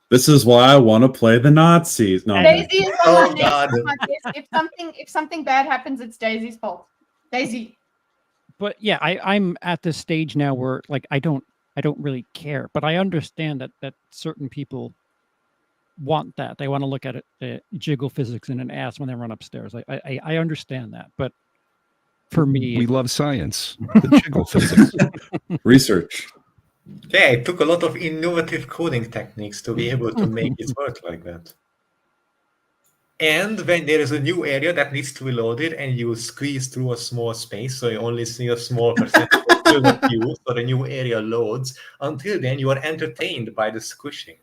This is why I want to play the Nazis. No, Daisy is Oh, on my God. next. If something bad happens, it's Daisy's fault. Daisy. But yeah, I'm at this stage now where like I don't really care, but I understand that certain people want that. They want to look at it, jiggle physics in an ass when they run upstairs. I understand that, but for me, We love science. The jiggle physics. research. Yeah, it took a lot of innovative coding techniques to be able to make it work like that. And when there is a new area that needs to be loaded and you squeeze through a small space, so you only see a small percentage of the view, so the new area loads, until then you are entertained by the squishing.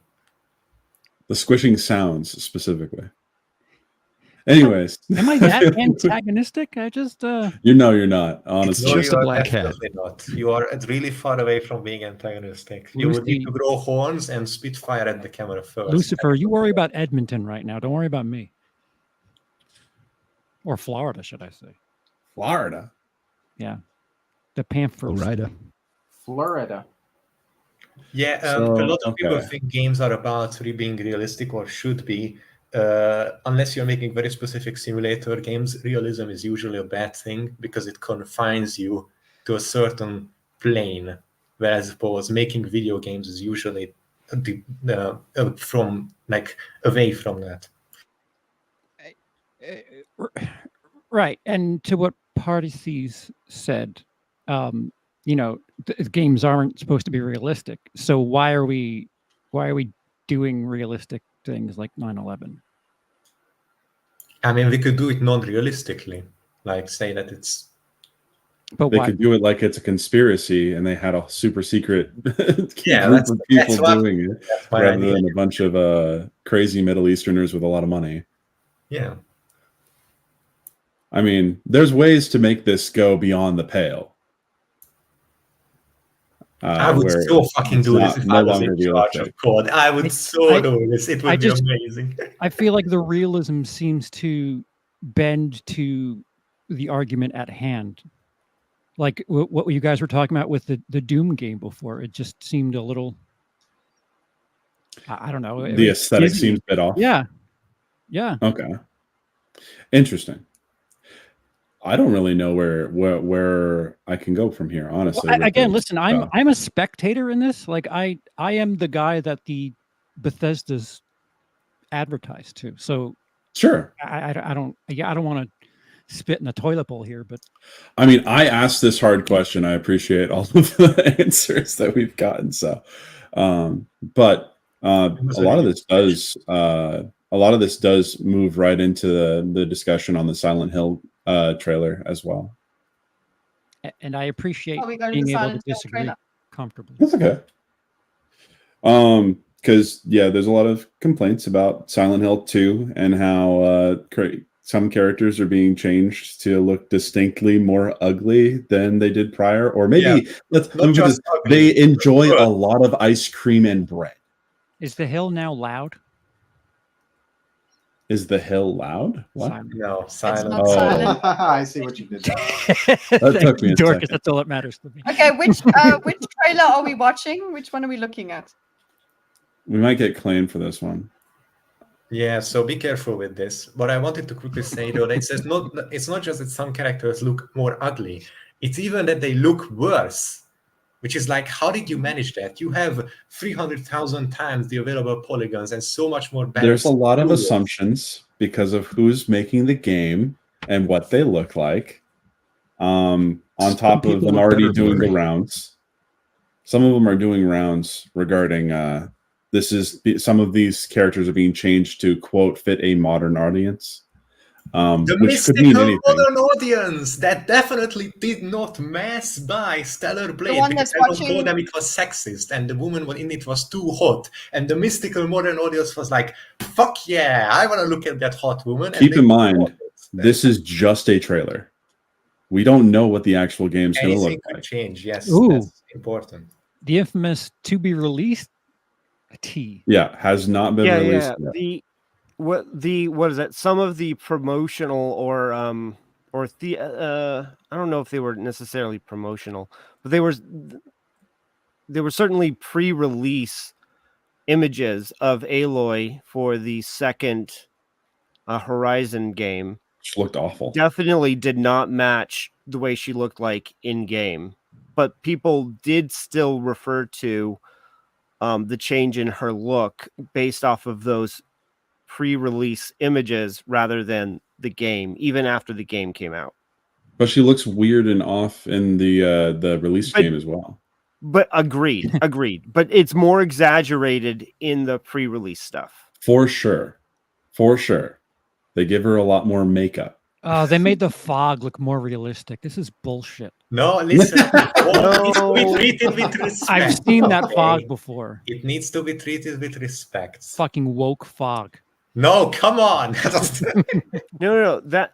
The squishing sounds specifically. Anyways. am I that antagonistic? I just You're not, honestly. just you a are black hat. definitely not. You are really far away from being antagonistic. You would need Lucy- to grow horns and spit fire at the camera first. Lucifer, you worry about Edmonton right now. Don't worry about me. Or Florida, should I say? Florida. Yeah, the Panthers. Florida. Yeah, So, a lot of people okay. think games are about being realistic or should be. Unless you're making very specific simulator games, realism is usually a bad thing because it confines you to a certain plane. Whereas, suppose making video games is usually from like away from that. Right, and to what Party Seas said, you know, games aren't supposed to be realistic. So why are we doing realistic things like 9/11? I mean, we could do it non-realistically, like say that it's. But They why? could do it like it's a conspiracy, and they had a super secret Yeah, group of people that's doing it, That's my rather idea. than a bunch of crazy Middle Easterners with a lot of money. Yeah. I mean, there's ways to make this go beyond the pale. I would where so fucking it's do this if no I was longer in charge of realistic. code. I would do this. It would be amazing. I feel like the realism seems to bend to the argument at hand. Like what you guys were talking about with the Doom game before, it just seemed a little. I don't know. The aesthetic seems a bit off. Yeah. Yeah. Okay. Interesting. I don't really know where I can go from here, honestly. Well, again, listen, I'm a spectator in this. Like I am the guy that the Bethesda's advertised to. So sure. I don't want to spit in the toilet bowl here, but I mean, I asked this hard question. I appreciate all of the answers that we've gotten. So, but a lot of this does move right into the discussion on the Silent Hill trailer as well. And I appreciate we go to being the able to Silent Hill disagree trailer. comfortably. That's okay. Because there's a lot of complaints about Silent Hill 2 and how some characters are being changed to look distinctly more ugly than they did prior, or maybe they enjoy a lot of ice cream and bread. Is the hill now loud? Is the hill loud? What? Silent. No, silent. It's not silent. I see what you did there. That took me a Dorkus, second. that's all that matters to me. Okay, which trailer are we watching? Which one are we looking at? We might get claimed for this one. Yeah, so be careful with this. What I wanted to quickly say though, it's not just that some characters look more ugly, it's even that they look worse. Which is like, how did you manage that? You have 300,000 times the available polygons and so much more better. There's a lot of assumptions because of who's making the game and what they look like. On top of them already doing the rounds. Some of them are doing rounds regarding some of these characters are being changed to quote fit a modern audience. The which could mean mystical anything. modern audience that definitely did not mass buy Stellar Blade one because that's everyone watching- told them it was sexist and the woman in it was too hot, and the mystical modern audience was like, fuck yeah, I want to look at that hot woman. Keep in mind, this is just a trailer. We don't know what the actual game's going to anything look could like. change. Yes, Ooh. that's important. The infamous to be released T. Yeah, has not been released yet. What is that? Some of the promotional or I don't know if they were necessarily promotional, but they were certainly pre-release images of Aloy for the second Horizon game. Which looked awful. Definitely did not match the way she looked like in game, but people did still refer to the change in her look based off of those pre-release images rather than the game, even after the game came out. But she looks weird and off in the release game as well. But agreed. But it's more exaggerated in the pre-release stuff. For sure. They give her a lot more makeup. They made the fog look more realistic. This is bullshit. No, listen. It needs to be treated with respect. I've seen that okay? fog before. It needs to be treated with respect. Fucking woke fog. No, come on. No. That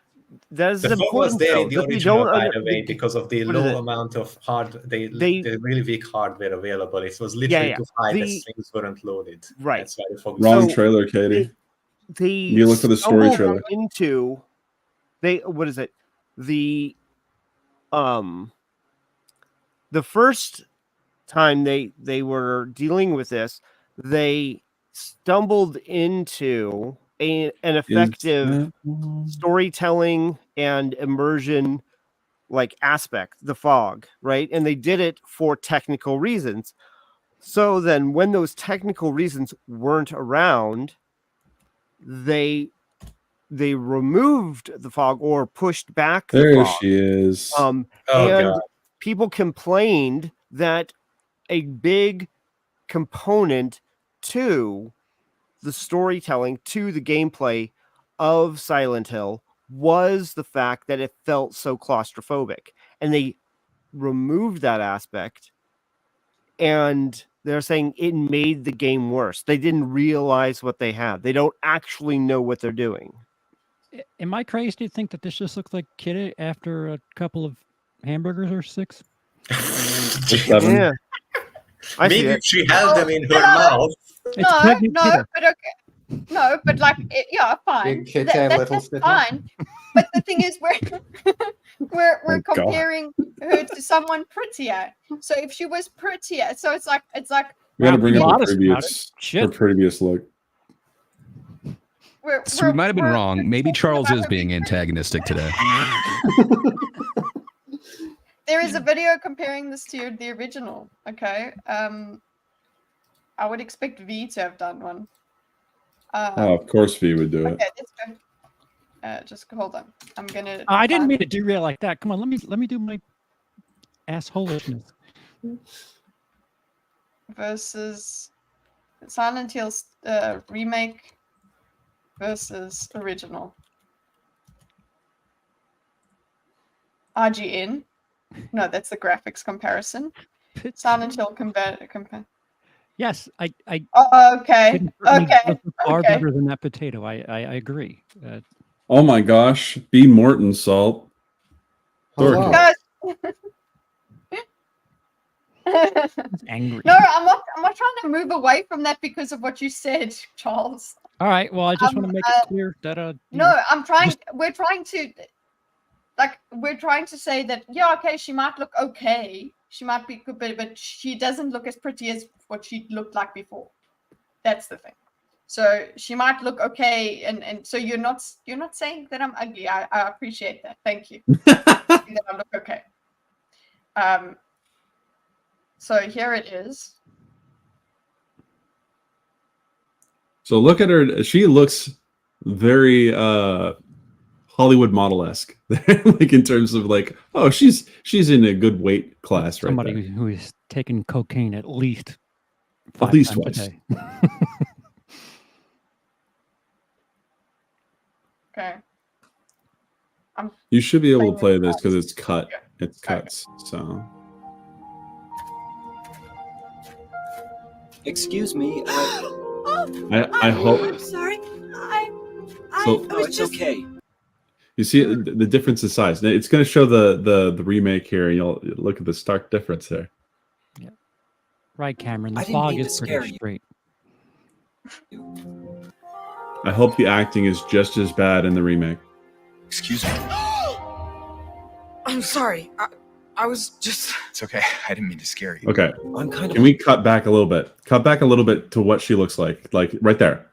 is the fog was important. there in the though, that original, they by don't the way, because of the what is low it? amount of the really weak hardware available. It was literally to hide that things weren't loaded. Right. That's why the fog Wrong was trailer, Katie. You look for the story trailer. The first time they were dealing with this, they stumbled into an effective storytelling and immersion like aspect, the fog, right? And they did it for technical reasons. So then when those technical reasons weren't around, they removed the fog or pushed back the There fog. she is. God. people complained that a big component to the storytelling, to the gameplay of Silent Hill was the fact that it felt so claustrophobic. And they removed that aspect, and they're saying it made the game worse. They didn't realize what they had. They don't actually know what they're doing. Am I crazy to think that this just looks like Kitty after a couple of hamburgers or 6? Yeah. I see Maybe it. she held them in her mouth. It's pregnant No, Kitty. but okay. No, but like, yeah, fine. Big kitty, That's little sticker. fine. But the thing is, we're Oh, God. comparing her to someone prettier. So if she was prettier, so it's like We got to bring up her Modest about previous, Shit. her previous look. So we might have been we're wrong. Maybe talking Charles about is her being pretty. antagonistic today. There is a video comparing this to the original. Okay, I would expect V to have done one. Oh, of course V would do it. Okay, let's go. Just hold on. I'm gonna. I didn't find- mean to derail like that. Come on, let me do my assholishness. versus Silent Hill's remake versus original. RGN. No, that's the graphics comparison. Silent Hill compare. Yes, I Oh, okay. couldn't certainly Okay. look far Okay. better than that potato. I agree. Oh my gosh, B. Morton salt. Hello. Guys. It's angry. No, I'm not trying to move away from that because of what you said, Charles. All right. Well, I just want to make it clear that No, I'm trying. just- We're trying to say that yeah, okay, she might look okay, she might be good, but she doesn't look as pretty as what she looked like before. That's the thing. So she might look okay, and so you're not saying that I'm ugly. I appreciate that. Thank you. That I look okay. So here it is. So look at her. She looks very Hollywood model-esque, like in terms of like, oh, she's in a good weight class right somebody there. who is taking cocaine at least At 5 least times a twice. day. Okay. You should be able to play this because it's cut. Yeah. It cuts. So Excuse me. I hope. I'm sorry. So- No, it's okay. You see the difference in size. It's going to show the remake here, and you'll look at the stark difference there. Right, Cameron. I The didn't fog mean to is scare pretty you. straight. I hope the acting is just as bad in the remake. Excuse me. I'm sorry. I was just. It's okay. I didn't mean to scare you. Okay, I'm kind can of. we cut back a little bit? Cut back a little bit to what she looks like right there.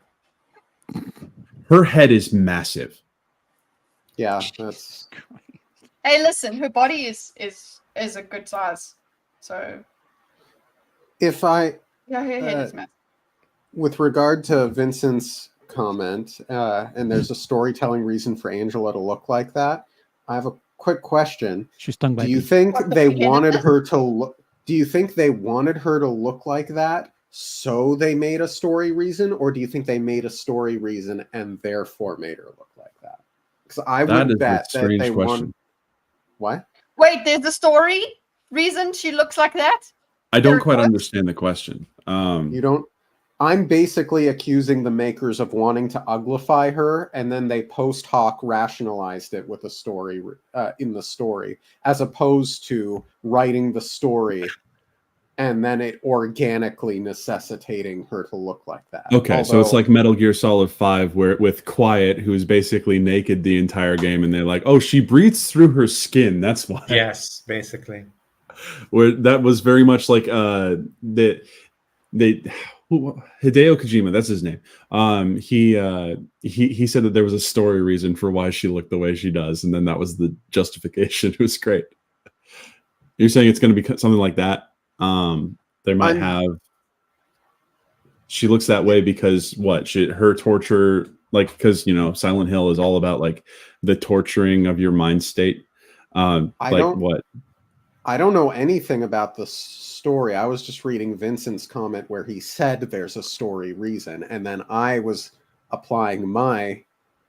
Her head is massive. Yeah, that's Hey, listen, her body is a good size. So if I yeah, her head is massive. with regard to Vincent's comment, and there's a storytelling reason for Angela to look like that. I have a quick question. She's stung by Do you bees. think What the they beginning? wanted her to look? Do you think they wanted her to look like that, so they made a story reason, or do you think they made a story reason and therefore made her look like that? Because I That would is a bet that strange they question. want. What? Wait, there's a story reason she looks like that? I don't There quite was- understand the question. You don't. I'm basically accusing the makers of wanting to uglify her, and then they post hoc rationalized it with a story in the story, as opposed to writing the story and then it organically necessitating her to look like that. Okay, so it's Although- like Metal Gear Solid 5, where with Quiet, who's basically naked the entire game, and they're like, "Oh, she breathes through her skin. That's why." Yes, basically. Where that was very much like Hideo Kojima, that's his name. He said that there was a story reason for why she looked the way she does, and then that was the justification. It was great. You're saying it's going to be something like that? They might have. She looks that way because what? Her torture, like, because Silent Hill is all about like the torturing of your mind state. Like don't- what? I don't know anything about the story. I was just reading Vincent's comment where he said there's a story reason, and then I was applying my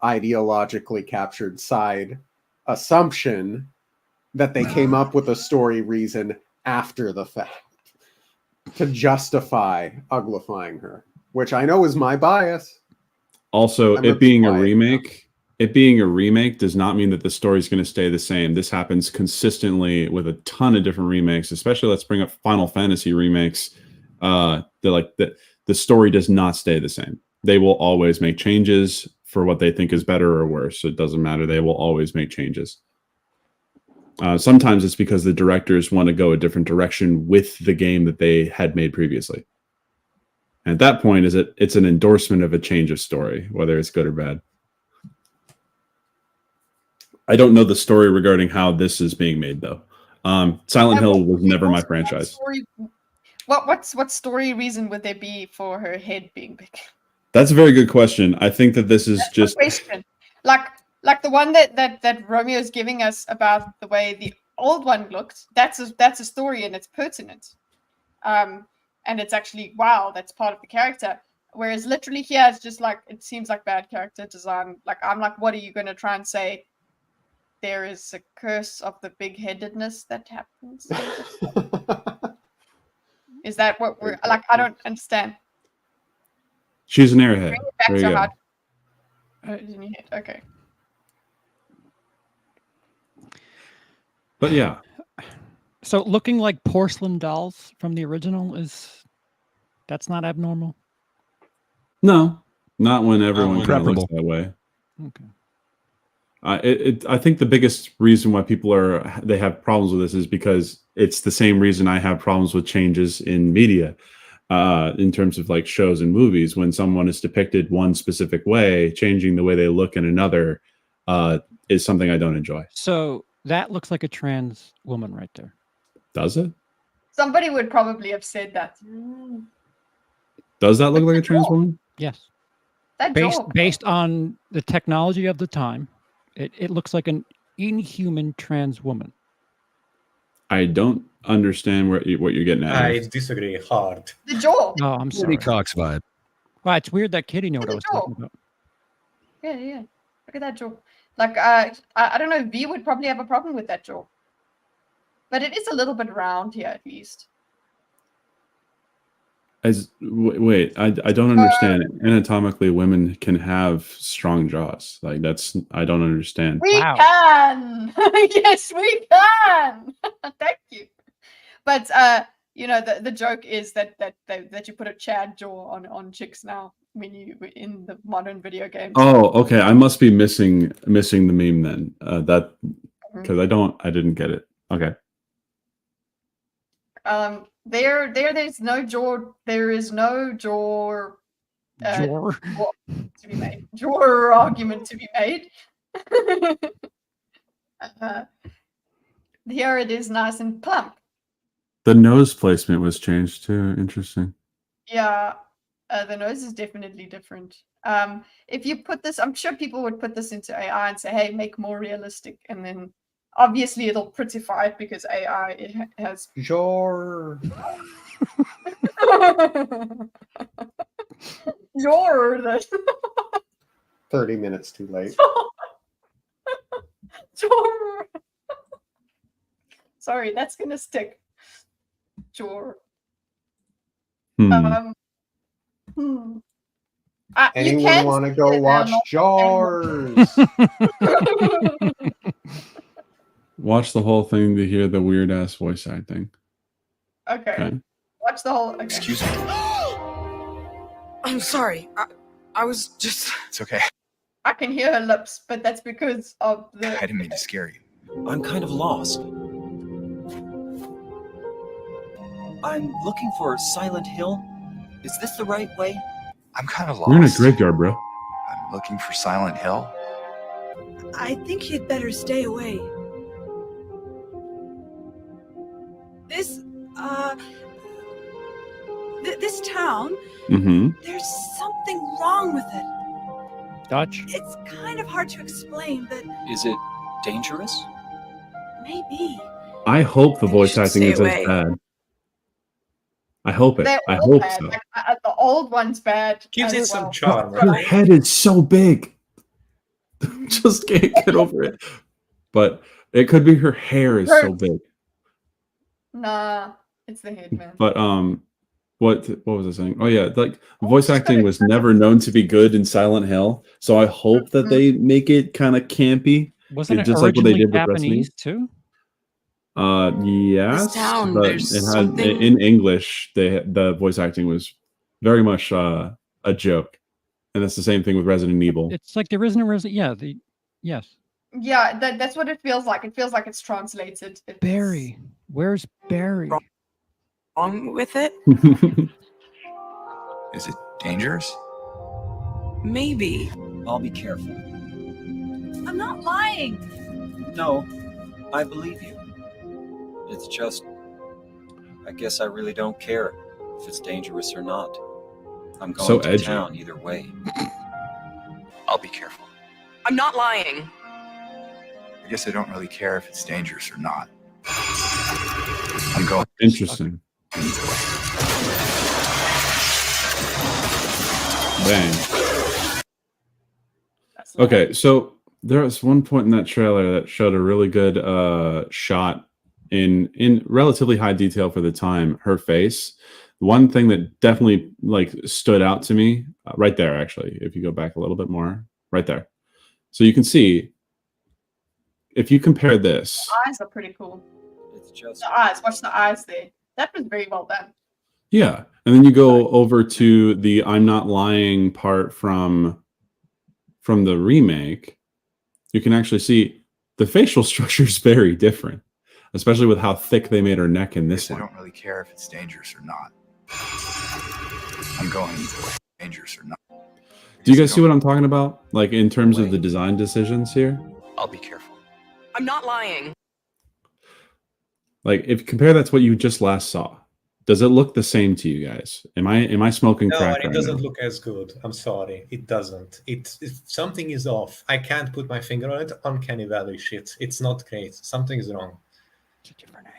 ideologically captured side assumption that they came up with a story reason after the fact to justify uglifying her, which I know is my bias. Also, I'm it being a quiet remake does not mean that the story is going to stay the same. This happens consistently with a ton of different remakes, especially let's bring up Final Fantasy remakes. The story does not stay the same. They will always make changes for what they think is better or worse. It doesn't matter. They will always make changes. Sometimes it's because the directors want to go a different direction with the game that they had made previously. And at that point, it's an endorsement of a change of story, whether it's good or bad. I don't know the story regarding how this is being made, though. Silent Hill was never my franchise. What story reason would there be for her head being big? That's a very good question. I think that this is That's just the question. Like the one that Romeo is giving us about the way the old one looked. That's a story and it's pertinent. And it's actually, wow, that's part of the character. Whereas literally here it's just like, it seems like bad character design. Like, I'm like, what are you going to try and say? There is a curse of the big-headedness that happens. Is that what we're like? I don't understand. she's an airhead. Bring it back There you to go. hard. It's in your head. Okay. But yeah, So looking like porcelain dolls from the original that's not abnormal. no, not when everyone kind of looks Preferable. that way. Okay. I think the biggest reason why people they have problems with this is because it's the same reason I have problems with changes in media, in terms of like shows and movies. When someone is depicted one specific way, changing the way they look in another is something I don't enjoy. So that looks like a trans woman right there. Does it? Somebody would probably have said that. Does that look like a trans woman? Yes. That jaw. Based on the technology of the time, it looks like an inhuman trans woman. I don't understand what you're getting at. I disagree hard. The jaw. Oh, I'm sorry. Kitty Cox vibe. Wow, it's weird that Kitty knew what I was jaw. talking about. Yeah. Look at that jaw. Like, I don't know. V would probably have a problem with that jaw. But it is a little bit round here, at least. Wait, I don't understand. Anatomically, women can have strong jaws. Like I don't understand. We can. Yes, we can. Thank you. But the joke is that you put a Chad jaw on chicks now when you in the modern video games. Oh, okay. I must be missing the meme then. Because I didn't get it. Okay. There's no jaw. There is no jaw. Jaw to be made. Jaw argument to be made. Here it is, nice and plump. The nose placement was changed too. Interesting. Yeah, the nose is definitely different. If you put this, I'm sure people would put this into AI and say, "Hey, make more realistic," and then obviously it'll prettify it because AI it has. Sure. Sure. 30 minutes too late. Sure. Sorry, that's gonna stick. Sure. Hmm. Anyone want to go watch Jaws? Watch the whole thing to hear the weird ass voice acting. Okay. Watch the whole. Okay. Excuse me. I'm sorry. I was just. It's okay. I can hear her lips, but that's because of the. I didn't mean to scare you. I'm kind of lost. I'm looking for Silent Hill. Is this the right way? I'm kind of lost. You're in a graveyard, bro. I'm looking for Silent Hill. I think you'd better stay away. This town, there's something wrong with it. Dutch? It's kind of hard to explain, but Is it dangerous? maybe. I hope the You voice should acting stay is away. as bad. I hope it. They're I all hope bad. so. Like, the old one's bad. Gives as it some well. charm. Her Okay? head is so big. Just can't get over it. But it could be her hair is so Hurts. big. Nah, it's the head, man. But what was I saying? Oh yeah, like Oh, voice just acting gotta- was never known to be good in Silent Hill. So I hope that they make it kind of campy. Wasn't it Just like what they originally did with Japanese Resident too? Yes, town, but there's it had something- in English. The voice acting was very much a joke, and it's the same thing with Resident Evil. It's like the original Resident. Yeah, yes. Yeah, that's what it feels like. It feels like it's translated. It's... Barry, where's Barry? Wrong with it? Is it dangerous? Maybe. I'll be careful. I'm not lying. No, I believe you. It's just, I guess I really don't care if it's dangerous or not. I'm going So to edgy. town either way. I'll be careful. I'm not lying. I guess I don't really care if it's dangerous or not. I'm going Interesting. either way. Bang. Okay, so there was one point in that trailer that showed a really good shot in relatively high detail for the time. Her face. One thing that definitely like stood out to me right there, actually, if you go back a little bit more, right there. So you can see if you compare this. The eyes are pretty cool. It's just The eyes. Watch the eyes there. That was very well done. Yeah, and then you go over to the "I'm not lying" part from the remake. You can actually see the facial structure is very different, especially with how thick they made her neck in I this guess I one. don't really care if it's dangerous or not. I'm going either way. Dangerous or not. Do you guys see what I'm talking about? Like in terms of the design decisions here? I'll be careful. I'm not lying. Like if you compare that to what you just last saw, does it look the same to you guys? Am I smoking No, crack and it right doesn't now? look as good. I'm sorry, it doesn't. Something is off. I can't put my finger on it. Uncanny valley shit. It's not great. Something is wrong. It's a different angle.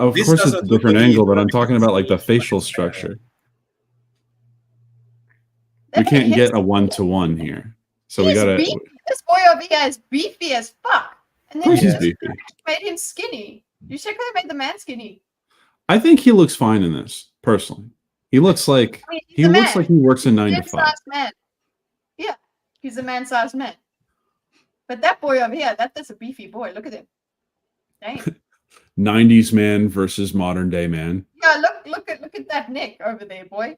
Of This course, it's a doesn't look different like angle, either, but I'm talking about like the because it's facial much better. structure. We can't get a 1-to-1 here, so we He's gotta. beefy. This boy over here is beefy as fuck. And then He's you just beefy. made him skinny. You should have made the man skinny. I think he looks fine in this, personally. He looks like I mean, he's he a looks man. like he works in 9 to 5. Man-sized man. Yeah, he's a man-sized man. But that boy over here, that's a beefy boy. Look at him. Dang. 90s man versus modern day man. Yeah, look at that neck over there, boy.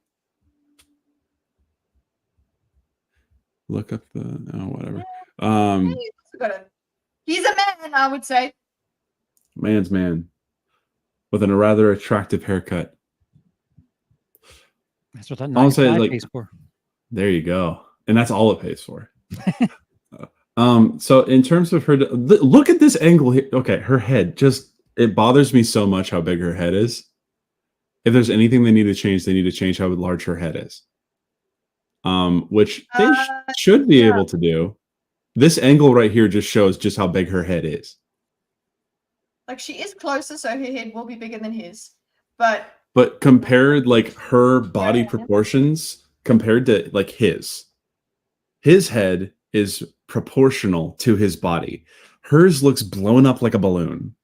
Look up the whatever. He's also got he's a man, I would say. Man's man with a rather attractive haircut. That's what that I'll 9 say, to 5 like- pays for. There you go. And that's all it pays for. So in terms of her, look at this angle here. Okay, her head it bothers me so much how big her head is. If there's anything they need to change how large her head is. Which they should be able to do. This angle right here just shows just how big her head is. Like she is closer, so her head will be bigger than his. But compared like her body proportions compared to like his head is proportional to his body. Hers looks blown up like a balloon.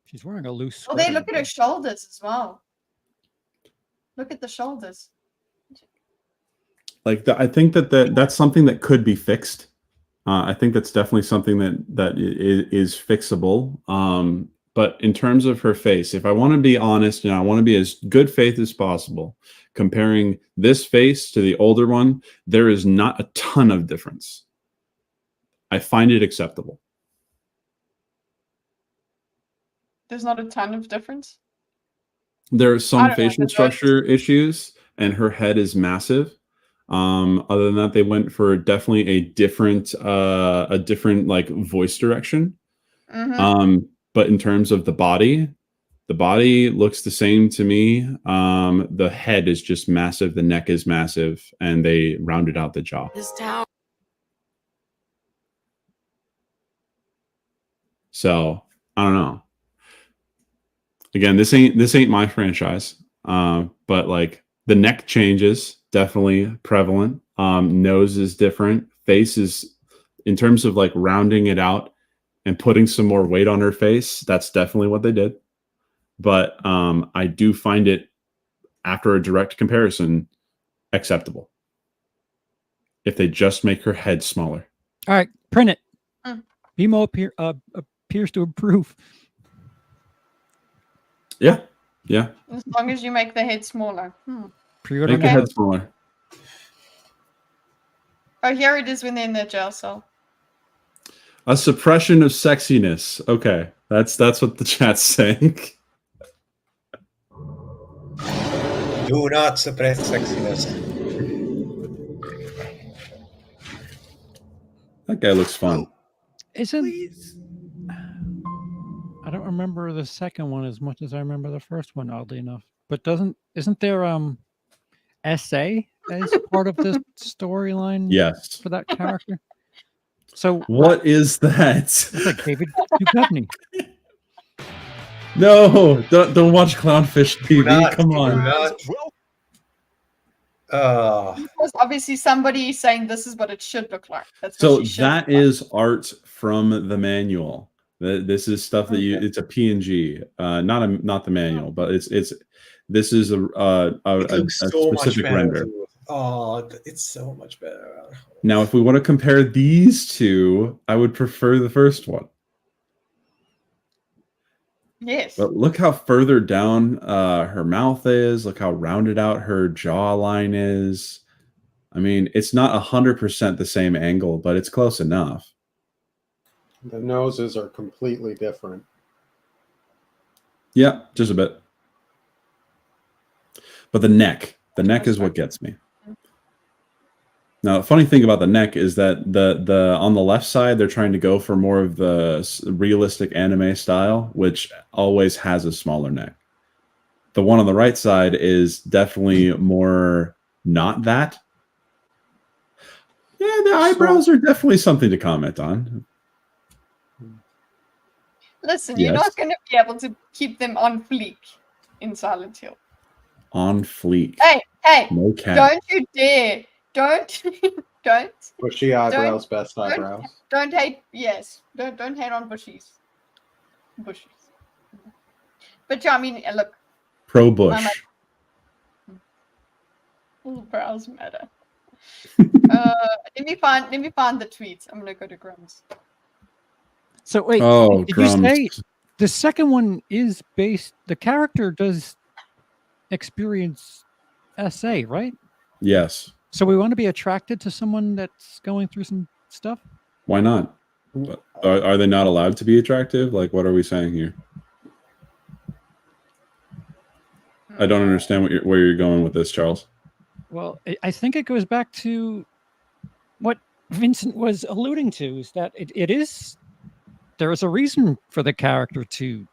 She's wearing a loose. well, they sweater. look at her shoulders as well. Look at the shoulders. Like I think that's something that could be fixed. I think that's definitely something that is fixable. But in terms of her face, if I want to be honest and I want to be as good faith as possible, comparing this face to the older one, there is not a ton of difference. I find it acceptable. There's not a ton of difference. There are I some don't know, facial that's structure issues, and her head is massive. Other than that, they went for definitely a different like voice direction. Mm-hmm. But in terms of the body looks the same to me. The head is just massive, the neck is massive, and they rounded out the jaw. This town. So I don't know. Again, this ain't my franchise, but like the neck changes definitely prevalent. Nose is different. Face is, in terms of like rounding it out and putting some more weight on her face. That's definitely what they did. But I do find it, after a direct comparison, acceptable if they just make her head smaller. All right, print it. Mm. Bimo appears to approve. Yeah. As long as you make the head smaller. Pre-order Make the now. head smaller. Oh, here it is within the jail cell. A suppression of sexiness. Okay, that's what the chat's saying. Do not suppress sexiness. That guy looks fun. I don't remember the second one as much as I remember the first one, oddly enough. But isn't there essay as part of this storyline? Yes. For that character. So what is that? It's like David Duchovny. No, don't watch Clownfish TV. Come on. Because obviously somebody is saying this is what it should look like. That's So what she should that look like. is art from the manual. This is stuff that it's a PNG, not the manual, but this is a specific render. Oh, it's so much better. Now, if we want to compare these two, I would prefer the first one. Yes. But look how further down her mouth is. Look how rounded out her jawline is. I mean, it's not 100% the same angle, but it's close enough. The noses are completely different. Yeah, just a bit. But the neck is what gets me. Now, the funny thing about the neck is that the on the left side, they're trying to go for more of the realistic anime style, which always has a smaller neck. The one on the right side is definitely more not that. Yeah, the eyebrows are definitely something to comment on. Listen, you're Yes. not going to be able to keep them on fleek in Silent Hill. On fleek. Hey, No cap. don't you dare. Don't. Bushy eyebrows, best eyebrows. Don't hate. Yes, don't hate on bushies. But yeah, I mean, look. Pro Bush. Brows matter. Let me find the tweets. I'm gonna go to Grum's. So wait, Oh, did crumbs. you say the second one is based? The character does experience SA, right? Yes. So we want to be attracted to someone that's going through some stuff. Why not? Are they not allowed to be attractive? Like, what are we saying here? I don't understand where you're going with this, Charles. Well, I think it goes back to what Vincent was alluding to, is that there is a reason for the character to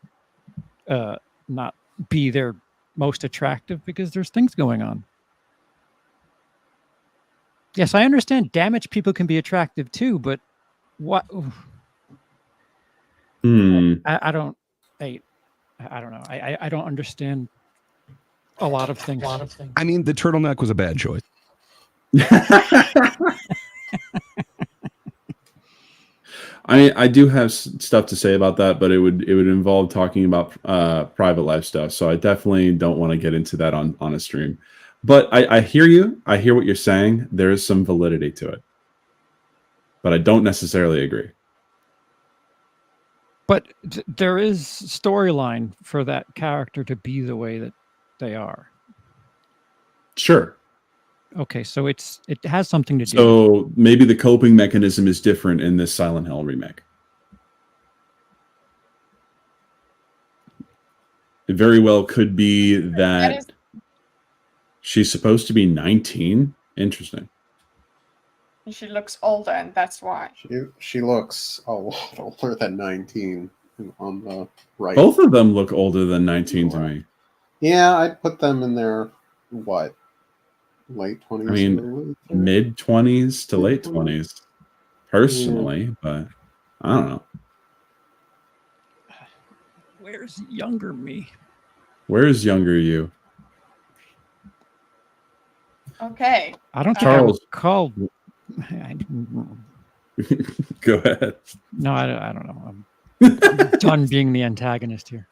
not be their most attractive, because there's things going on. Yes, I understand damaged people can be attractive too, but what? I don't know. I don't understand a lot of things. I mean, the turtleneck was a bad choice. I do have stuff to say about that, but it would involve talking about private life stuff. So I definitely don't want to get into that on a stream. But I hear you. I hear what you're saying. There is some validity to it, but I don't necessarily agree. But there is storyline for that character to be the way that they are. Sure. Okay, so it has something to do. So maybe the coping mechanism is different in this Silent Hill remake. It very well could be that she's supposed to be 19. Interesting. She looks older, and that's why. She looks a lot older than 19 on the right. Both of them look older than 19 to me. Yeah, I'd put them in their, what, late 20s? I mean, mid 20s to late 20s, personally, but I don't know. Where's younger me? Where's younger you? Okay. I don't think Charles. I'm called. Go ahead. No, I don't know. I'm done being the antagonist here.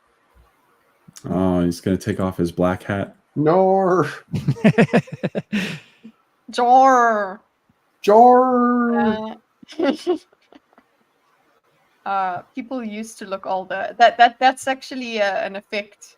Oh, he's gonna take off his black hat. Nor. Jor. Jor. People used to look older. That's actually an effect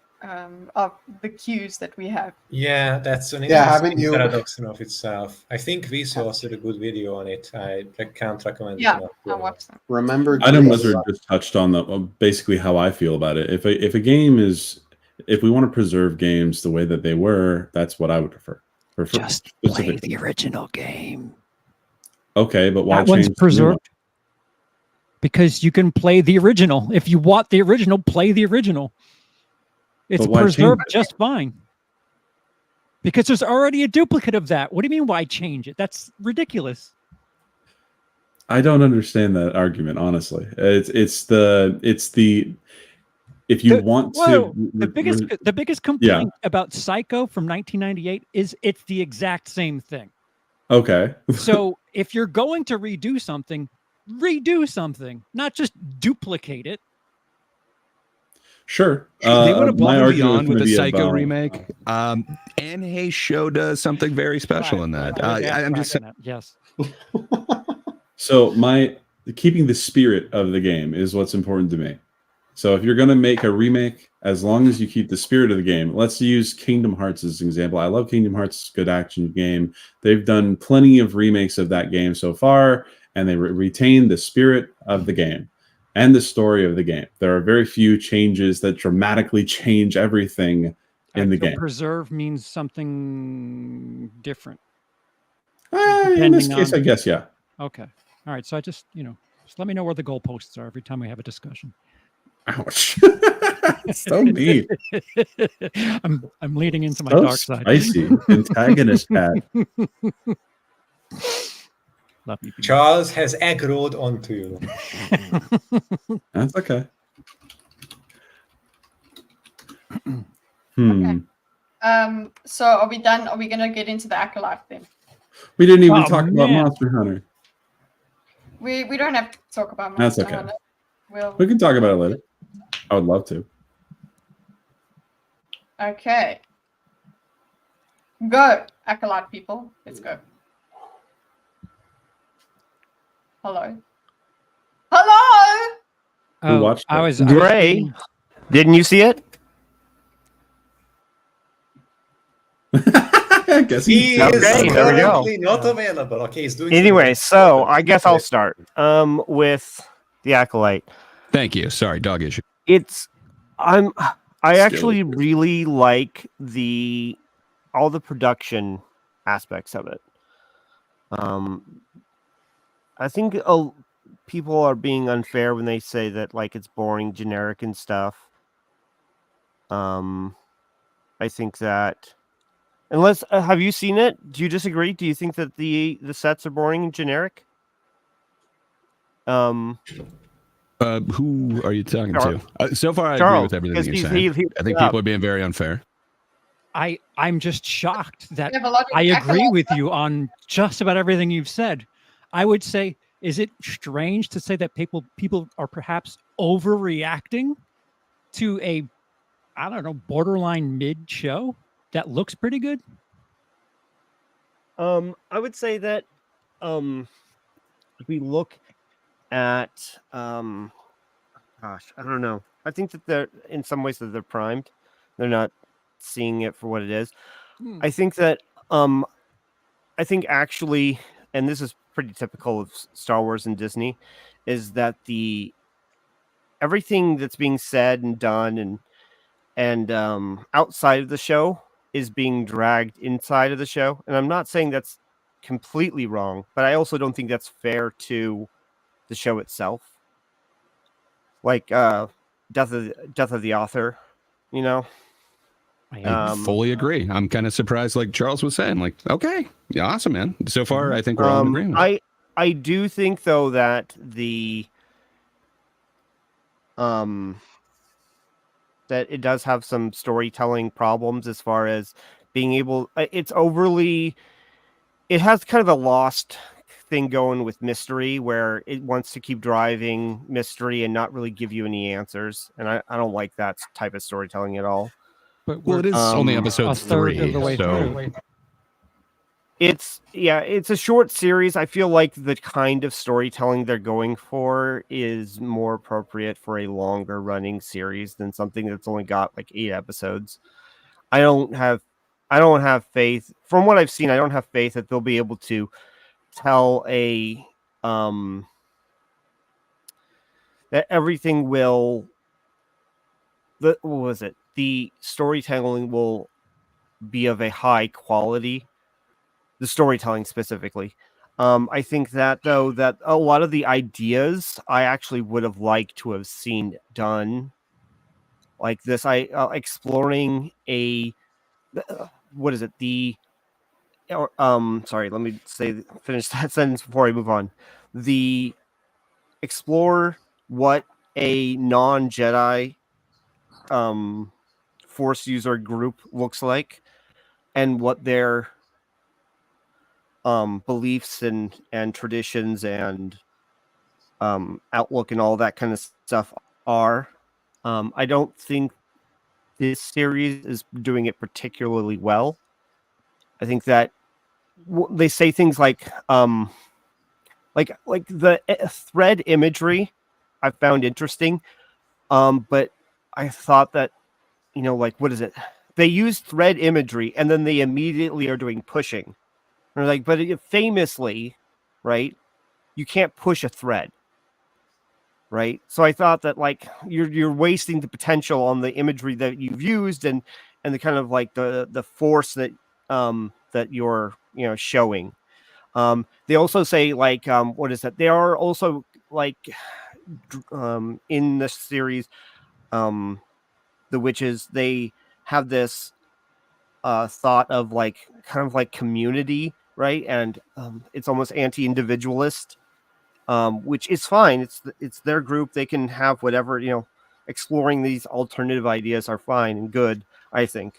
of the cues that we have. Yeah, that's an Yeah, haven't interesting you- paradox in of itself. I think Visa also did a good video on it. I can't recommend it Yeah, enough. I watched them. Remember, Item Grace? Wizard just touched on basically how I feel about it. If a game is, if we want to preserve games the way that they were, that's what I would prefer. Just play specifically. the original game. Okay, but why That one's change the new one? preserved because you can play the original. If you want the original, play the original. It's But why change preserved it? just fine. Because there's already a duplicate of that. What do you mean, why change it? That's ridiculous. I don't understand that argument, honestly. It's the if you want Whoa, to the biggest complaint about Psycho from 1998 is it's the exact same thing. Okay. So if you're going to redo something, not just duplicate it. Sure. They went above my and argument beyond was with the gonna be Psycho about- remake. Anne Hayes' show does something very special in that. I'm just saying. Yes. So keeping the spirit of the game is what's important to me. So if you're going to make a remake, as long as you keep the spirit of the game, let's use Kingdom Hearts as an example. I love Kingdom Hearts, good action game. They've done plenty of remakes of that game so far, and they retain the spirit of the game and the story of the game. There are very few changes that dramatically change everything in the So game. preserve means something different. In this depending case, on- I guess, yeah. Okay. All right. So I just let me know where the goalposts are every time we have a discussion. Ouch. So mean. I'm leading into my So dark side. spicy. Antagonist hat. Love you. Charles has aggroed onto you. That's okay. Hmm. So are we done? Are we gonna get into the Acolyte then? We didn't even Oh, talk about man. Monster Hunter. We don't have to talk about That's Monster okay. Hunter. We can talk about it later. I would love to. Okay. Go, Acolyte people. Let's go. Hello. Hello. Who watched I it? was Gray, being- didn't you see it? I guess He Okay, is there we go. currently not available. Okay, he's doing Anyway, something. so I guess I'll start with the Acolyte. Thank you. Sorry, dog issue. I Still actually is. really like all the production aspects of it. I think people are being unfair when they say that like it's boring, generic, and stuff. I think that unless have you seen it? Do you disagree? Do you think that the sets are boring and generic? Who are you talking Charles. to? So far, I agree Charles, with everything because you're saying. I think people are being very unfair. I'm just shocked that We have a lot of I agree Acolytes. with you on just about everything you've said. I would say, is it strange to say that people are perhaps overreacting to a, I don't know, borderline mid show that looks pretty good? I would say that if we look at gosh, I don't know. I think that they're in some ways that they're primed. They're not seeing it for what it is. I think that I think actually, and this is pretty typical of Star Wars and Disney, is that everything that's being said and done and outside of the show is being dragged inside of the show. And I'm not saying that's completely wrong, but I also don't think that's fair to the show itself. Like death of the author, you know. I fully agree. I'm kind of surprised, like Charles was saying. Like, okay, yeah, awesome, man. So far, I think we're all in agreement. I do think though that that it does have some storytelling problems as far as being able. It's overly. It has kind of a Lost thing going with mystery, where it wants to keep driving mystery and not really give you any answers, and I don't like that type of storytelling at all. But Well, it is only episode a third 3, of the way so through. It's a short series. I feel like the kind of storytelling they're going for is more appropriate for a longer running series than something that's only got like 8 episodes. I don't have faith. From what I've seen, I don't have faith that they'll be able to tell that everything will. What was it? The storytelling will be of a high quality. The storytelling specifically. I think that though that a lot of the ideas I actually would have liked to have seen done like this. Exploring what is it? Sorry, let me finish that sentence before I move on. Explore what a non-Jedi Force user group looks like, and what their beliefs and traditions and outlook and all that kind of stuff are. I don't think this series is doing it particularly well. I think that they say things like the thread imagery I found interesting, but I thought that what is it? They use thread imagery and then they immediately are doing pushing. They're like, but famously, right? You can't push a thread, right? So I thought that like you're wasting the potential on the imagery that you've used and the kind of like the force that that you're showing. They also say like what is that? They are also like in the series, the witches, they have this thought of like kind of like community, right? And it's almost anti-individualist, which is fine. It's their group. They can have whatever, exploring these alternative ideas are fine and good, I think.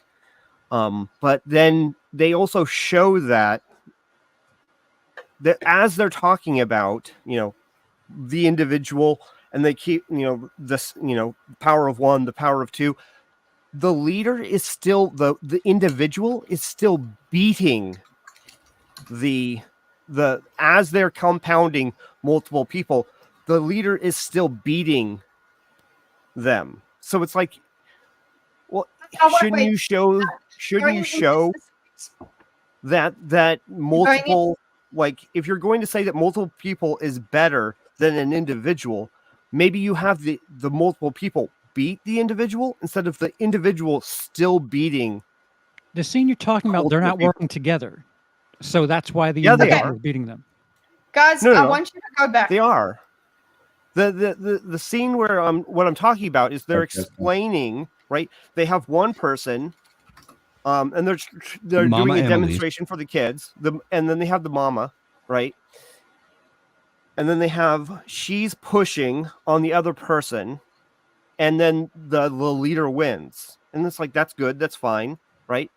But then they also show that as they're talking about, the individual, and they keep, this, power of one, the power of two, the leader is still the individual is still beating the as they're compounding multiple people, the leader is still beating them. So it's like, well, shouldn't you show that multiple, like if you're going to say that multiple people is better than an individual, maybe you have the multiple people beat the individual instead of the individual still beating. The scene you're talking about, they're not working together. So that's why the they individual are is beating them. Guys, No. I want you to go back. They are. The scene where what I'm talking about is they're explaining, right? They have one person, and they're Mama doing a Annalise. demonstration for the kids. And then they have the mama, right? And then she's pushing on the other person, and then the leader wins. And it's like, that's good, that's fine, right?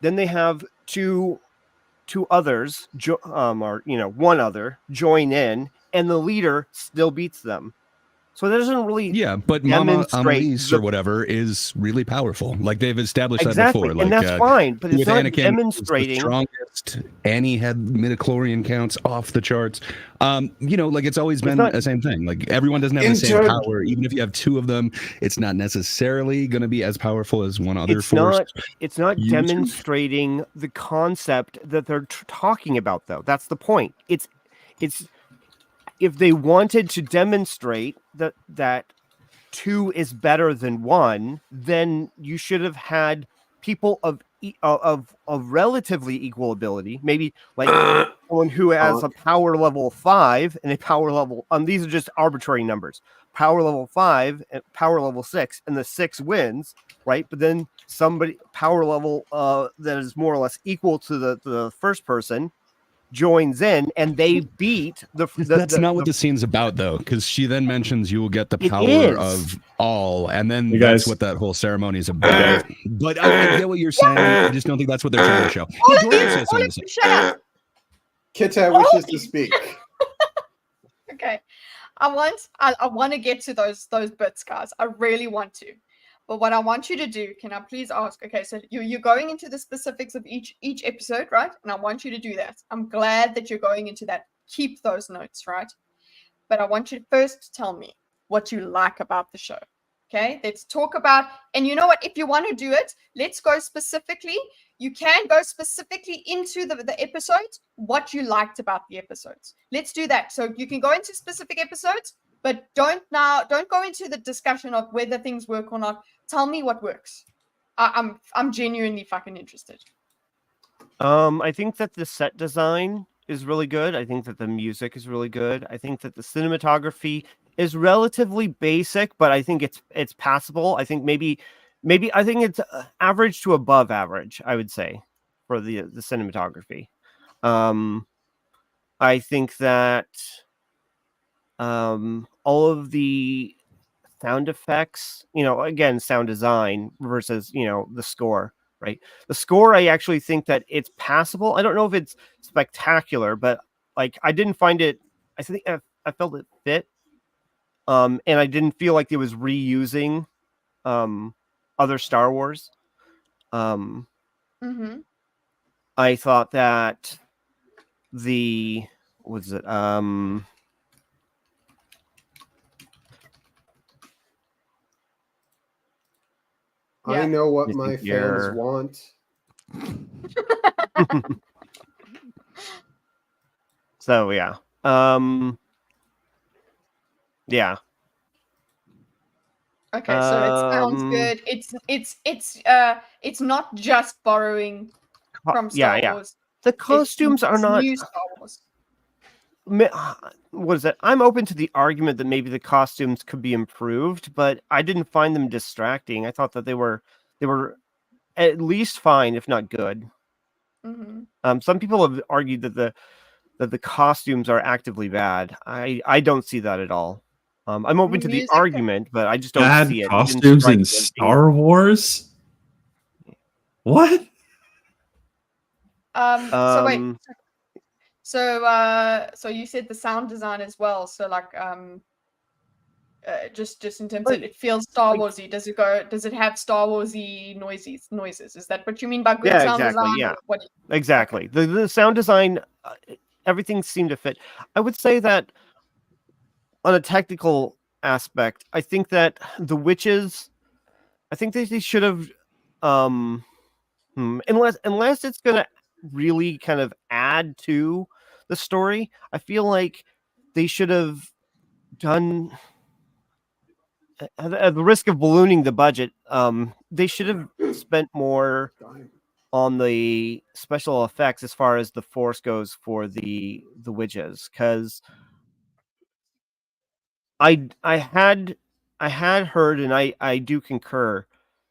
Then they have two others, one other join in, and the leader still beats them. So that doesn't really but Mama Annalise or whatever is really powerful. Like they've established that before. Like, and that's fine, but it's with not Anakin, demonstrating. The strongest. Annie had midichlorian counts off the charts. Like it's always been the same thing. Like everyone doesn't have the same power. Even if you have two of them, it's not necessarily going to be as powerful as one other force. It's not demonstrating the concept that they're talking about, though. That's the point. It's if they wanted to demonstrate that two is better than one, then you should have had people of relatively equal ability. Maybe like someone who has a power level 5 and a power level. These are just arbitrary numbers. Power level 5 and power level 6, and the 6 wins, right? But then somebody power level that is more or less equal to the first person, joins in, and they beat the. That's not what the scene's about, though, because she then mentions you will get the It power is. of all, and then You that's guys- what that whole ceremony is about. But I get what you're saying. I just don't think that's what they're trying to show. Hey, Dorkus has something to say. Shut up. Kita wishes to speak. Okay. I want to get to those bits, guys. I really want to. But what I want you to do, can I please ask? Okay, so you're going into the specifics of each episode, right? And I want you to do that. I'm glad that you're going into that. Keep those notes, right? But I want you to first tell me what you like about the show. Okay, let's talk about, and you know what? If you want to do it, let's go specifically. You can go specifically into the episodes, what you liked about the episodes. Let's do that. So you can go into specific episodes, but don't go into the discussion of whether things work or not. Tell me what works. I'm genuinely fucking interested. I think that the set design is really good. I think that the music is really good. I think that the cinematography is relatively basic, but I think it's passable. I think maybe I think it's average to above average, I would say, for the cinematography. I think that all of the sound effects, again, sound design versus, the score, right? The score, I actually think that it's passable. I don't know if it's spectacular, but like I didn't find it, I think I felt it fit. And I didn't feel like it was reusing other Star Wars. I thought that I know what my here. fans want. So yeah. Yeah. Okay, so it sounds good. It's not just borrowing from Star Wars. The costumes are not new Star Wars. What is it? I'm open to the argument that maybe the costumes could be improved, but I didn't find them distracting. I thought that they were at least fine, if not good. Some people have argued that the costumes are actively bad. I don't see that at all. I'm open to the argument, but I just don't see it. Costumes in Star Wars? What? So wait. So you said the sound design as well. So like just in terms of it feels Star Warsy. Does it have Star Warsy noises? Is that what you mean by good sound design? Yeah, exactly. The sound design, everything seemed to fit. I would say that on a technical aspect, I think that the witches, I think they should have, unless it's going to really kind of add to the story, I feel like they should have done, at the risk of ballooning the budget, they should have spent more on the special effects as far as the Force goes for the witches, because I had heard, and I do concur,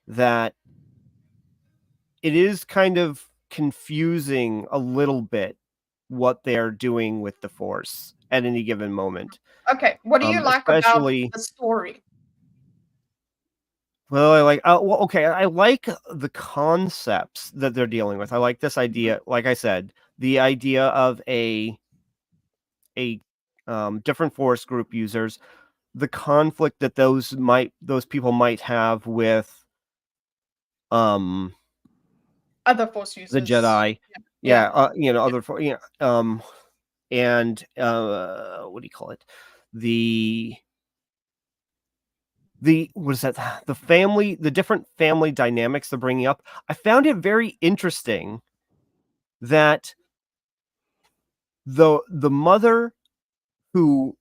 that it is kind of confusing a little bit what they're doing with the Force at any given moment. Okay, what do you like about the story? Well, I like the concepts that they're dealing with. I like this idea, like I said, the idea of a different Force group users, the conflict that those people might have with other Force users, the Jedi, other and what do you call it, the what is that, the different family dynamics they're bringing up. I found it very interesting that the mother who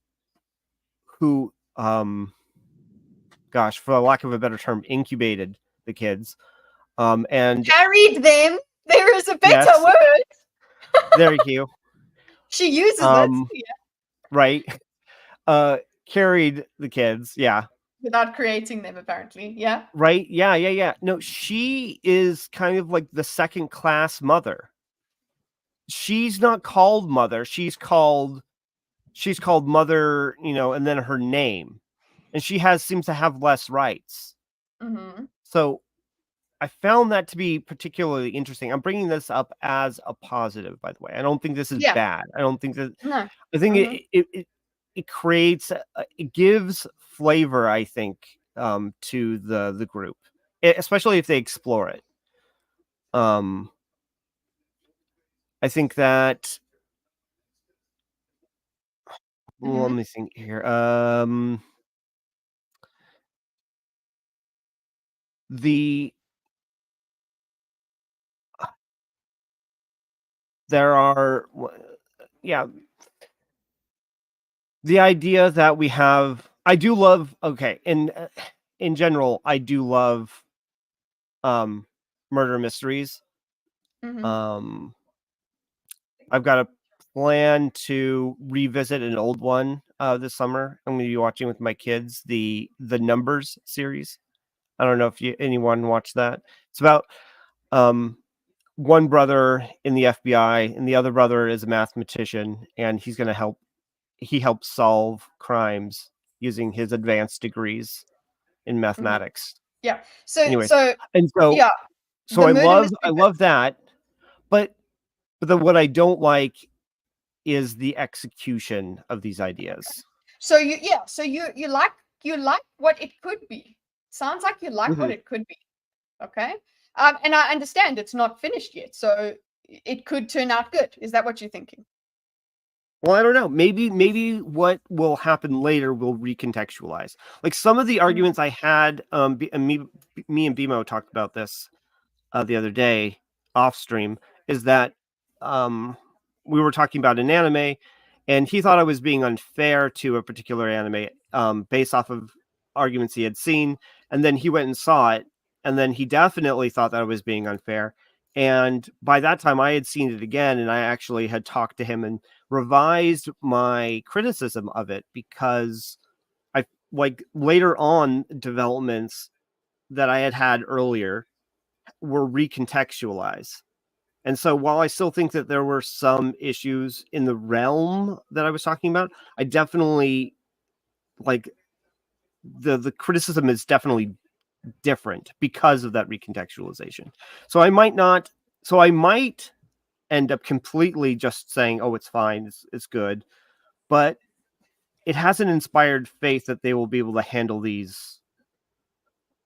gosh, for lack of a better term, incubated the kids, and carried them. There is a better word. There you. She uses it. Yeah. Right. Carried the kids. Yeah. Without creating them, apparently. Yeah. Right. Yeah. No, she is kind of like the second class mother. she's not called Mother. She's called Mother, and then her name, and she seems to have less rights. Mm-hmm. So I found that to be particularly interesting. I'm bringing this up as a positive, by the way. I don't think this is bad. I don't think that. No. I think it creates, it gives flavor, I think, to the group, especially if they explore it. I think that. Let me think here. There are, the idea that we have. I do love. Okay, in general, I do love murder mysteries. Mm-hmm. I've got a plan to revisit an old one this summer. I'm going to be watching with my kids the Numbers series. I don't know if anyone watched that. It's about one brother in the FBI, and the other brother is a mathematician, and he's going to help. He helps solve crimes using his advanced degrees in mathematics. Yeah. So Anyway, yeah. So I love that, but then what I don't like is the execution of these ideas. So you like what it could be. Sounds like you like what it could be. Okay. And I understand it's not finished yet, so it could turn out good. Is that what you're thinking? Well, I don't know. Maybe what will happen later will recontextualize. Like some of the arguments I had, me and Bimo talked about this the other day off stream, is that we were talking about an anime, and he thought I was being unfair to a particular anime based off of arguments he had seen, and then he went and saw it, and then he definitely thought that I was being unfair. And by that time, I had seen it again, and I actually had talked to him and revised my criticism of it, because I like later on developments that I had earlier were recontextualized. And so while I still think that there were some issues in the realm that I was talking about, I definitely like the criticism is definitely different because of that recontextualization. So I might end up completely just saying, oh, it's fine, it's good, but it hasn't inspired faith that they will be able to handle these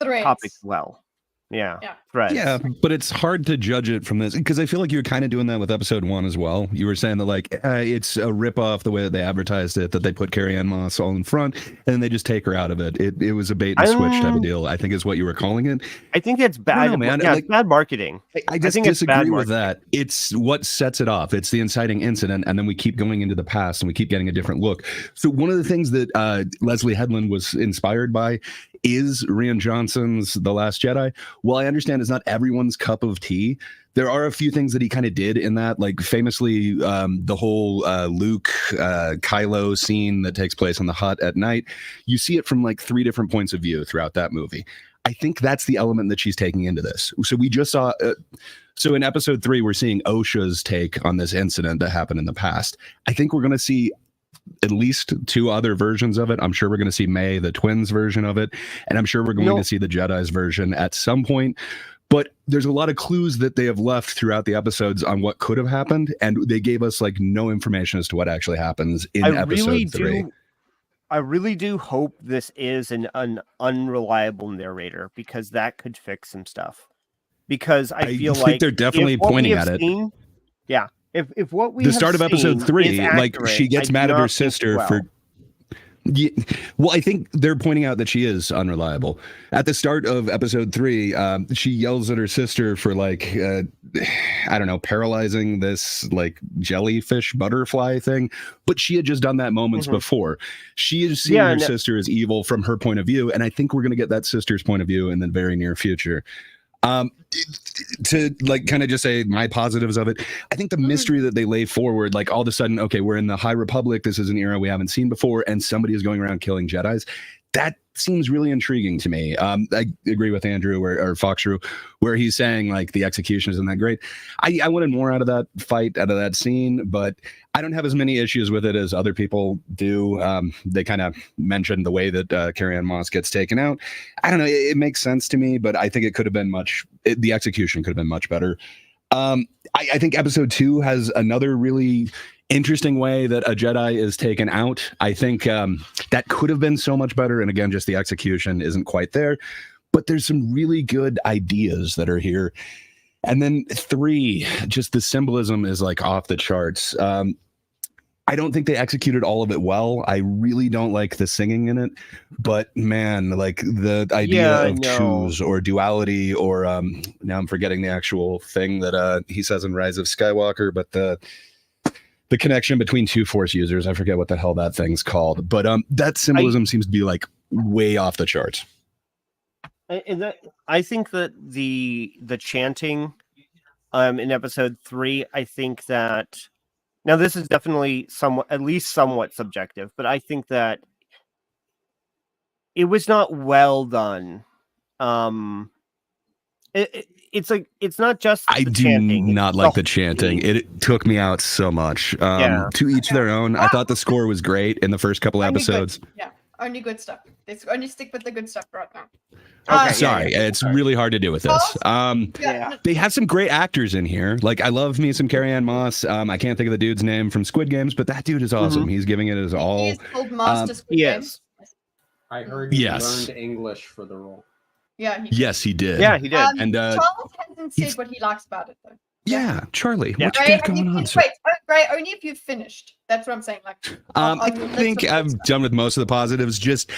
topics well. Yeah. Threads. Yeah, but it's hard to judge it from this, because I feel like you're kind of doing that with episode 1 as well. You were saying that like it's a ripoff the way that they advertised it, that they put Carrie-Anne Moss all in front and then they just take her out of it. It was a bait and switch type of deal, I think is what you were calling it. I think it's bad. I don't know, man. Yeah, it's bad marketing. I just disagree with that. It's what sets it off. It's the inciting incident, and then we keep going into the past and we keep getting a different look. So one of the things that Leslie Headland was inspired by is Rian Johnson's The Last Jedi. Well, I understand it's not everyone's cup of tea. There are a few things that he kind of did in that, like famously the whole Luke Kylo scene that takes place on the hut at night. You see it from like 3 different points of view throughout that movie. I think that's the element that she's taking into this. So we just saw, so in episode 3, we're seeing Osha's take on this incident that happened in the past. I think we're going to see at least 2 other versions of it. I'm sure we're going to see May, the twins version of it. And I'm sure we're going to see the Jedi's version at some point. But there's a lot of clues that they have left throughout the episodes on what could have happened. And they gave us like no information as to what actually happens in episode 3. I really do hope this is an unreliable narrator, because that could fix some stuff. Because I feel think like they're definitely pointing at it. If what we the start of episode 3, like she gets mad at her sister for. Yeah, well, I think they're pointing out that she is unreliable. At the start of episode 3, she yells at her sister for like, I don't know, paralyzing this like jellyfish butterfly thing. But she had just done that moments before. She is seeing her sister as evil from her point of view. And I think we're going to get that sister's point of view in the very near future. To like kind of just say my positives of it, I think the mystery that they lay forward, like all of a sudden, okay, we're in the High Republic, this is an era we haven't seen before, and somebody is going around killing Jedis. That seems really intriguing to me. I agree with Andrew or Foxrew, where he's saying like the execution isn't that great. I wanted more out of that fight, out of that scene, but I don't have as many issues with it as other people do. They kind of mentioned the way that Carrie-Anne Moss gets taken out. I don't know. It makes sense to me, but I think it could have been the execution could have been much better. I think episode 2 has another really interesting way that a Jedi is taken out. I think that could have been so much better. And again, just the execution isn't quite there, but there's some really good ideas that are here. And then 3, just the symbolism is like off the charts. I don't think they executed all of it well. I really don't like the singing in it, but man, like the idea of choose or duality, or now I'm forgetting the actual thing that he says in Rise of Skywalker, but the connection between 2 Force users, I forget what the hell that thing's called, but that symbolism seems to be like way off the charts. And I think that the chanting in episode 3, I think that now this is definitely at least somewhat subjective, but I think that it was not well done. It's like it's not just I do chanting, not like the chanting. It took me out so much. To each their own. I thought the score was great in the first couple episodes. Yeah, only good stuff. Let's only stick with the good stuff right now. Sorry, it's really hard to do with this. They have some great actors in here. Like I love me some Carrie-Anne Moss. I can't think of the dude's name from Squid Games, but that dude is awesome. He's giving it his all. He is called Master Squid Games. I heard he learned English for the role. Yeah. Yes, he did. Yeah, he did. And Charles hasn't said what he likes about it though. Yeah, Charlie, Yeah. what you got going on? Wait, Gray, only if you've finished. That's what I'm saying. Like, I think I'm done with most of the positives. Just,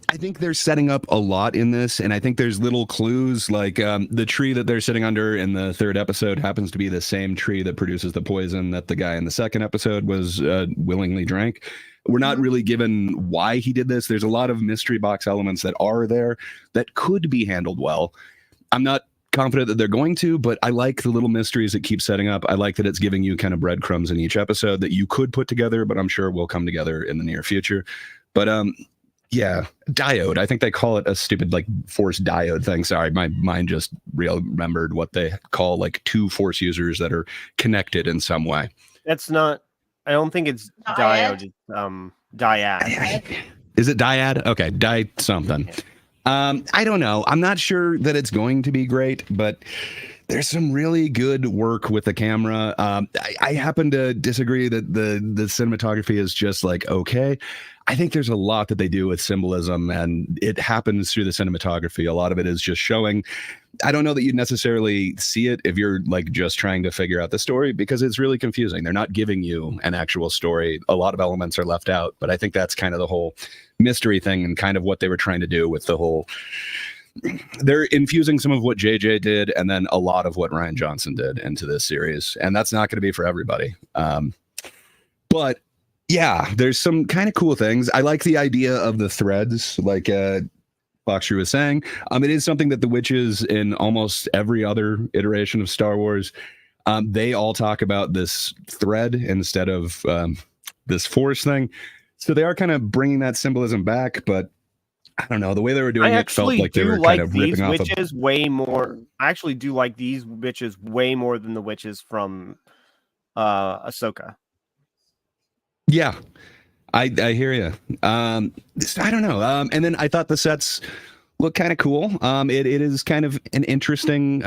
I think they're setting up a lot in this, and I think there's little clues, like the tree that they're sitting under in the 3rd episode happens to be the same tree that produces the poison that the guy in the 2nd episode was willingly drank. We're not really given why he did this. There's a lot of mystery box elements that are there that could be handled well. I'm not confident that they're going to, but I like the little mysteries it keeps setting up. I like that it's giving you kind of breadcrumbs in each episode that you could put together, but I'm sure will come together in the near future. But yeah, diode. I think they call it a stupid like force diode thing. Sorry, my mind just remembered what they call like 2 Force users that are connected in some way. That's not. I don't think it's diode. It's dyad. Is it dyad? Okay, di something. I don't know. I'm not sure that it's going to be great, but there's some really good work with the camera. I happen to disagree that the cinematography is just like okay. I think there's a lot that they do with symbolism, and it happens through the cinematography. A lot of it is just showing. I don't know that you'd necessarily see it if you're like just trying to figure out the story, because it's really confusing. They're not giving you an actual story. A lot of elements are left out, but I think that's kind of the whole mystery thing and kind of what they were trying to do with the whole. They're infusing some of what JJ did and then a lot of what Rian Johnson did into this series, and that's not going to be for everybody. But yeah, there's some kind of cool things. I like the idea of the threads, like Foxrew was saying. It is something that the witches in almost every other iteration of Star Wars, they all talk about this thread instead of this force thing. So they are kind of bringing that symbolism back, but I don't know. The way they were doing it felt like they were kind of ripping off witches way more. I actually do like these witches way more than the witches from Ahsoka. Yeah, I hear you. I don't know. And then I thought the sets look kind of cool. It is kind of an interesting,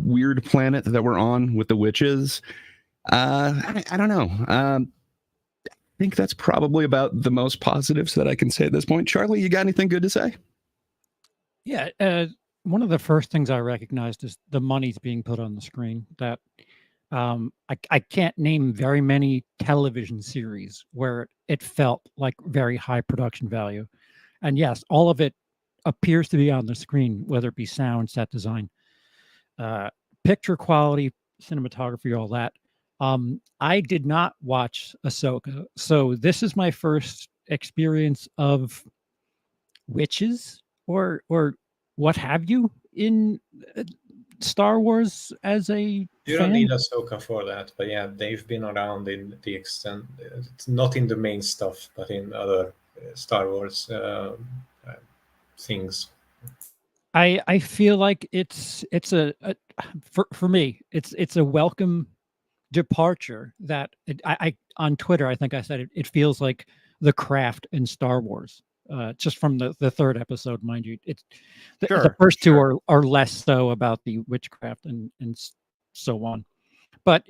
weird planet that we're on with the witches. I don't know. I think that's probably about the most positives that I can say at this point. Charlie, you got anything good to say? Yeah. One of the first things I recognized is the money's being put on the screen. That I can't name very many television series where it felt like very high production value. And yes, all of it appears to be on the screen, whether it be sound, set design, picture quality, cinematography, all that. I did not watch Ahsoka, so this is my first experience of witches or what have you in Star Wars as a You don't need Ahsoka for that, but yeah, they've been around in the extent, not in the main stuff, but in other Star Wars things. I feel like it's a for me it's a welcome departure that I on Twitter I think I said it feels like The Craft in Star Wars. Just from the third episode, mind you, it's the first two are less so about the witchcraft and so on, but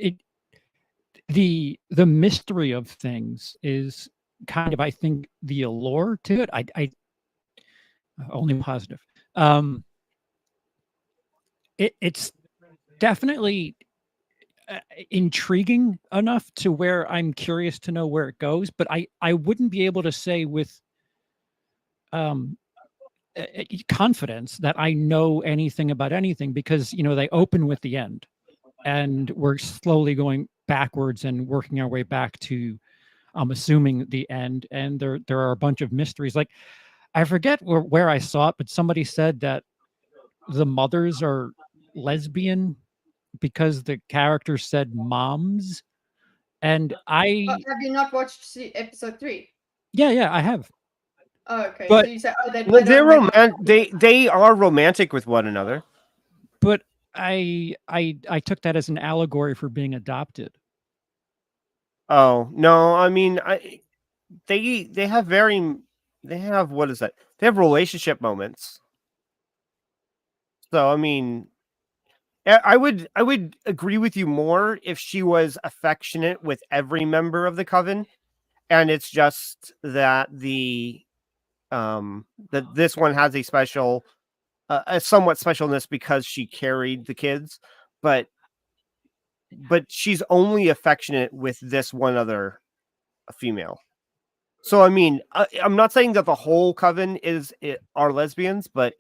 the mystery of things is kind of, I think, the allure to it. I only positive. It's definitely intriguing enough to where I'm curious to know where it goes, but I wouldn't be able to say with confidence that I know anything about anything, because they open with the end and we're slowly going backwards and working our way back to I'm assuming the end, and there are a bunch of mysteries. Like, I forget where I saw it, but somebody said that the mothers are lesbian because the character said moms, and Have you not watched episode 3? Yeah, I have. Oh, okay. But so you said, they are romantic with one another. But I took that as an allegory for being adopted. Oh no, I mean, they have what is that? They have relationship moments. So I mean, I would agree with you more if she was affectionate with every member of the coven, and it's just that that this one has a special, a somewhat specialness because she carried the kids, but she's only affectionate with this one other female. So I mean, I'm not saying that the whole coven are lesbians, but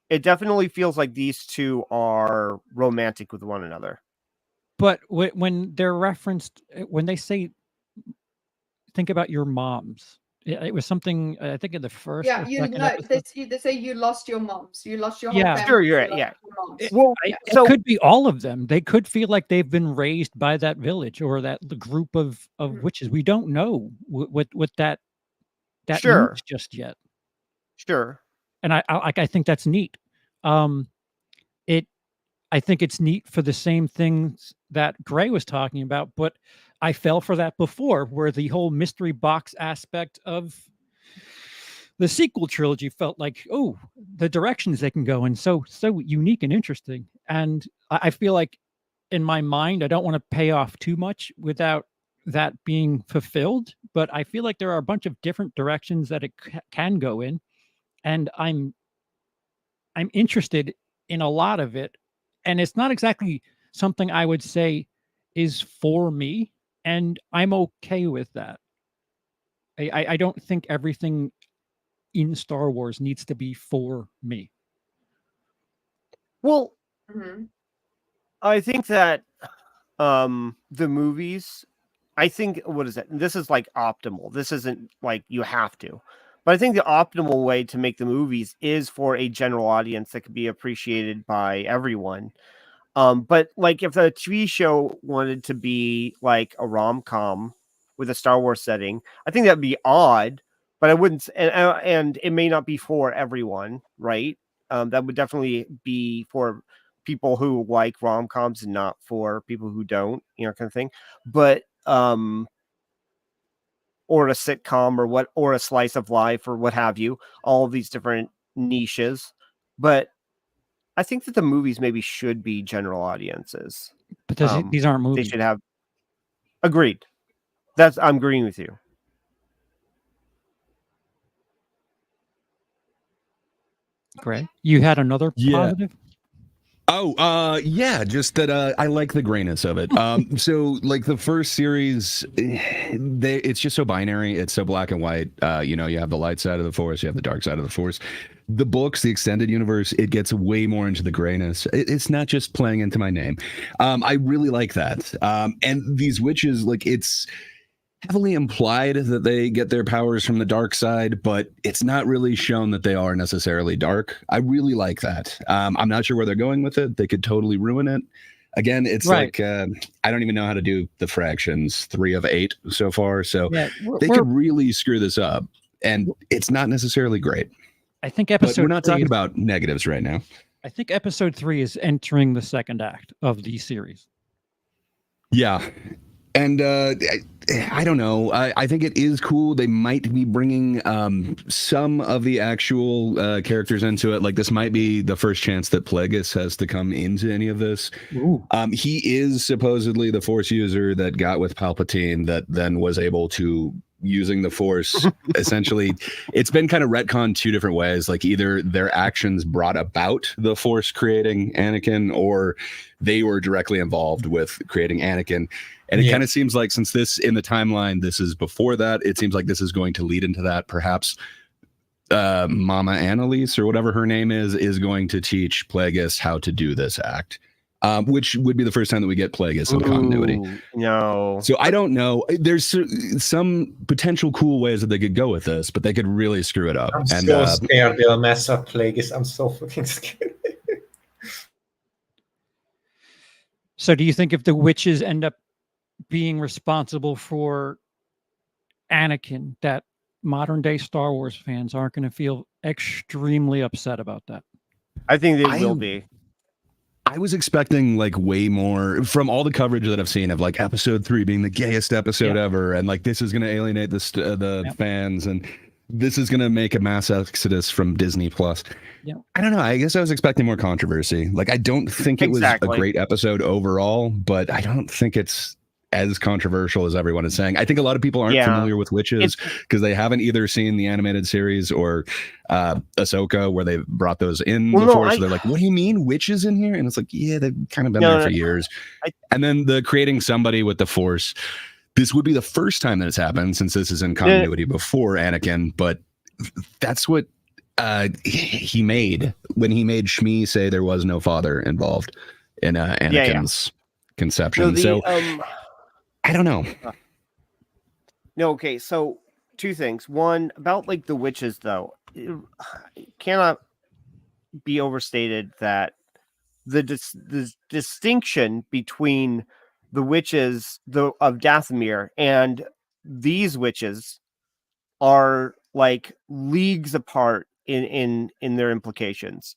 it definitely feels like these two are romantic with one another. But when they're referenced, when they say, think about your moms, it was something, I think in the first. Yeah, they say you lost your moms. You lost your whole family. Sure, you're right. Yeah. It could be all of them. They could feel like they've been raised by that village or the group of witches. We don't know what that means just yet. Sure. And I think that's neat. I think it's neat for the same things that Gray was talking about, but I fell for that before, where the whole mystery box aspect of the sequel trilogy felt like, oh, the directions they can go in, so unique and interesting. And I feel like in my mind, I don't want to pay off too much without that being fulfilled, but I feel like there are a bunch of different directions that it can go in, and I'm interested in a lot of it. And it's not exactly something I would say is for me, and I'm okay with that. I don't think everything in Star Wars needs to be for me. Well, I think that the movies, I think, what is it? This is like optimal. This isn't like you have to. But I think the optimal way to make the movies is for a general audience that could be appreciated by everyone. But like if the TV show wanted to be like a rom-com with a Star Wars setting, I think that'd be odd, but I wouldn't, and it may not be for everyone, right? That would definitely be for people who like rom-coms and not for people who don't, kind of thing. But or a sitcom or a slice of life or what have you, all of these different niches. But I think that the movies maybe should be general audiences. But these aren't movies. They should have. Agreed. I'm agreeing with you. Great. You had another positive? Oh, yeah, just that I like the grayness of it. So like the first series, it's just so binary. It's so black and white. You have the light side of the Force, you have the dark side of the Force. The books, the extended universe, it gets way more into the grayness. It's not just playing into my name. I really like that. And these witches, like, it's heavily implied that they get their powers from the dark side, but it's not really shown that they are necessarily dark. I really like that. I'm not sure where they're going with it. They could totally ruin it. Again, it's like, I don't even know how to do the fractions, 3 of 8 so far. So they could really screw this up, and it's not necessarily great. I think But episode we're not 3 talking is- about negatives right now. I think episode 3 is entering the second act of the series. Yeah. And I don't know. I think it is cool. They might be bringing some of the actual characters into it. Like, this might be the first chance that Plagueis has to come into any of this. He is supposedly the Force user that got with Palpatine that then was able to, using the Force, essentially, it's been kind of retconned two different ways. Like, either their actions brought about the Force creating Anakin, or they were directly involved with creating Anakin. And it kind of seems like, since this in the timeline, this is before that, it seems like this is going to lead into that. Perhaps Mama Annalise, or whatever her name is going to teach Plagueis how to do this act, which would be the first time that we get Plagueis in continuity. No. So I don't know. There's some potential cool ways that they could go with this, but they could really screw it up. I'm And so scared they'll mess up Plagueis. I'm so fucking scared. So do you think if the witches end up being responsible for Anakin, that modern day Star Wars fans aren't going to feel extremely upset about that? I think they will be. I was expecting like way more from all the coverage that I've seen of like episode 3 being the gayest episode ever, and like this is going to alienate the fans, and this is going to make a mass exodus from Disney Plus. I don't know. I guess I was expecting more controversy. Like, I don't think it was a great episode overall, but I don't think it's as controversial as everyone is saying. I think a lot of people aren't familiar with witches because they haven't either seen the animated series or Ahsoka, where they brought those in before. So they're like, what do you mean witches in here? And it's like, yeah, they've kind of been there for years. And then the creating somebody with the Force, this would be the first time that it's happened, since this is in continuity before Anakin. But that's what he made when he made Shmi say there was no father involved in Anakin's conception. So I don't know. No, okay. So two things. One, about like the witches, though, it cannot be overstated that the distinction between the witches of Dathomir and these witches are like leagues apart in their implications.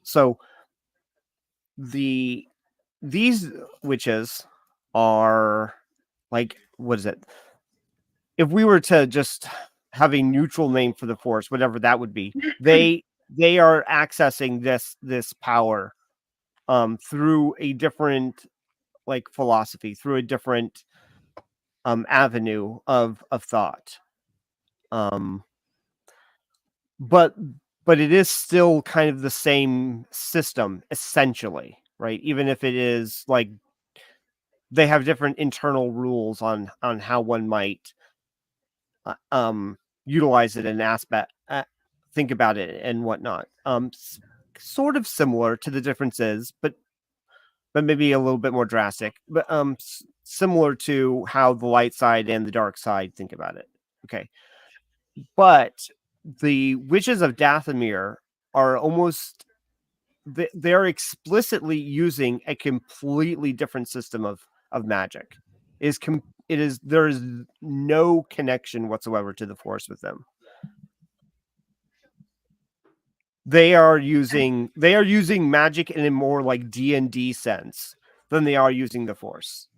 So these witches are like, what is it? If we were to just have a neutral name for the Force, whatever that would be, they are accessing this power through a different like philosophy, through a different avenue of thought. But it is still kind of the same system, essentially, right? Even if it is like they have different internal rules on how one might utilize it and think about it and whatnot. Sort of similar to the differences, but maybe a little bit more drastic. But similar to how the light side and the dark side think about it. Okay, but the witches of Dathomir are almost they're explicitly using a completely different system of magic. There is no connection whatsoever to the Force with them. They are using magic in a more like D&D sense than they are using the Force.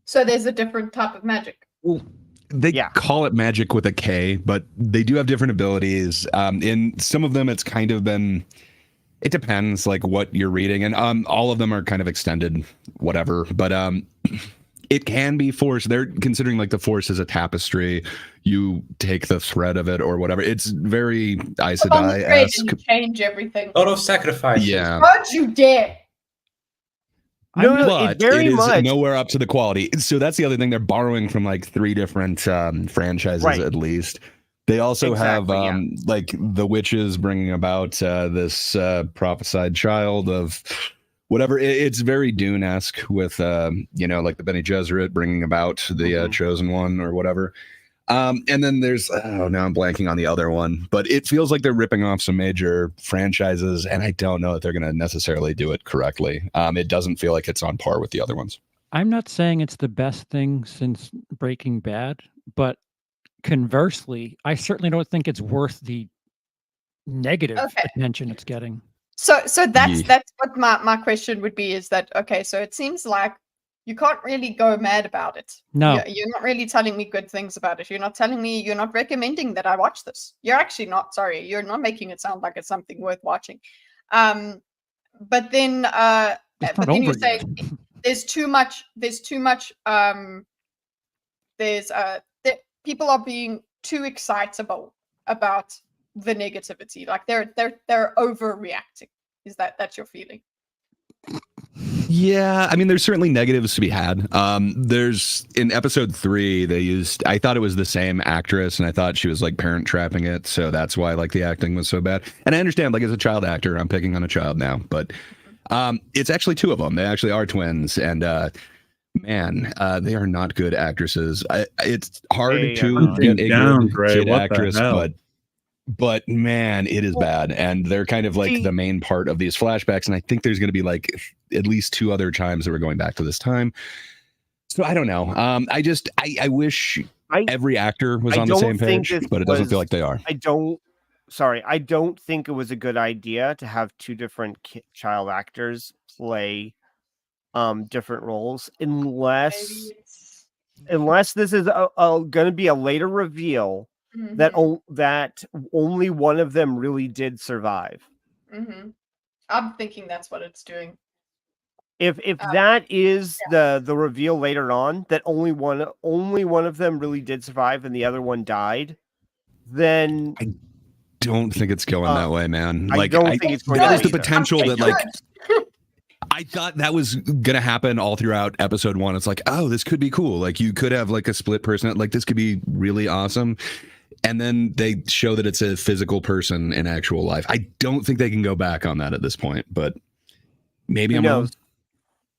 So there's a different type of magic. Well, they call it magic with a K, but they do have different abilities. In some of them, it's kind of been. It depends, like what you're reading, and all of them are kind of extended, whatever. But it can be Force. They're considering like the Force as a tapestry. You take the thread of it or whatever. It's very Aes Sedai-esque. Change everything. A lot of sacrifices. Yeah. Don't you dare! But it is nowhere up to the quality. So that's the other thing. They're borrowing from like 3 different franchises at least. They also have like the witches bringing about this prophesied child of whatever. It's very Dune-esque with like the Bene Gesserit bringing about the chosen one or whatever. And then there's now I'm blanking on the other one, but it feels like they're ripping off some major franchises, and I don't know that they're going to necessarily do it correctly. It doesn't feel like it's on par with the other ones. I'm not saying it's the best thing since Breaking Bad, but conversely, I certainly don't think it's worth the negative Okay. attention it's getting. So that's Yeah. that's what my question would be, is that okay, so it seems like you can't really go mad about it. No. You're not really telling me good things about it. You're not telling me, you're not recommending that I watch this. You're actually not, sorry, you're not making it sound like it's something worth watching. But then It's but not then you over say yet. there's too much people are being too excitable about the negativity. Like they're overreacting. Is that's your feeling? Yeah, I mean, there's certainly negatives to be had. There's in episode 3, they used, I thought it was the same actress, and I thought she was like parent trapping it, so that's why like the acting was so bad. And I understand, like as a child actor, I'm picking on a child now, but it's actually 2 of them. They actually are twins, and man, they are not good actresses. It's hard They to are not. get a Down, good Gray, kid what the actress, hell? but man, it is bad, and they're kind of like See- the main part of these flashbacks. And I think there's going to be like at least 2 other times that we're going back to this time. So I don't know. I wish every actor was I on the don't same think page, this but it doesn't was- feel like they are. I don't think it was a good idea to have 2 different child actors play different roles, unless this is going to be a later reveal that that only one of them really did survive. I'm thinking that's what it's doing. If that is the reveal later on, that only one of them really did survive and the other one died, then Don't think it's going that way, man. I Like don't think it's going there that was the way either. potential that like Good. I thought that was gonna happen all throughout episode 1. It's like, oh, this could be cool. Like you could have like a split person. Like this could be really awesome. And then they show that it's a physical person in actual life. I don't think they can go back on that at this point, but maybe Who I'm wrong. knows?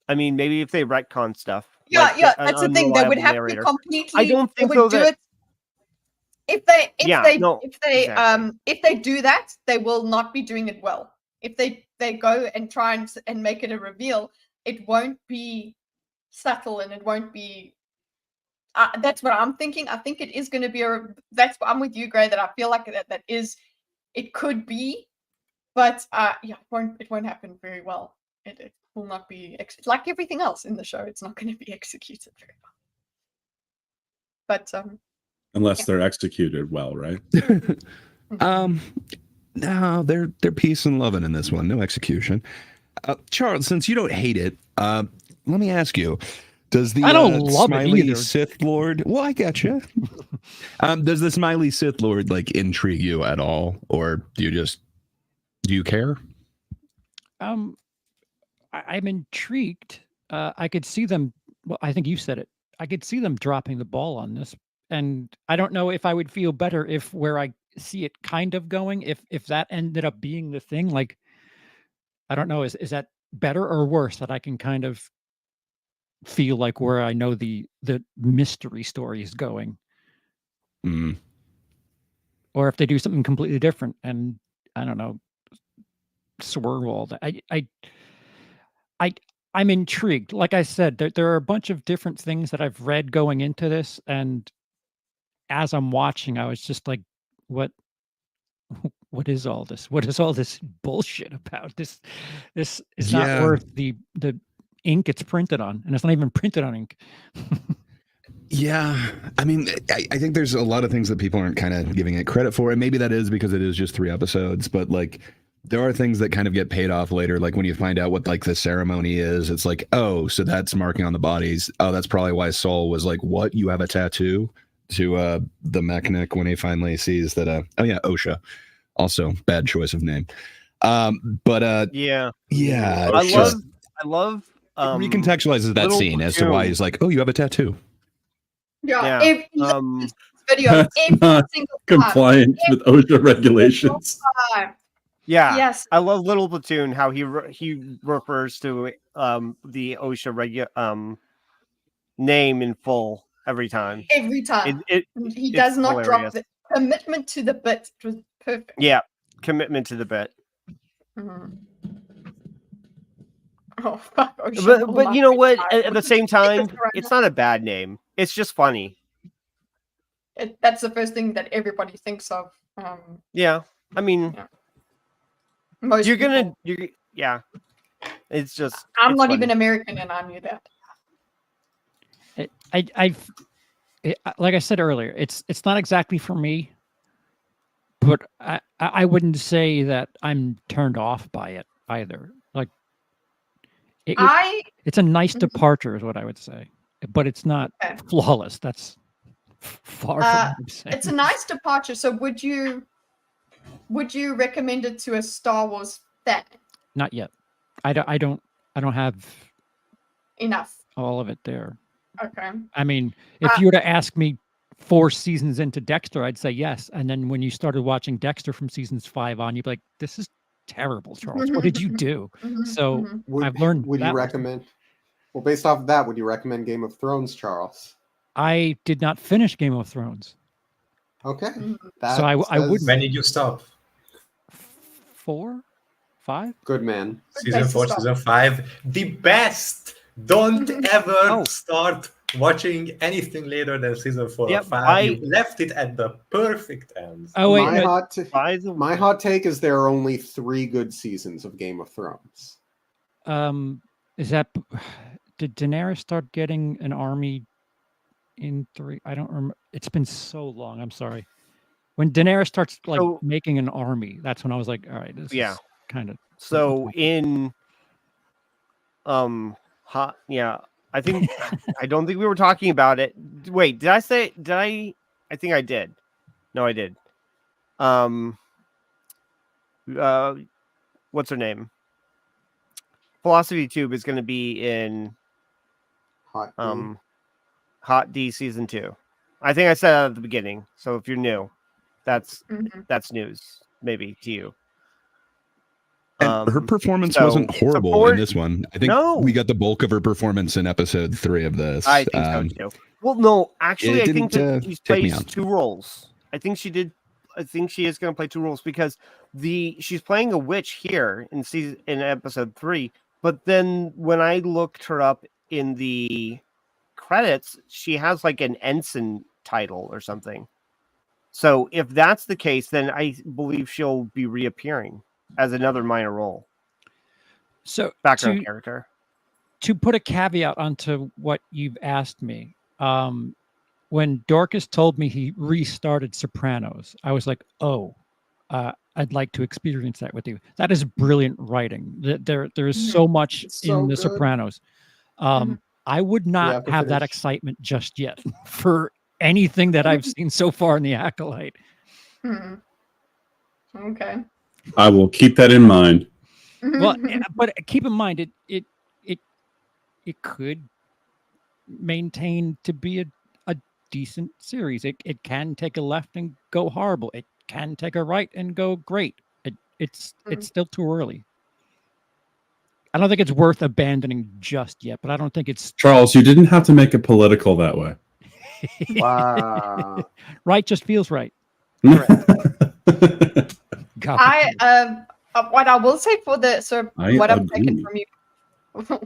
I mean, maybe if they retcon stuff. Yeah, like yeah, an that's the thing. They would unreliable have narrator. to completely. I don't think they so would do that- it. If they do that, they will not be doing it well. If they go and try and make it a reveal, it won't be subtle and it won't be. That's what I'm thinking. I think it is going to be that's what I'm with you, Gray. That I feel like that is. It could be, but yeah, it won't happen very well. It will not be like everything else in the show. It's not going to be executed very well. But Unless they're executed well, right? No, they're peace and loving in this one. No execution. Charles, since you don't hate it, let me ask you: does the I don't love it smiley either. Sith Lord? Well, I get you. Does the smiley Sith Lord like intrigue you at all, or do you care? I'm intrigued. I could see them. Well, I think you said it. I could see them dropping the ball on this, and I don't know if I would feel better if where I see it kind of going, if that ended up being the thing. Like, I don't know. Is that better or worse that I can kind of feel like where I know the mystery story is going, or if they do something completely different and I don't know, swerve all that. I'm intrigued. Like I said, there are a bunch of different things that I've read going into this, and as I'm watching, I was just like, what is all this? What is all this bullshit about? This is not worth the ink it's printed on, and it's not even printed on ink. Yeah, I mean, I think there's a lot of things that people aren't kind of giving it credit for, and maybe that is because it is just 3 episodes, but like there are things that kind of get paid off later, like when you find out what like the ceremony is. It's like, oh, so that's marking on the bodies. Oh, that's probably why Saul was like, what, you have a tattoo? To the mechanic when he finally sees that oh yeah, OSHA, also bad choice of name. But yeah, I love recontextualizes that Little scene as to why he's like, oh, you have a tattoo. yeah, Yeah, this video every Not single compliant with OSHA regulations. time. Yeah. Yes. I love Little Platoon, how he refers to the OSHA name in full every time. Every time. He He does not drop hilarious. the commitment to the bit. It was perfect. Yeah, commitment to the bit. Mhm. Oh fuck! OSHA, But you know what? At the What's same time, right it's now? not a bad name. It's just funny. That's the first thing that everybody thinks of. Yeah. I mean, Most you're people. gonna, yeah. It's just. I'm it's not funny. even American, and I knew that. Like I said earlier, it's not exactly for me, but I wouldn't say that I'm turned off by it either. Like it's a nice departure, is what I would say, but it's not flawless. That's far from what I'm saying. It's a nice departure. So would you recommend it to a Star Wars fan? Not yet. I don't have Enough. all of it there. Okay. I mean, if you were to ask me 4 seasons into Dexter, I'd say yes. And then when you started watching Dexter from seasons 5 on, you'd be like, "This is terrible, Charles. What did you do?" So I've learned. Would you recommend? Well, based off of that, would you recommend Game of Thrones, Charles? I did not finish Game of Thrones. Okay. So I would. When did you stop? 4, 5. Good man. Season 4, season 5, the best. Don't ever start watching anything later than season 4 or 5. You left it at the perfect end. Oh wait, my hot take is there are only 3 good seasons of Game of Thrones. Is that did Daenerys start getting an army in 3? I don't remember. It's been so long. I'm sorry. When Daenerys starts making an army, that's when I was like, all right, this is kind of so in I think I don't think we were talking about it. Wait, I think I did. No, I did. What's her name? Philosophy Tube is going to be in Hot D season 2. I think I said that at the beginning. So if you're new, that's news maybe to you. And her performance wasn't horrible in this one. I think we got the bulk of her performance in episode 3 of this. I think so too. Well, no, actually, I think that she plays out. 2 roles. I think she did. I think she is going to play 2 roles because she's playing a witch here in episode 3. But then when I looked her up in the credits, she has like an ensign title or something. So if that's the case, then I believe she'll be reappearing as another minor role. So background character. To put a caveat onto what you've asked me, when Dorkus told me he restarted Sopranos, I was like, "Oh, I'd like to experience that with you." That is brilliant writing. There is so much in the Sopranos. I would not have that excitement just yet for anything that I've seen so far in the Acolyte. Okay. I will keep that in mind. Well, but keep in mind it could maintain to be a decent series. It can take a left and go horrible. It can take a right and go great. It's still too early. I don't think it's worth abandoning just yet, but I don't think it's Charles, you didn't have to make it political that way. Wow. Right just feels right. What I will say for what I've taken from you,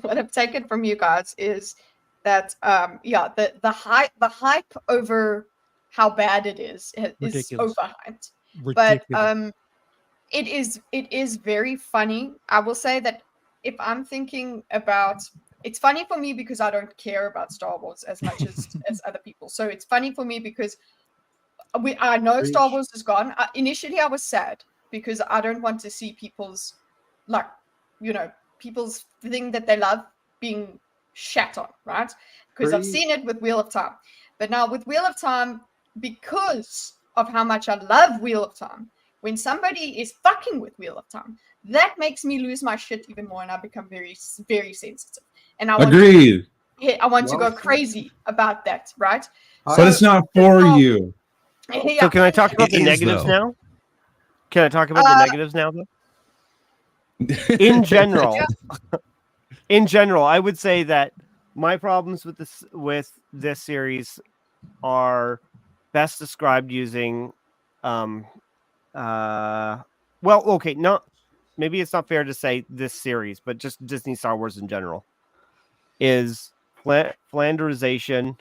what I've taken from you guys is that the hype over how bad it is overhyped. But it is very funny. I will say that if I'm thinking about, it's funny for me because I don't care about Star Wars as much as other people. So it's funny for me because I know Star Wars is gone. Initially, I was sad because I don't want to see people's thing that they love being shat on, right? Because I've seen it with Wheel of Time. But now with Wheel of Time, because of how much I love Wheel of Time, when somebody is fucking with Wheel of Time, that makes me lose my shit even more, and I become very, very sensitive. And I want to go crazy about that, right? But it's not for you. So can I talk about the negatives now? Can I talk about the negatives now, though? In general, I would say that my problems with this series are best described using maybe it's not fair to say this series, but just Disney Star Wars in general is Flanderization.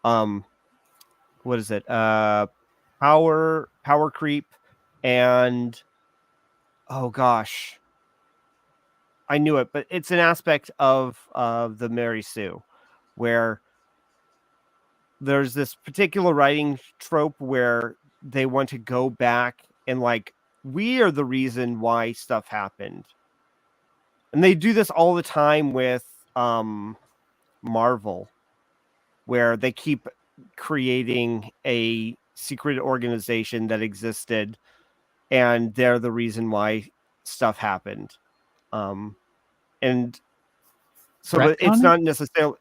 What is it? Power creep, and oh gosh, I knew it, but it's an aspect of the Mary Sue where there's this particular writing trope where they want to go back and like, we are the reason why stuff happened. And they do this all the time with Marvel, where they keep creating a secret organization that existed and they're the reason why stuff happened. And so it's Retconning? not necessarily,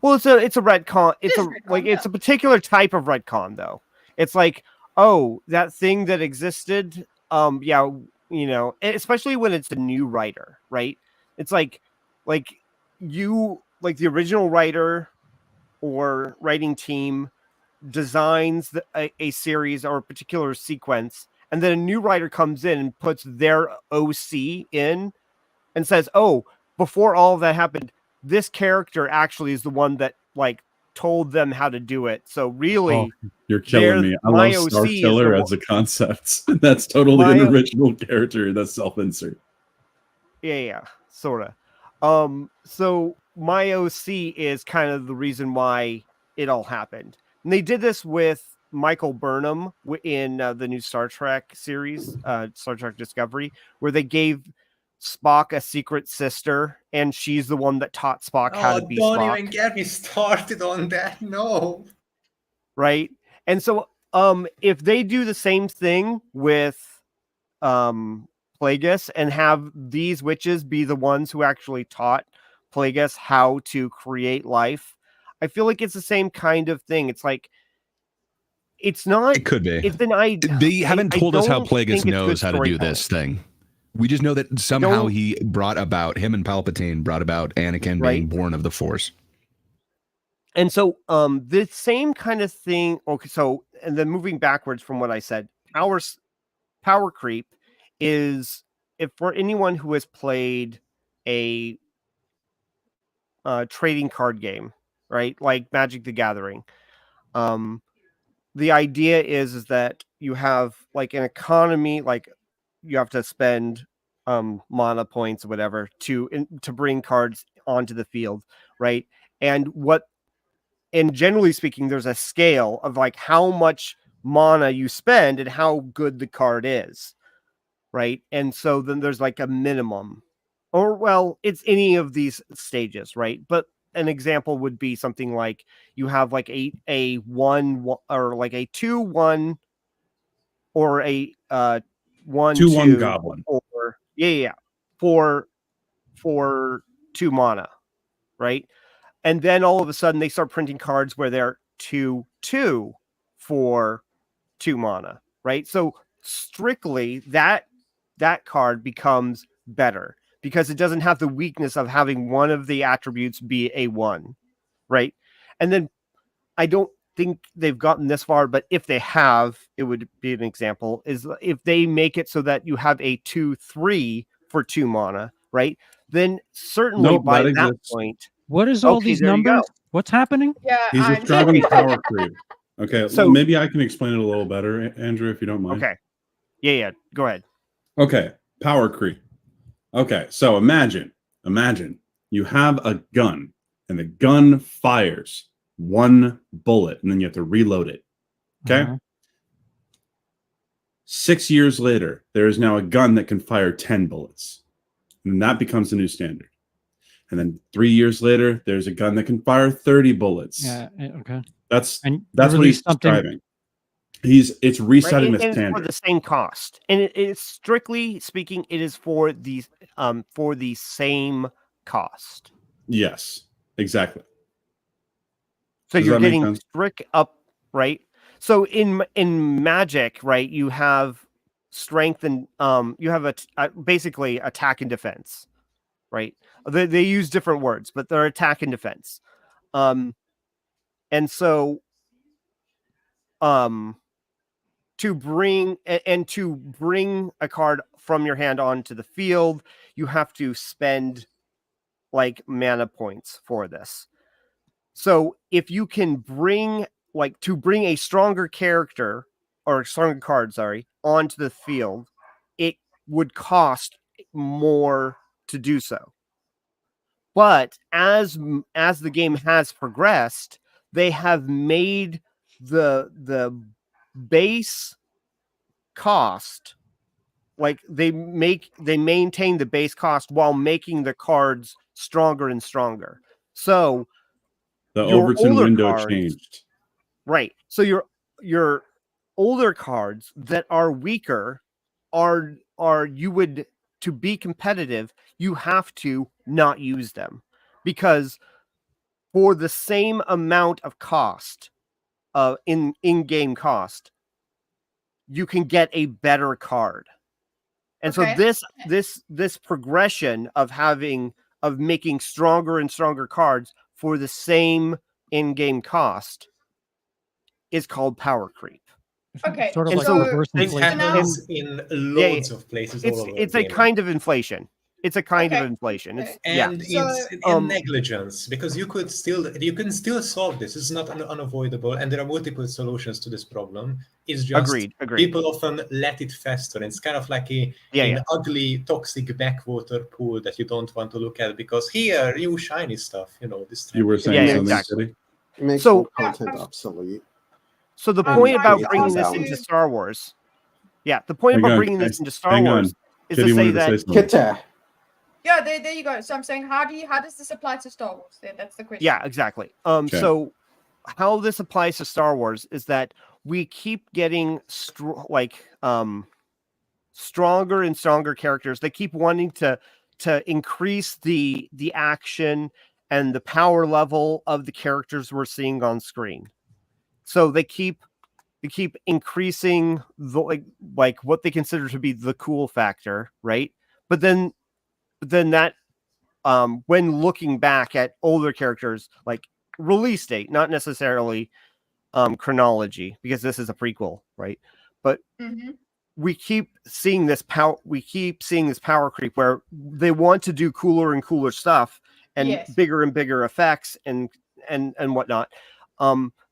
well, it's a retcon. It's It is a retcon, like it's yeah. a particular type of retcon though. It's like, oh, that thing that existed, yeah, you know, especially when it's a new writer, right? It's like you like the original writer or writing team designs a series or a particular sequence, and then a new writer comes in and puts their OC in and says, oh, before all of that happened, this character actually is the one that like told them how to do it. So really, You're killing me. I my love OC Star is Killer the as a concept. That's totally an original character. That's self-insert. yeah, sort of. So my OC is kind of the reason why it all happened. And they did this with Michael Burnham in the new Star Trek series, Star Trek Discovery, where they gave Spock a secret sister, and she's the one that taught Spock how to be don't Spock. even get me started on that. No. Right? And so if they do the same thing with Plagueis and have these witches be the ones who actually taught Plagueis how to create life, I feel like it's the same kind of thing. It's like, it's not. It could be. It's an idea. They haven't told us how Plagueis think it's knows good how to do storytelling. this thing. We just know that somehow he brought about, him and Palpatine brought about Anakin being born of the Force. And so the same kind of thing. Okay, so and then moving backwards from what I said, power creep is, if for anyone who has played a trading card game, right, like Magic the Gathering, the idea is that you have like an economy, like you have to spend mana points or whatever to bring cards onto the field, right? And generally speaking, there's a scale of like how much mana you spend and how good the card is, right? And so then there's like a minimum, or well, it's any of these stages, right? But an example would be something like you have like a 1 or like a 2/1 or a 1/2 goblin, or for 2 mana, right? And then all of a sudden they start printing cards where they're 2/2 for 2 mana, right? So strictly that card becomes better because it doesn't have the weakness of having one of the attributes be a 1, right? And then I don't think they've gotten this far, but if they have, it would be an example, is if they make it so that you have a 2/3 for 2 mana, right? Then certainly by that point. What is all Okay, these there you go. numbers? What's happening? Yeah, He's I'm describing sorry. power creep. Okay, So- so maybe I can explain it a little better, Andrew, if you don't mind. Okay. Yeah, go ahead. Okay, power creep. Okay, so imagine you have a gun and the gun fires 1 bullet and then you have to reload it. Okay? 6 years later, there is now a gun that can fire 10 bullets. And that becomes the new standard. And then 3 years later, there's a gun that can fire 30 bullets. Yeah, okay. That's And what release he's something- describing. It's resetting Right? the And it's for standard. the same cost. And it's strictly speaking, it is for the same cost. Yes, exactly. So Does you're that make getting sense? strict up, right? So in Magic, right, you have strength and you have basically attack and defense, right? They use different words, but they're attack and defense. And so to bring a card from your hand onto the field, you have to spend like mana points for this. So if you can bring a stronger character or stronger cards, sorry, onto the field, it would cost more to do so. But as the game has progressed, they have made the base cost, like they maintain the base cost while making the cards stronger and stronger. So The your Overton older window cards- changed. Right. So your older cards that are weaker are you would, to be competitive, you have to not use them, because for the same amount of cost, in-game cost, you can get a better card. And Okay. so this progression of making stronger and stronger cards for the same in-game cost is called power creep. Okay, Sort of And like so- reverse and- It inflation. happens in loads of places all over It's the a game. kind of inflation. It's a kind of Okay. inflation. It's Okay. And So, it's negligence, because you can still solve this. It's not unavoidable, and there are multiple solutions to this problem. It's just Agreed. people often let it fester. It's kind of like an ugly, toxic backwater pool that you don't want to look at, because here, you shiny stuff, this. You were saying Yeah, something, exactly. Kitty? It makes So- more content obsolete. So the I'm point trying about to bringing this also- into Star Wars, the point Hang about on, bringing this guys. into Star Hang Wars on. is Kitty to say wanted to that say something. Kitta. yeah, there you go. So I'm saying, how does this apply to Star Wars? That's the question. Yeah, exactly. Okay. So how this applies to Star Wars is that we keep getting stronger and stronger characters. They keep wanting to increase the action and the power level of the characters we're seeing on screen. So they keep increasing the like what they consider to be the cool factor, right? But then that when looking back at older characters, like release date, not necessarily chronology, because this is a prequel, right? But Mm-hmm. we keep seeing this power creep where they want to do cooler and cooler stuff and Yes. bigger and bigger effects and whatnot.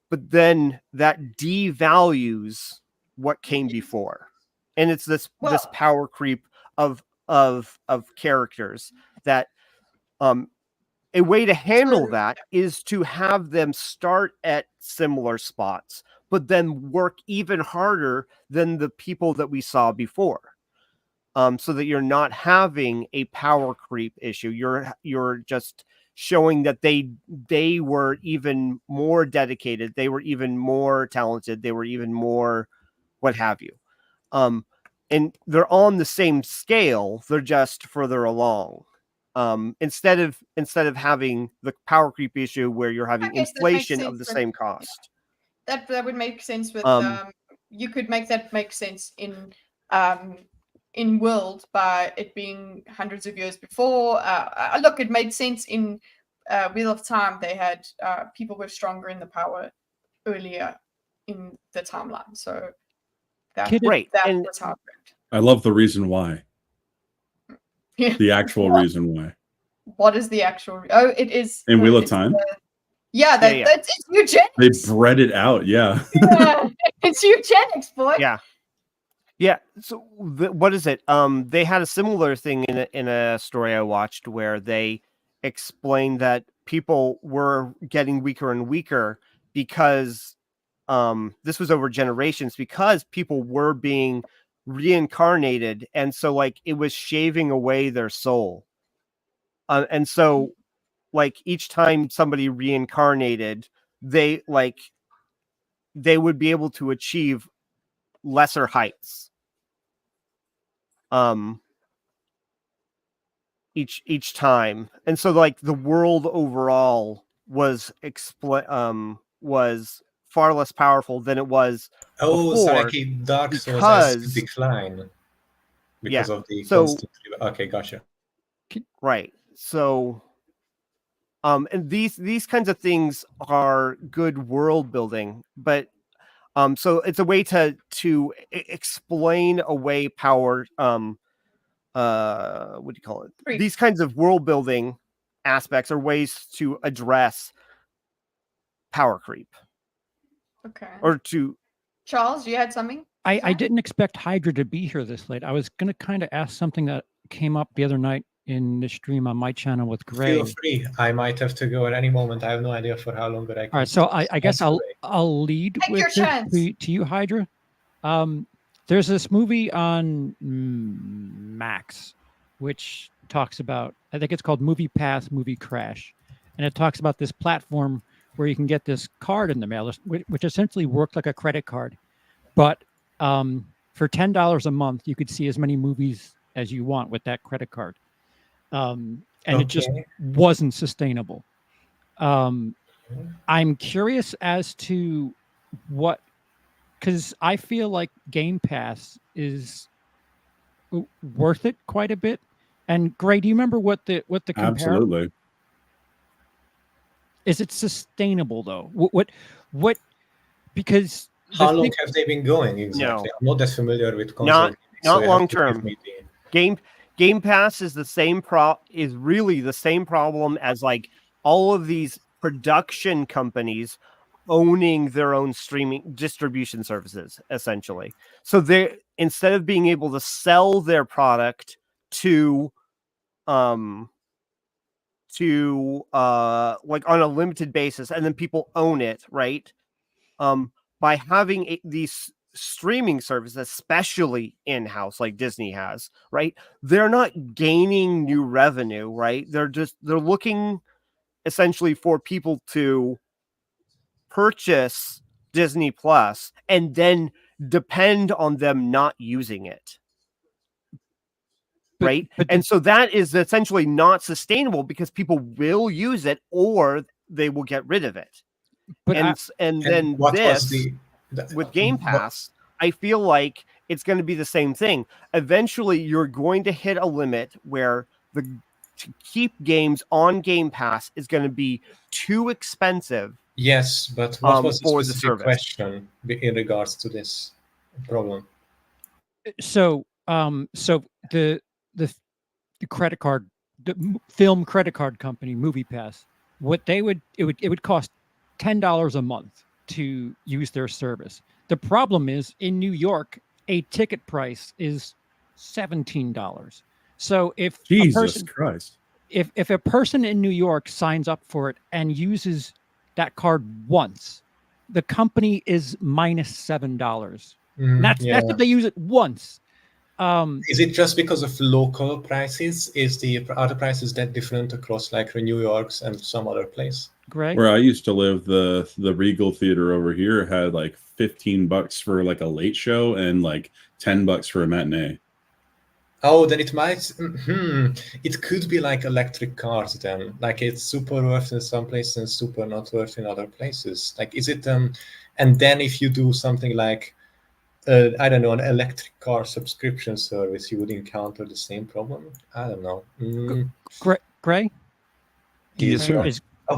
But then that devalues what came before. And it's this power creep of characters that a way to handle that is to have them start at similar spots, but then work even harder than the people that we saw before. So that you're not having a power creep issue. You're just showing that they were even more dedicated, they were even more talented, they were even more what have you. And they're on the same scale, they're just further along. Instead of having the power creep issue where you're having guess that makes inflation of sense the with- same cost. That would make sense with you could make that make sense in world by it being hundreds of years before. Look, it made sense in Wheel of Time. They had people were stronger in the power earlier in the timeline, so that Right, that and- was how it worked. I love the reason why. Yeah. The actual What? reason why. What is the actual? Oh, it is In Wheel of it's Time? Yeah, Yeah. that's it's eugenics. They bred it out, yeah. Yeah, it's eugenics, boy. Yeah. So what is it? They had a similar thing in a story I watched where they explained that people were getting weaker and weaker because this was over generations, because people were being reincarnated, and so like it was shaving away their soul. And so like each time somebody reincarnated, they would be able to achieve lesser heights each time. And so like the world overall was was far less powerful than it was Oh, so before, like Dark Souls because- has decline because of the so- constant. Okay, gotcha. right. So and these kinds of things are good world building, but so it's a way to explain away power what do you call it? Creep. These kinds of world building aspects are ways to address power creep, Okay. or to Charles, you had something? I didn't expect Hydra to be here this late. I was going to kind of ask something that came up the other night in the stream on my channel with Gray. Feel free. I might have to go at any moment. I have no idea for how long, but I can. All right, so I guess I'll lead Take with your this chance. to you, Hydra. There's this movie on Max, which talks about, I think it's called Movie Pass, Movie Crash, and it talks about this platform where you can get this card in the mail, which essentially worked like a credit card, but for $10 a month, you could see as many movies as you want with that credit card. And it just wasn't sustainable. I'm curious as to what, because I feel like Game Pass is worth it quite a bit. And Gray, do you remember what the Absolutely. Is it sustainable though? What because how long have they been going exactly? I'm not as familiar with console. Not long term. Game Pass is is really the same problem as like all of these production companies owning their own streaming distribution services, essentially. So they, instead of being able to sell their product to like on a limited basis and then people own it, right? By having these streaming services, especially in-house like Disney has, right? They're not gaining new revenue, right? They're looking essentially for people to purchase Disney Plus and then depend on them not using it. Right? And so that is essentially not sustainable because people will use it or they will get rid of it. And then with Game Pass, I feel like it's going to be the same thing. Eventually, you're going to hit a limit where to keep games on Game Pass is going to be too expensive. Yes, but what was the specific question in regards to this problem? So the credit card, the film credit card company, MoviePass, it would cost $10 a month to use their service. The problem is in New York, a ticket price is $17. So if if a person in New York signs up for it and uses that card once, the company is minus $7. That's if they use it once. Is it just because of local prices? Are the prices that different across like New York's and some other place? Greg? Where I used to live, the Regal Theater over here had like $15 for like a late show and like $10 for a matinee. Oh, then it might. It could be like electric cars then. Like it's super worth in some places and super not worth in other places. Like is it? And then if you do something like, I don't know, an electric car subscription service, you would encounter the same problem. I don't know. Gray? Yes, sir.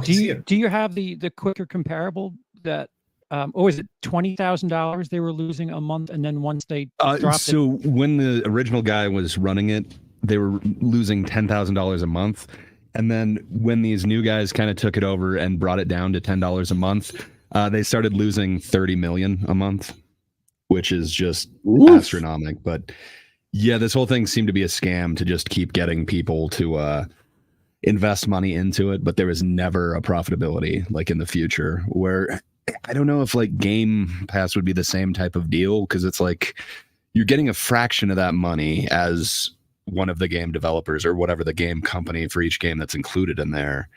Do you have the quicker comparable that? Is it $20,000 they were losing a month, and then once they dropped so when the original guy was running it, they were losing $10,000 a month, and then when these new guys kind of took it over and brought it down to $10 a month, they started losing $30 million a month, which is just astronomical. But yeah, this whole thing seemed to be a scam to just keep getting people to invest money into it, but there was never a profitability like in the future where. I don't know if like Game Pass would be the same type of deal because it's like you're getting a fraction of that money as one of the game developers or whatever the game company for each game that's included in there.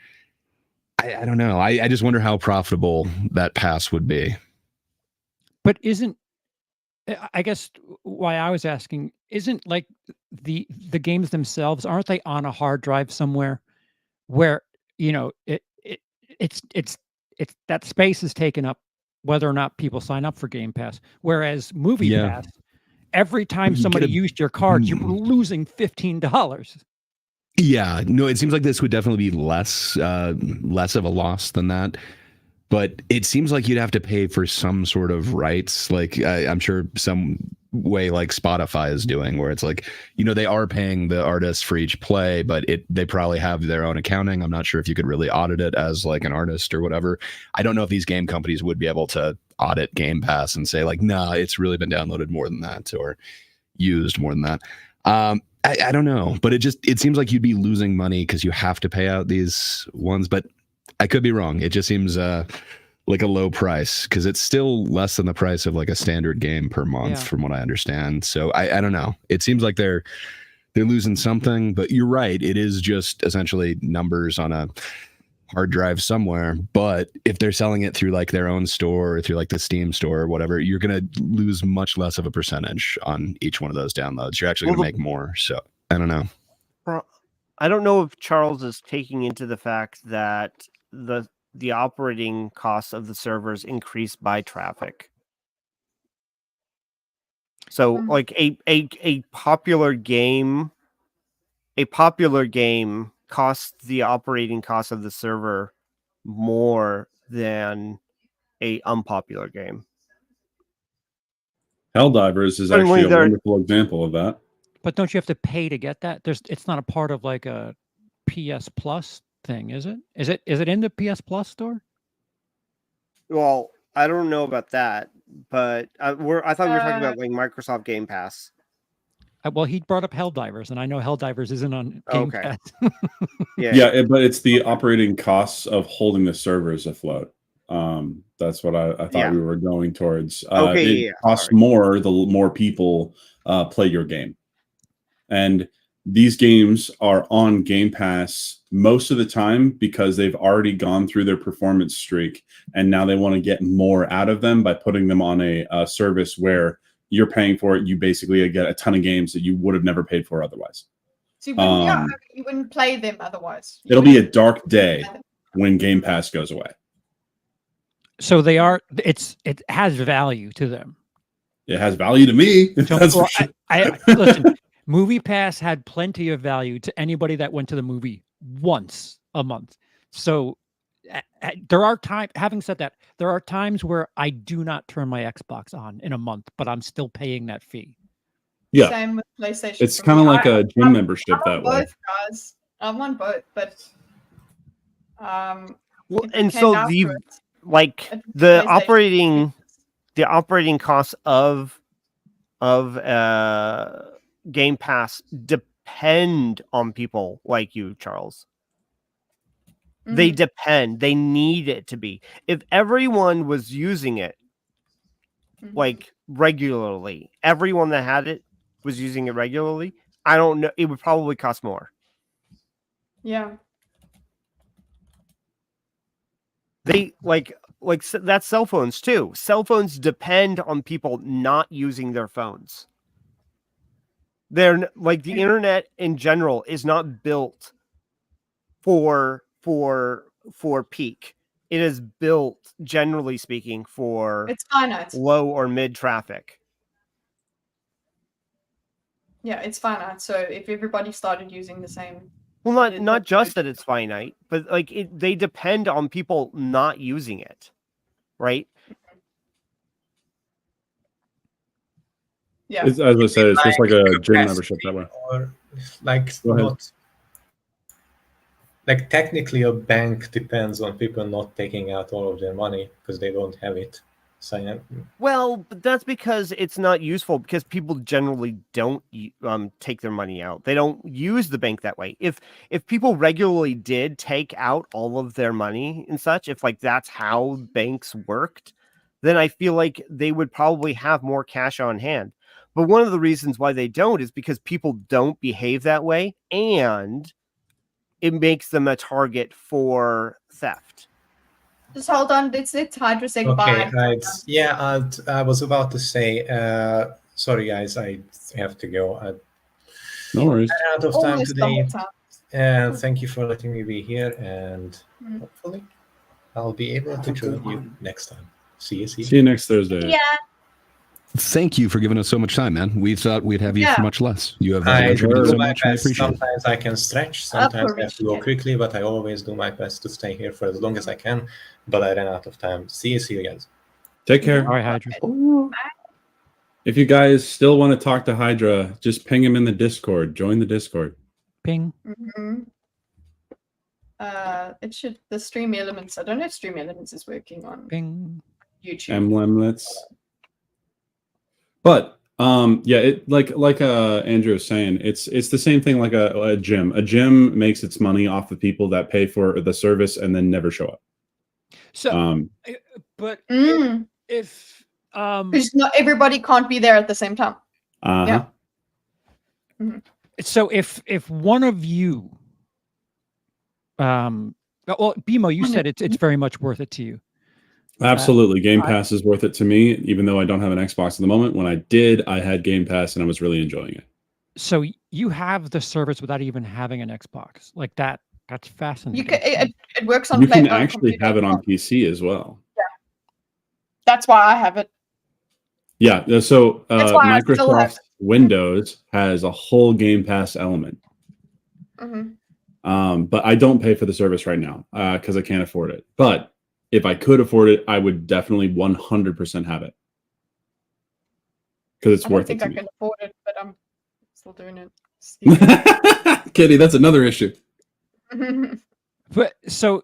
I don't know. I just wonder how profitable that pass would be. But I guess why I was asking, isn't like the games themselves, aren't they on a hard drive somewhere where, it's that space is taken up whether or not people sign up for Game Pass. Whereas Movie Pass, every time somebody used your card, you were losing $15. Yeah, no, it seems like this would definitely be less of a loss than that. but it seems like you'd have to pay for some sort of rights. Like I'm sure some way like Spotify is doing, where it's like, you know, they are paying the artists for each play, but they probably have their own accounting. I'm not sure if you could really audit it as like an artist or whatever. I don't know if these game companies would be able to audit Game Pass and say like, nah, it's really been downloaded more than that or used more than that. I don't know, but it seems like you'd be losing money because you have to pay out these ones, but I could be wrong. It just seems like a low price, because it's still less than the price of like a standard game per month, from what I understand. So I don't know. It seems like they're losing something, but you're right. It is just essentially numbers on a hard drive somewhere. But if they're selling it through like their own store or through like the Steam store or whatever, you're going to lose much less of a percentage on each one of those downloads. You're actually going to make more. So I don't know. I don't know if Charles is taking into the fact that the operating costs of the servers increase by traffic. So like a popular game costs the operating cost of the server more than a unpopular game. Helldivers is Certainly actually a wonderful example of that. But don't you have to pay to get that? It's not a part of like a PS Plus thing, is it? Is it in the PS Plus store? Well, I don't know about that, but I thought we were talking about like Microsoft Game Pass. Well, he brought up Helldivers, and I know Helldivers isn't on Game Pass. But it's the operating costs of holding the servers afloat. That's what I thought we were going towards. It costs more the more people play your game. And these games are on Game Pass most of the time because they've already gone through their performance streak, and now they want to get more out of them by putting them on a service where you're paying for it. You basically get a ton of games that you would have never paid for otherwise. So you wouldn't play them otherwise. It'll be a dark day when Game Pass goes away. So it has value to them. It has value to me. That's for sure. Listen, Movie Pass had plenty of value to anybody that went to the movie once a month. So there are times, having said that, there are times where I do not turn my Xbox on in a month, but I'm still paying that fee. Yeah. Same with PlayStation. It's kind of like a gym membership that way. Both, guys. I want both, but and so the operating costs of Game Pass depend on people like you, Charles. Mm-hmm. They depend. They need it to be. If everyone was using it like regularly, everyone that had it was using it regularly, I don't know, it would probably cost more. Yeah. They like that's cell phones too. Cell phones depend on people not using their phones. They're like, the internet in general is not built for peak. It is built, generally speaking, for it's finite, low or mid traffic. Yeah, it's finite. So if everybody started using the same, well, not just that it's finite, but like they depend on people not using it, right? Yeah, as I said, it's just like a gym membership that way. Or like not like technically a bank depends on people not taking out all of their money because they don't have it. So, well, but that's because it's not useful, because people generally don't take their money out. They don't use the bank that way. If people regularly did take out all of their money and such, if like that's how banks worked, then I feel like they would probably have more cash on hand. But one of the reasons why they don't is because people don't behave that way, and it makes them a target for theft. Just hold on. Let's let Hydra say goodbye. Okay, I was about to say, sorry guys, I have to go. No worries. I'm out of time today. And thank you for letting me be here, and hopefully I'll be able to join you next time. See you. See you next Thursday. Yeah. thank you for giving us so much time, man. We thought we'd have you for much less. You have I contributed do so my much. I best. appreciate it. Sometimes I can stretch, sometimes I have to go quickly, but I always do my best to stay here for as long as I can. But I ran out of time. See you guys. Take care. All right, Hydra. If you guys still want to talk to Hydra, just ping him in the Discord. Join the Discord. Ping. It should the Stream Elements. I don't know if Stream Elements is working on YouTube. Emblemlets. But yeah, it like Andrew was saying, it's the same thing like a gym. A gym makes its money off of people that pay for the service and then never show up. So, but if because not everybody can't be there at the same time. Yeah. So if one of you, well, BMO, you said it's very much worth it to you. Absolutely. Game Pass is worth it to me, even though I don't have an Xbox at the moment. When I did, I had Game Pass and I was really enjoying it. So you have the service without even having an Xbox. Like that's fascinating. You can, it works on You can actually have it on PC as well. Yeah. That's why I have it. Yeah. So Microsoft it. Windows has a whole Game Pass element. But I don't pay for the service right now because I can't afford it. But if I could afford it, I would definitely 100% have it. Because it's worth it to me. I can afford it, but I'm still doing it. Kitty, that's another issue. But so,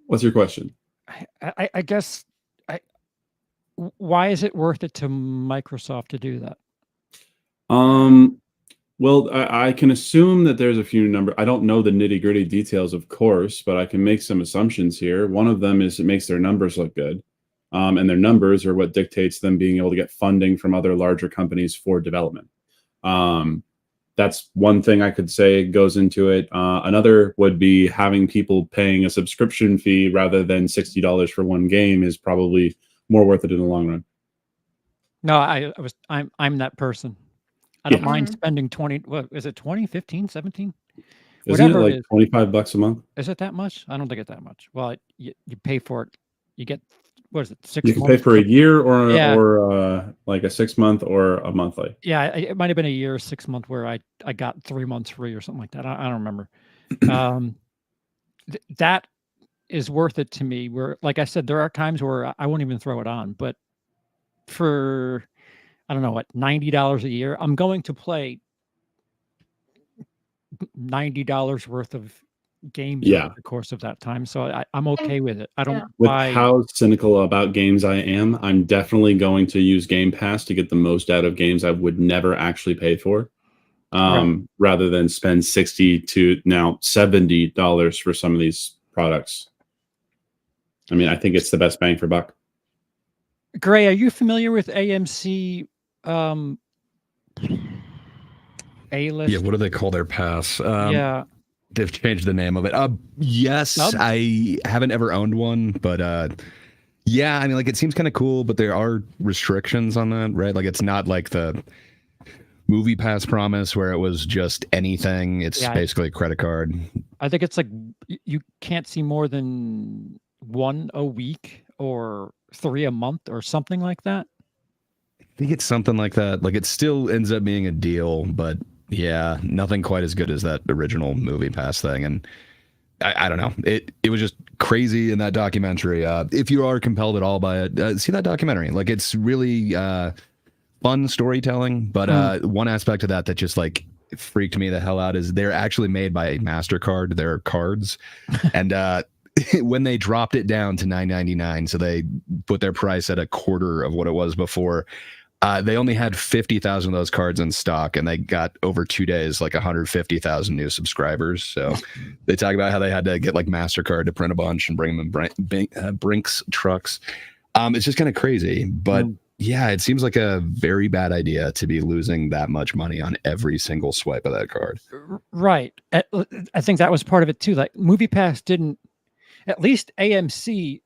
what's your question? I guess, why is it worth it to Microsoft to do that? Well, I can assume that there's a few numbers. I don't know the nitty-gritty details, of course, but I can make some assumptions here. One of them is it makes their numbers look good. And their numbers are what dictates them being able to get funding from other larger companies for development. That's one thing I could say goes into it. Another would be having people paying a subscription fee rather than $60 for one game is probably more worth it in the long run. No, I'm that person. I don't mind spending 20, what is it, 20, 15, 17? Isn't it like $25 a month? Is it that much? I don't think it's that much. Well, you pay for it. You get, what is it, 6 months? You can pay for a year or like a 6 month or a monthly. Yeah, it might have been a year or 6 month where I got 3 months free or something like that. I don't remember. That is worth it to me. Where, like I said, there are times where I won't even throw it on, but for, I don't know what, $90 a year, I'm going to play $90 worth of games over the course of that time. So I'm okay with it. I don't with how cynical about games I am, I'm definitely going to use Game Pass to get the most out of games I would never actually pay for. Rather than spend $60 to now $70 for some of these products. I mean, I think it's the best bang for buck. Gray, are you familiar with AMC A-list? Yeah, what do they call their pass? Yeah. They've changed the name of it. Yes, I haven't ever owned one, but yeah, I mean, like, it seems kind of cool, but there are restrictions on that, right? Like, it's not like the Movie Pass promise where it was just anything. It's basically a credit card. I think it's like you can't see more than 1 a week or 3 a month or something like that. I think it's something like that. Like, it still ends up being a deal, but yeah, nothing quite as good as that original Movie Pass thing. And I don't know. It was just crazy in that documentary. If you are compelled at all by it, see that documentary. Like, it's really fun storytelling, but one aspect of that just like freaked me the hell out is they're actually made by MasterCard, their cards. And when they dropped it down to $9.99, so they put their price at a quarter of what it was before, they only had 50,000 of those cards in stock, and they got over 2 days like 150,000 new subscribers. So they talk about how they had to get like MasterCard to print a bunch and bring them in Brinks trucks. It's just kind of crazy, but yeah, it seems like a very bad idea to be losing that much money on every single swipe of that card. Right. I think that was part of it too. Like, MoviePass didn't, at least AMC,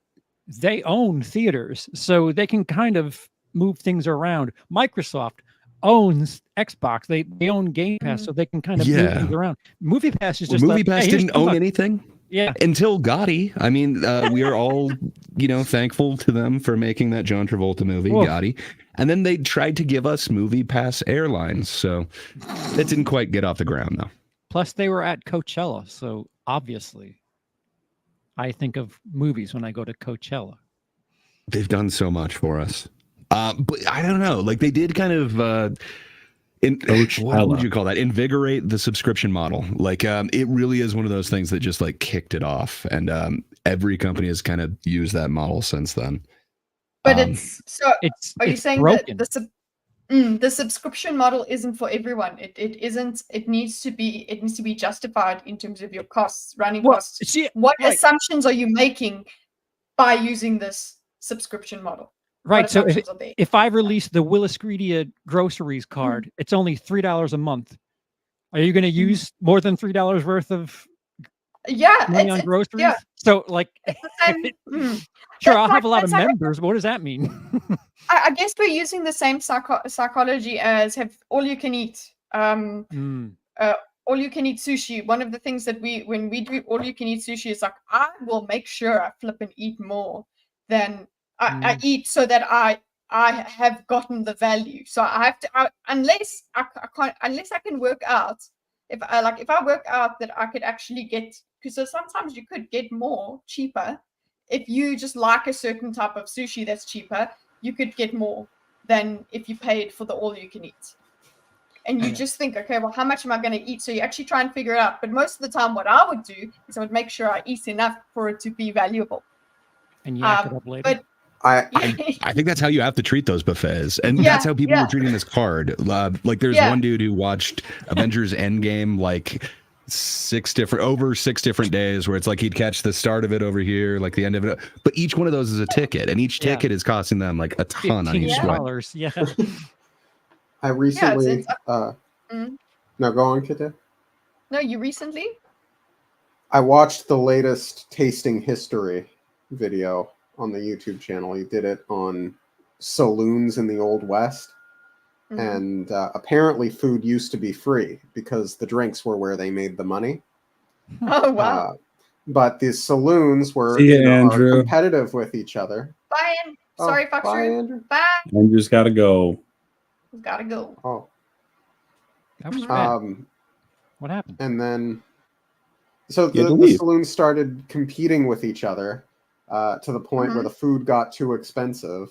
they own theaters, so they can kind of move things around. Microsoft owns Xbox. They own Game Pass, so they can kind of move things around. MoviePass is just MoviePass didn't own anything. Yeah. Until Gotti. I mean, we are all, thankful to them for making that John Travolta movie, Oof. Gotti. And then they tried to give us Movie Pass Airlines. So that didn't quite get off the ground, though. Plus, they were at Coachella. So obviously, I think of movies when I go to Coachella. They've done so much for us. But I don't know. Like, they did kind of... what would you call that? Invigorate the subscription model. Like, it really is one of those things that just like kicked it off, and every company has kind of used that model since then. But are you saying broken. that the subscription model isn't for everyone? It isn't. It needs to be justified in terms of your costs, running costs. What assumptions are you making by using this subscription model? Right. So if I release the Willis Greedia groceries card, it's only $3 a month. Are you going to use more than $3 worth of money on groceries? Yeah. So like, it's the same, sure, I'll have a lot of members. But what does that mean? I guess we're using the same psychology as have all you can eat. All you can eat sushi. One of the things that when we do all you can eat sushi is like, I will make sure I flip and eat more than I eat, so that I have gotten the value. So I have to, unless I can work out, if I work out that I could actually get, because so sometimes you could get more cheaper if you just like a certain type of sushi that's cheaper. You could get more than if you paid for the all you can eat. And you just think, okay, well, how much am I going to eat? So you actually try and figure it out. But most of the time, what I would do is I would make sure I eat enough for it to be valuable. And yak it up later. But I think that's how you have to treat those buffets, and that's how people were treating this card. Like, there's one dude who watched Avengers Endgame like 6 different days, where it's like he'd catch the start of it over here, like the end of it, but each one of those is a ticket, and each ticket is costing them like a ton on each one. Yeah. I recently. No, go on, Kite. No, you recently? I watched the latest Tasting History video on the YouTube channel. He did it on saloons in the Old West. And apparently food used to be free because the drinks were where they made the money. Oh, wow. But these saloons were are competitive with each other. Bye, sorry, Foxrew. Bye, Andrew. Bye. Andrew's got to go. Gotta go. Oh. That was bad. What happened? And then, so the saloons started competing with each other to the point where the food got too expensive.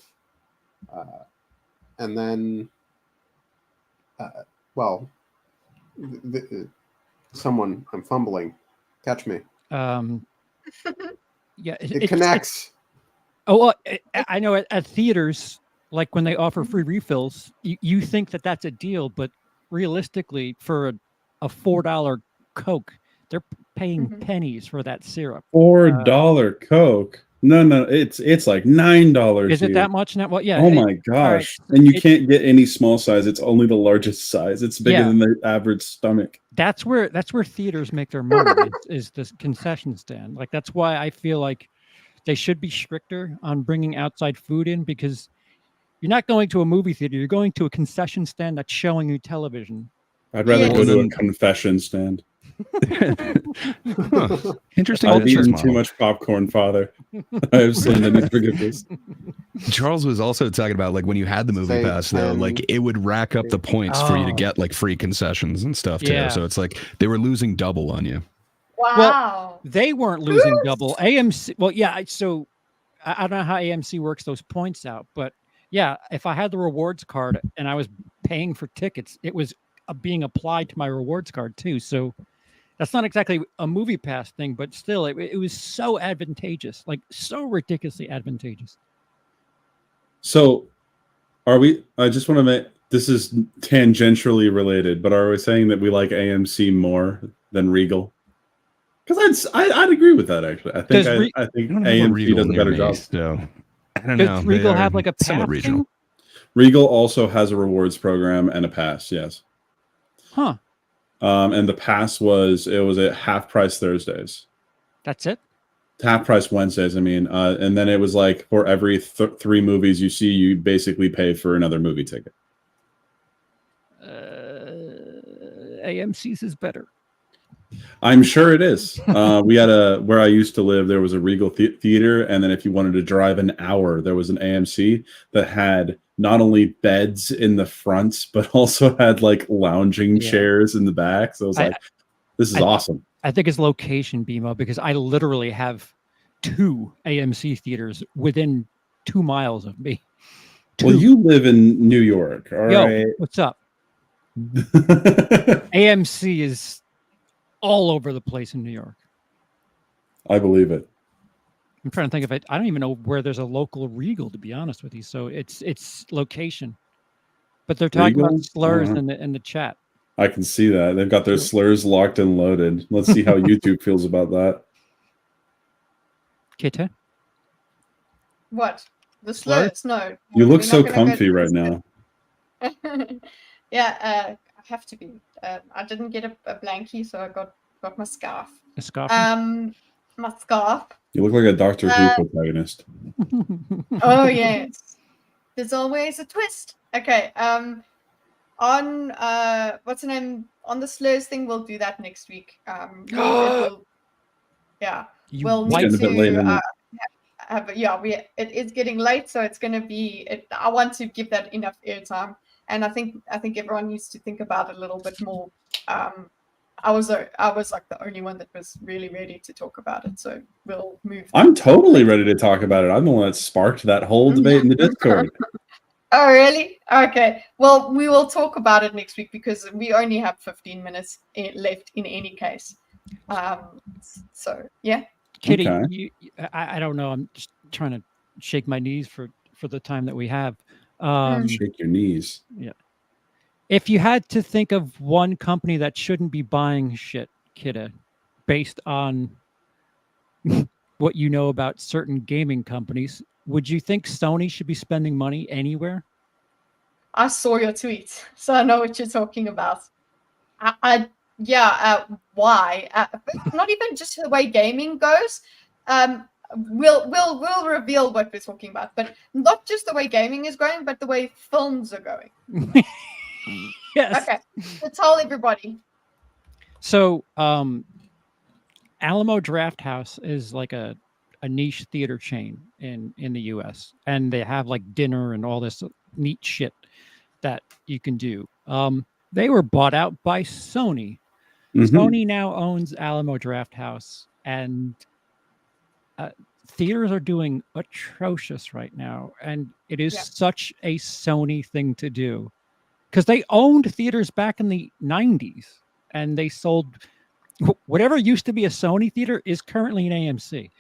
And then, someone, I'm fumbling. Catch me. Yeah, it connects. I know at theaters, like when they offer free refills, you think that that's a deal, but realistically, for a $4 Coke, they're paying pennies for that syrup. $4 Coke? No, it's like $9. Is it that much now? Well, yeah. Oh my gosh! Right. And you can't get any small size. It's only the largest size. It's bigger than the average stomach. That's where theaters make their money. is this concession stand? Like, that's why I feel like they should be stricter on bringing outside food in, because you're not going to a movie theater. You're going to a concession stand that's showing you television. I'd rather go to a confession stand. Interesting. I've eaten too much popcorn, Father. I have sinned and forgiveness. Charles was also talking about, like, when you had the movie pass, though, like, it would rack up the points for you to get like free concessions and stuff too. So it's like they were losing double on you. Wow. Well, they weren't losing double. AMC. Well, yeah. So I don't know how AMC works those points out, but yeah, if I had the rewards card and I was paying for tickets, it was being applied to my rewards card too. So that's not exactly a movie pass thing, but still, it was so advantageous, like so ridiculously advantageous. So are we, I just want to make, this is tangentially related, but are we saying that we like AMC more than Regal? Because I'd agree with that, actually. I think AMC does a better job. So I don't know. Does Regal have like a pass regional? Regal also has a rewards program and a pass, yes. Huh. And the pass was at half price Thursdays. That's it? Half price Wednesdays, I mean. And then it was like for every 3 movies you see, you basically pay for another movie ticket. AMC's is better. I'm sure it is. We had where I used to live, there was a Regal theater, and then if you wanted to drive an hour, there was an AMC that had not only beds in the front, but also had like lounging chairs in the back. So I was like, this is awesome. I think it's location, BMO, because I literally have 2 AMC theaters within 2 miles of me. 2. Well, you live in New York, all right? What's up? AMC is all over the place in New York. I believe it. I'm trying to think of it. I don't even know where there's a local Regal, to be honest with you. So it's location. But they're talking Regal? about slurs in the chat. I can see that. They've got their slurs locked and loaded. Let's see how YouTube feels about that. Kite? What? The slurs? No. You look we're so not gonna go comfy to right the now. Yeah, I have to be. I didn't get a blankie, so I got my scarf. A scarf? My scarf. You look like a Doctor Who protagonist. Oh yes. There's always a twist. Okay. On what's the name? On the slurs thing, we'll do that next week. Yeah. We'll need Getting a bit late, isn't it? it is getting late, so it's going to be. I want to give that enough airtime, and I think everyone needs to think about it a little bit more. I was like the only one that was really ready to talk about it, so we'll move. I'm totally ready to talk about it. I'm the one that sparked that whole debate in the Discord. Oh, really? Okay. Well, we will talk about it next week because we only have 15 minutes left in any case. So, yeah. Kitty, I don't know. I'm just trying to shake my knees for the time that we have. Shake your knees. Yeah. If you had to think of one company that shouldn't be buying shit, Kidda, based on what you know about certain gaming companies, would you think Sony should be spending money anywhere? I saw your tweet, so I know what you're talking about. Why? Not even just the way gaming goes. We'll reveal what we're talking about, but not just the way gaming is going, but the way films are going. Yes. Okay. So tell everybody. So, Alamo Drafthouse is like a niche theater chain in the US, and they have like dinner and all this neat shit that you can do. They were bought out by Sony. Mm-hmm. Sony now owns Alamo Drafthouse, and theaters are doing atrocious right now, and it is such a Sony thing to do because they owned theaters back in the 90s, and they sold whatever used to be a Sony theater is currently an AMC.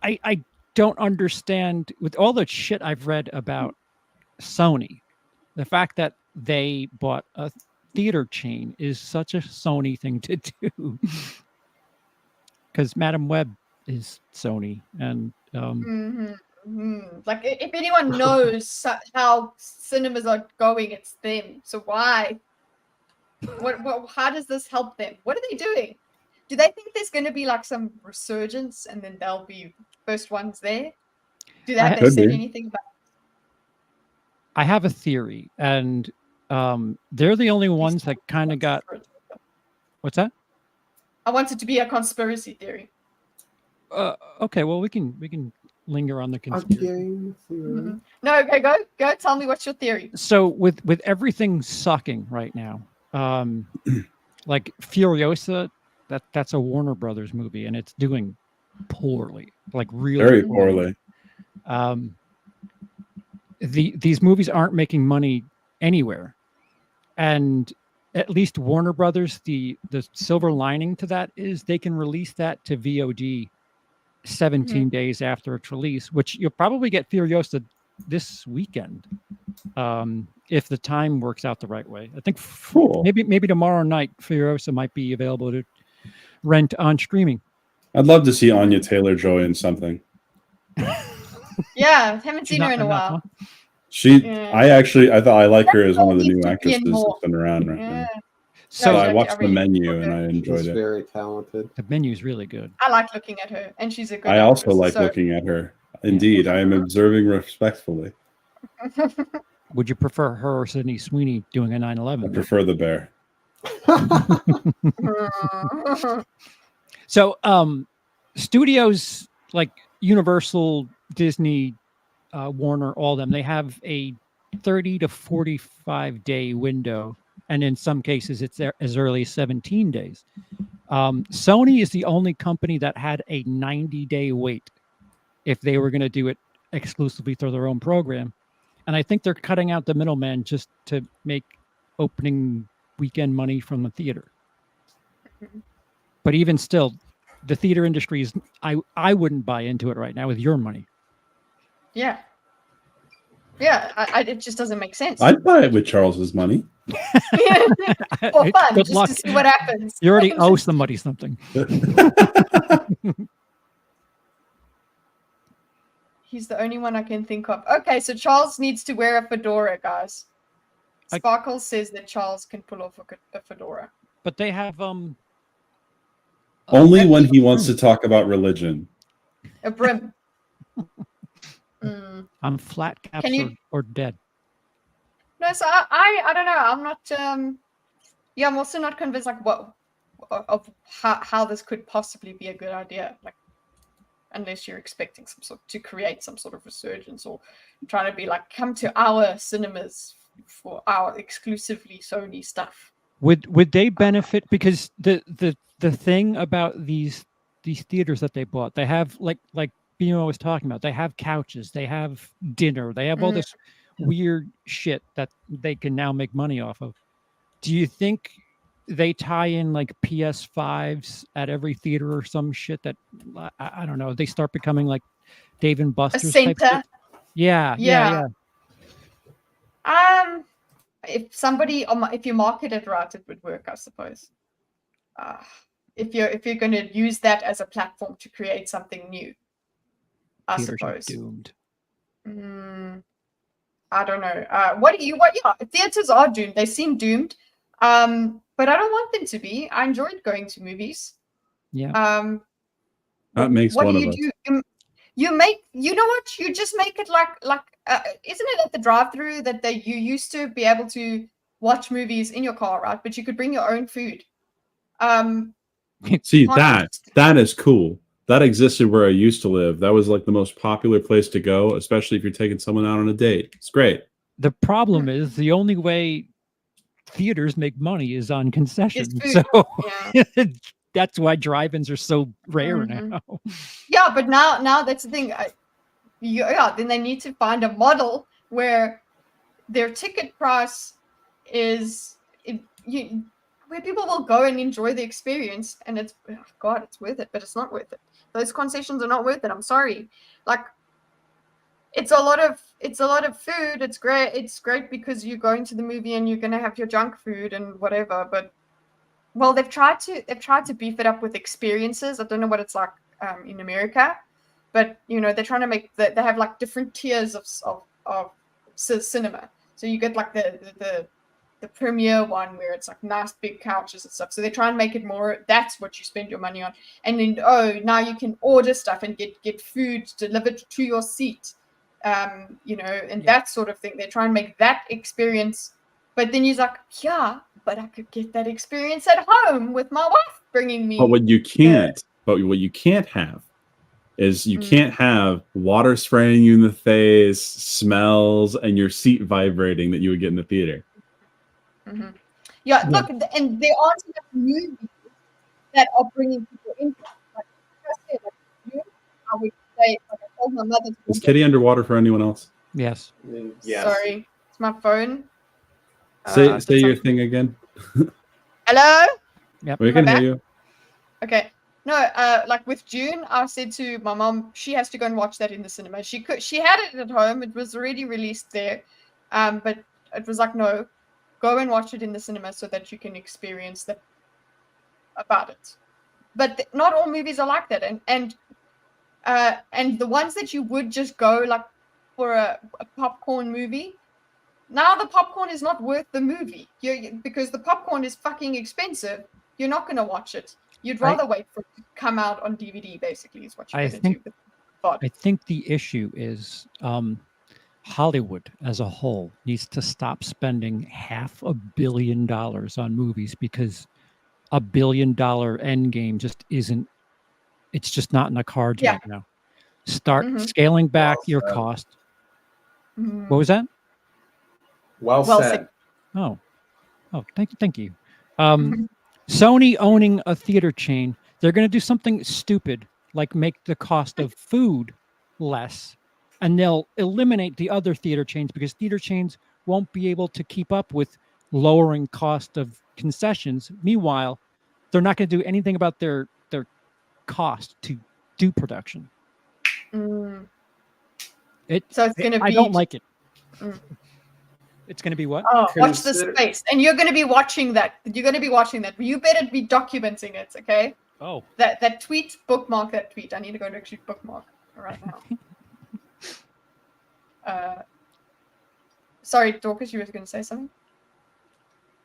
I don't understand, with all the shit I've read about Sony, the fact that they bought a theater chain is such a Sony thing to do. Because Madam Web is Sony, and like if anyone knows how cinemas are going, it's them. So why? What? How does this help them? What are they doing? Do they think there's going to be like some resurgence, and then they'll be first ones there? Do they have said anything about? I have a theory, and they're the only ones that kind of got. What's that? I want it to be a conspiracy theory. Okay, well we can linger on the conspiracy. No, okay, go. Tell me what's your theory. So with everything sucking right now, like Furiosa, that's a Warner Brothers movie, and it's doing poorly, like really very poorly. These movies aren't making money anywhere, and at least Warner Brothers, the silver lining to that is they can release that to VOD 17 days after its release, which you'll probably get Furiosa this weekend if the time works out the right way. I think maybe tomorrow night Furiosa might be available to rent on streaming. I'd love to see Anya Taylor-Joy in something. Yeah, haven't seen her in a while. Huh? I thought I like her as one of the new actresses that's been around right now. So I watched The Menu and I enjoyed it. Very talented. The Menu is really good. I like looking at her, and she's a good. I also like looking at her. Indeed, I am observing respectfully. Would you prefer her or Sydney Sweeney doing a 9/11? I prefer the bear. So, studios like Universal, Disney, Warner, all them, they have a 30 to 45 day window, and in some cases, it's there as early as 17 days. Sony is the only company that had a 90-day wait if they were going to do it exclusively through their own program, and I think they're cutting out the middleman just to make opening weekend money from the theater. But even still, the theater industry is, I wouldn't buy into it right now with your money. Yeah. It just doesn't make sense. I'd buy it with Charles's money. For fun, Good just luck. to see what happens. You already owe somebody something. He's the only one I can think of. Okay, so Charles needs to wear a fedora, guys. Sparkle says that Charles can pull off a fedora. But they have Only when he wants to talk about religion. A brim. I'm flat caps or dead. No, so I don't know. I'm not. I'm also not convinced like how this could possibly be a good idea. Like, unless you're expecting to create some sort of resurgence or trying to be like, come to our cinemas for our exclusively Sony stuff. Would they benefit because the thing about these theaters that they bought, they have like Bimo was talking about, they have couches, they have dinner, they have all this weird shit that they can now make money off of. Do you think they tie in like PS5s at every theater or some shit that I don't know? They start becoming like Dave and Buster's type shit? Yeah. If you market it right, it would work, I suppose. If you're going to use that as a platform to create something new, I Theaters suppose. Are doomed. I don't know. Theaters are doomed. They seem doomed. But I don't want them to be. I enjoyed going to movies. Yeah. That makes what one do of you us. do? You make. You know what? You just make it like. Isn't it at the drive-through that you used to be able to watch movies in your car, right? But you could bring your own food. See, that is cool. That existed where I used to live. That was like the most popular place to go, especially if you're taking someone out on a date. It's great. The problem is the only way theaters make money is on concessions. So that's why drive-ins are so rare now. Yeah, but now that's the thing. Then they need to find a model where their ticket price is where people will go and enjoy the experience, and it's worth it, but it's not worth it. Those concessions are not worth it. I'm sorry. Like, it's a lot of food. It's great. It's great because you're going to the movie and you're going to have your junk food and whatever. But they've tried to beef it up with experiences. I don't know what it's like in America, but they're trying to make they have like different tiers of cinema. So you get like the premiere one where it's like nice big couches and stuff. So they try and make it more, that's what you spend your money on. And then, now you can order stuff and get food delivered to your seat, and that sort of thing. They try and make that experience. But then he's like, yeah, but I could get that experience at home with my wife bringing me. But what you can't have is you can't have water spraying you in the face, smells, and your seat vibrating that you would get in the theater. Mm-hmm. Yeah, look, and there aren't enough movies that are bringing people in. Like I said, I would say, like I told my mother. Is Kitty underwater for anyone else? Yes. Yes. Sorry, it's my phone. Say your thing again. Hello? Yep. We can hear you. Okay. No, like with June, I said to my mom, she has to go and watch that in the cinema. She had it at home. It was already released there. But it was like, no, go and watch it in the cinema so that you can experience that about it. But not all movies are like that. And the ones that you would just go like for a popcorn movie, now the popcorn is not worth the movie. Because the popcorn is fucking expensive. You're not going to watch it. You'd rather wait for it to come out on DVD, basically, is what you're going to do. I think the issue is Hollywood as a whole needs to stop spending $500 million on movies because $1 billion Endgame just isn't. It's just not in the cards Yeah. right now. Start Mhm. scaling back Well your said. cost. Mhm. What was that? Well Well said. Oh, thank you. Sony owning a theater chain, they're going to do something stupid like make the cost of food less, and they'll eliminate the other theater chains because theater chains won't be able to keep up with lowering cost of concessions. Meanwhile, they're not going to do anything about their cost to do production. Mm. It. So it's going to be. I don't like it. Mm. It's going to be what? Oh, watch the Consider- space, and you're going to be watching that. You're going to be watching that. You better be documenting it, okay? Oh, That tweet, bookmark that tweet. I need to go to actually bookmark it right now. Sorry, Dorkus, you were going to say something?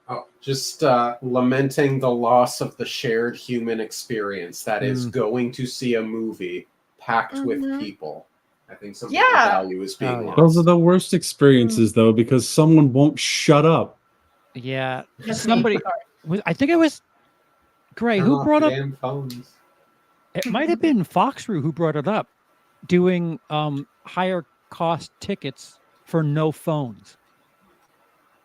Oh, just lamenting the loss of the shared human experience that is going to see a movie packed with Mhm. people. I think some Yeah. value is being Oh, yeah. lost. Those are the worst experiences, though, because someone won't shut up. yeah. That's me. Somebody. Sorry. I think it was Gray Turn who off brought the up. damn phones. It might have been Foxrew who brought it up, doing higher cost tickets for no phones.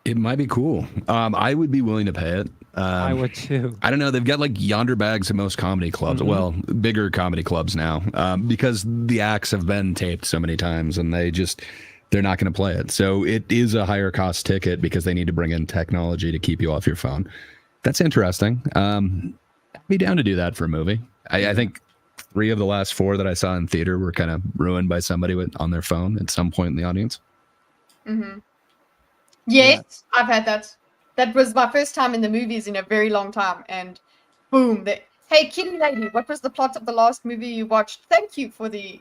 It might be cool. I would be willing to pay it. I would too. I don't know. They've got like yonder bags at most comedy clubs. Mhm. Well, bigger comedy clubs now, because the acts have been taped so many times, and they're not going to play it. So it is a higher cost ticket because they need to bring in technology to keep you off your phone. That's interesting. I'd be down to do that for a movie. I think 3 of the last 4 that I saw in theater were kind of ruined by somebody on their phone at some point in the audience. Mm-hmm. Yes, I've had that. That was my first time in the movies in a very long time, and boom! Hey, Kitty Lady, what was the plot of the last movie you watched? Thank you for the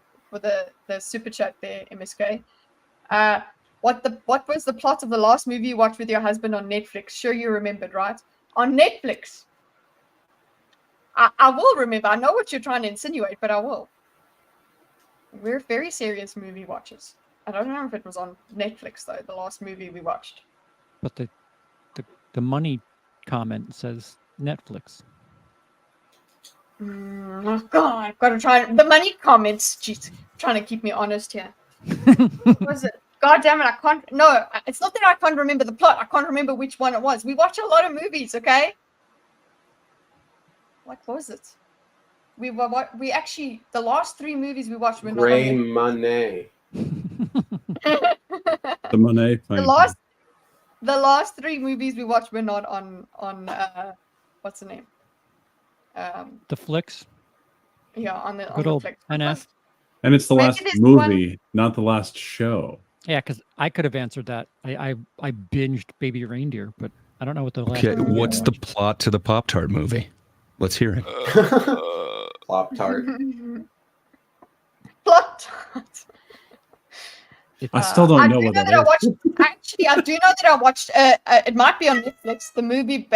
super chat there, MSK. What was the plot of the last movie you watched with your husband on Netflix? Sure, you remembered, right? On Netflix. I will remember. I know what you're trying to insinuate, but I will. We're very serious movie watchers. I don't know if it was on Netflix though. The last movie we watched. But the money comment says Netflix. Oh God, I've got to try the money comments. Jeez, trying to keep me honest here. What was it? God damn it! I can't. No, it's not that I can't remember the plot. I can't remember which one it was. We watch a lot of movies, okay? What was it? We actually the last 3 movies we watched were Gray not on Money. The Monet thing. the last 3 movies we watched were not on what's the name? The flicks. Yeah, on the Good old Netflix. NF. And it's the Maybe last this movie, not the last show. Yeah, because I could have answered that. I binged Baby Reindeer, but I don't know what the last. Okay, movie I what's the watched. plot to the Pop-Tart movie? Let's hear it. Plop tart. Plot. I still don't know what that is. Actually, I do know that I watched. It might be on Netflix. The movie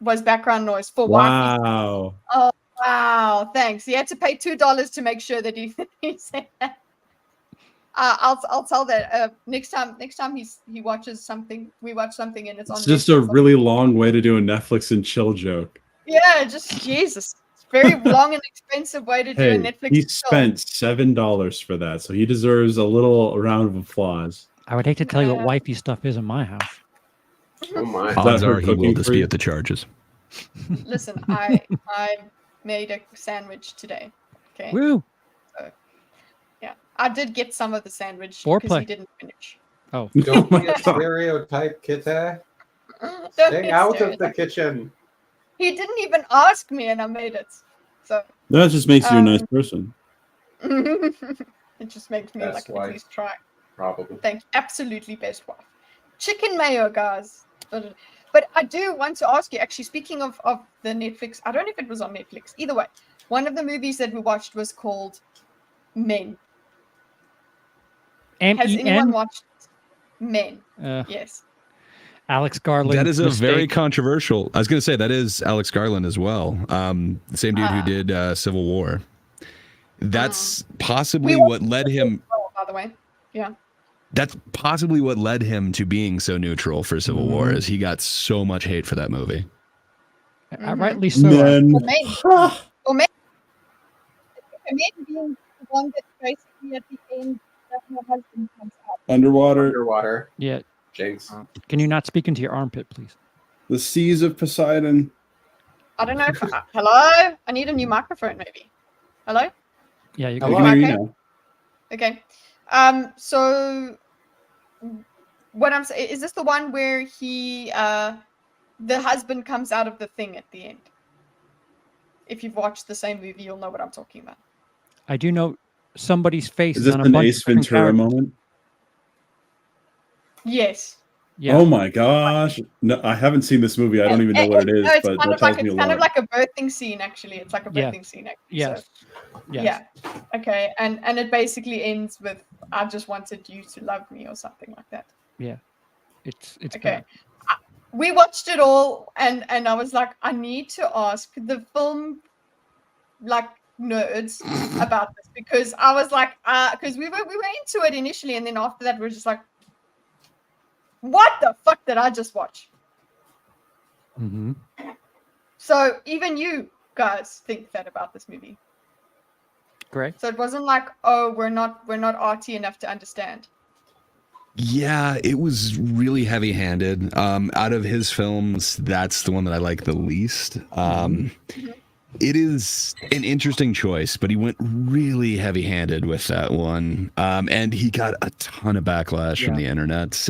was background noise for Wifey. Wow. Oh wow! Thanks. He had to pay $2 to make sure that he said that. I'll tell that next time he watches something, we watch something and it's on. It's just Netflix. a really long way to do a Netflix and chill joke. Yeah, just Jesus. It's a very long and expensive way to do a Hey, Netflix. he show. spent $7 for that, so he deserves a little round of applause. I would hate to tell you what wifey stuff is in my house. Oh my. Odds her are he will cooking for you? dispute the charges. Listen, I made a sandwich today. Okay. Woo! Yeah, I did get some of the sandwich because Foreplay. he didn't finish. Oh, Don't get stereotype, Kitty. Don't Stay get out of serious. the kitchen. He didn't even ask me, and I made it. So That just makes you a nice person. it just makes me That's like why. at least try. Probably. Thank you. Absolutely best wife. Chicken mayo, guys. But I do want to ask you, actually, speaking of the Netflix, I don't know if it was on Netflix. Either way, one of the movies that we watched was called Men. Has anyone watched Men? Yes. Alex Garland. That is a mistake. very controversial. I was going to say that is Alex Garland as well. The same dude who did Civil War. That's possibly what led him. By the way, yeah. that's possibly what led him to being so neutral for Civil War, is he got so much hate for that movie. Rightly so. Men. Or maybe being the one that basically at the end that her husband comes out. Underwater. Yeah. Jinx. Can you not speak into your armpit, please? The seas of Poseidon. I don't know if hello? I need a new microphone maybe. Hello? Yeah, you I can. can hear you Okay. now. Okay. So what I'm saying is this the one where he the husband comes out of the thing at the end? If you've watched the same movie, you'll know what I'm talking about. I do know somebody's face Is is this on a an bunch Ace of different Ventura characters. moment? Yes. Yeah. Oh my gosh. No, I haven't seen this movie. I don't even know what it is, No, it's but kind that of like tells me a it's kind of lot. like a birthing scene actually. It's like a Yeah. birthing scene actually. Yes. So, Yes. yeah. Okay. And it basically ends with I just wanted you to love me or something like that. Yeah. It's Okay. bad. We watched it all and I was like, I need to ask the film like nerds about this because I was like, because we were into it initially and then after that we were just like, what the fuck did I just watch? Mm-hmm. So even you guys think that about this movie. Great. So it wasn't like, oh, we're not arty enough to understand. Yeah, it was really heavy-handed. Out of his films, that's the one that I like the least. It is an interesting choice, but he went really heavy-handed with that one. And he got a ton of backlash from the internet.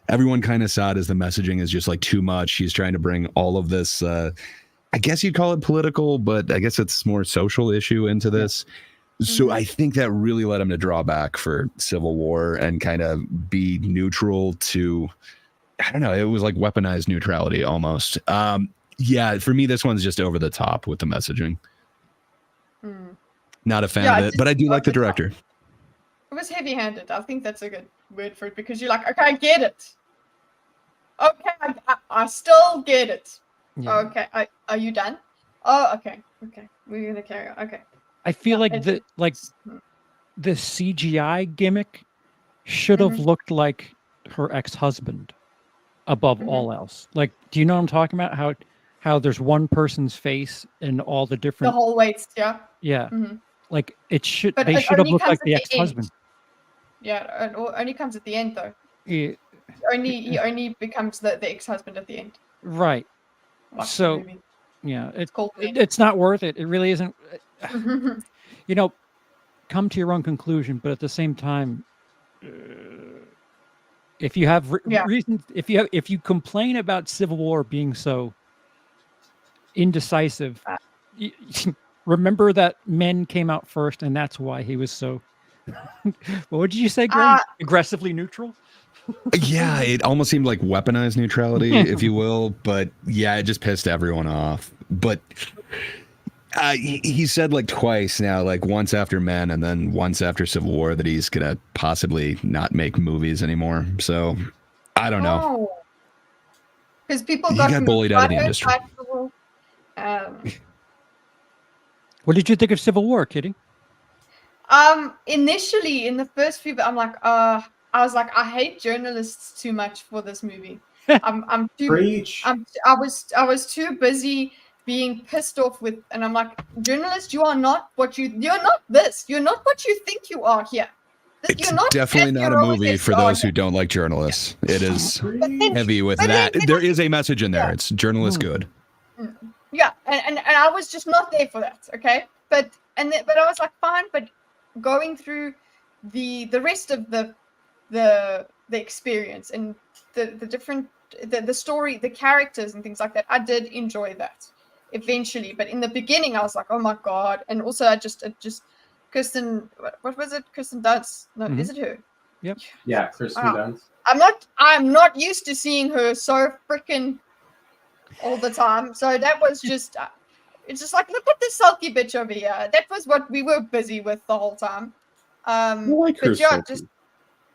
Everyone kind of saw it as the messaging is just like too much. He's trying to bring all of this, I guess you'd call it political, but I guess it's more social issue into this. So I think that really led him to draw back for Civil War and kind of be neutral to, I don't know, it was like weaponized neutrality almost. Yeah, for me, this one's just over the top with the messaging. Not a fan of it, but I do like the director. It was heavy-handed. I think that's a good word for it because you're like, okay, I get it. Okay, I still get it. Yeah. Okay, are you done? Oh, okay, we're gonna carry on. Okay. I feel like it- the CGI gimmick should have looked like her ex-husband above all else. Like, do you know what I'm talking about? How there's one person's face and all the the different whole waist, yeah. yeah. Mhm. Like it should But they it should have only looked comes like the at the end. ex-husband. Yeah, it only comes at the end though. Yeah, He only becomes the ex-husband at the end. right. Watch the So movie. yeah, Coldplay. it's not worth it. It really isn't. You know, come to your own conclusion, but at the same time, if you have reasons, if you complain about Civil War being so indecisive, remember that men came out first, and that's why he was so. What did you say, Greg? Aggressively neutral. Yeah, it almost seemed like weaponized neutrality, if you will. But yeah, it just pissed everyone off. But he said like twice now, like once after Men and then once after Civil War, that he's gonna possibly not make movies anymore. So I don't know. Because people He got got bullied out of the industry. What did you think of Civil War, Kitty? Initially in the first few, I'm like, I was like, I hate journalists too much for this movie. I'm too. Preach. I was too busy being pissed off with, and I'm like, journalist, you're not what you're not this. You're not what you think you are here. It's you're not definitely as not a heroic movie as for you are those who here. don't like journalists. It is heavy with but that. then- There is a message in there. It's journalists good. Yeah, and I was just not there for that. Okay, but I was like, fine, but going through the rest of the experience and the different the story, the characters and things like that, I did enjoy that eventually. But in the beginning, I was like, oh my god, and also I just Kirsten, what was it? Kirsten Dunst? No, is it her? Yep. Yeah, Kristen Dunst. I'm not used to seeing her so freaking all the time. So that was just it's just like, look at this sulky bitch over here. That was what we were busy with the whole time. like her but yeah, sulky. just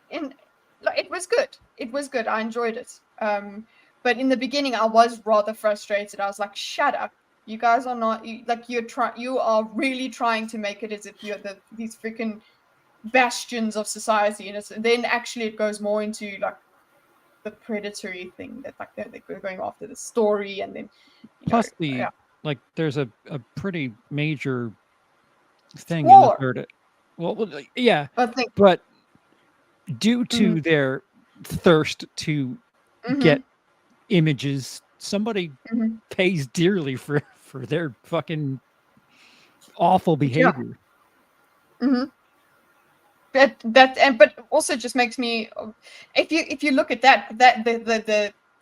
it was good. It was good. I enjoyed it. But in the beginning, I was rather frustrated. I was like, shut up. You guys are not you are really trying to make it as if you're these freaking bastions of society, and then actually it goes more into like the predatory thing that like they're going after the story, and then Plus like there's a pretty major thing War. in the third. Well, yeah, But due to their thirst to get images, somebody pays dearly for their fucking awful behavior. But also just makes me, if you look at that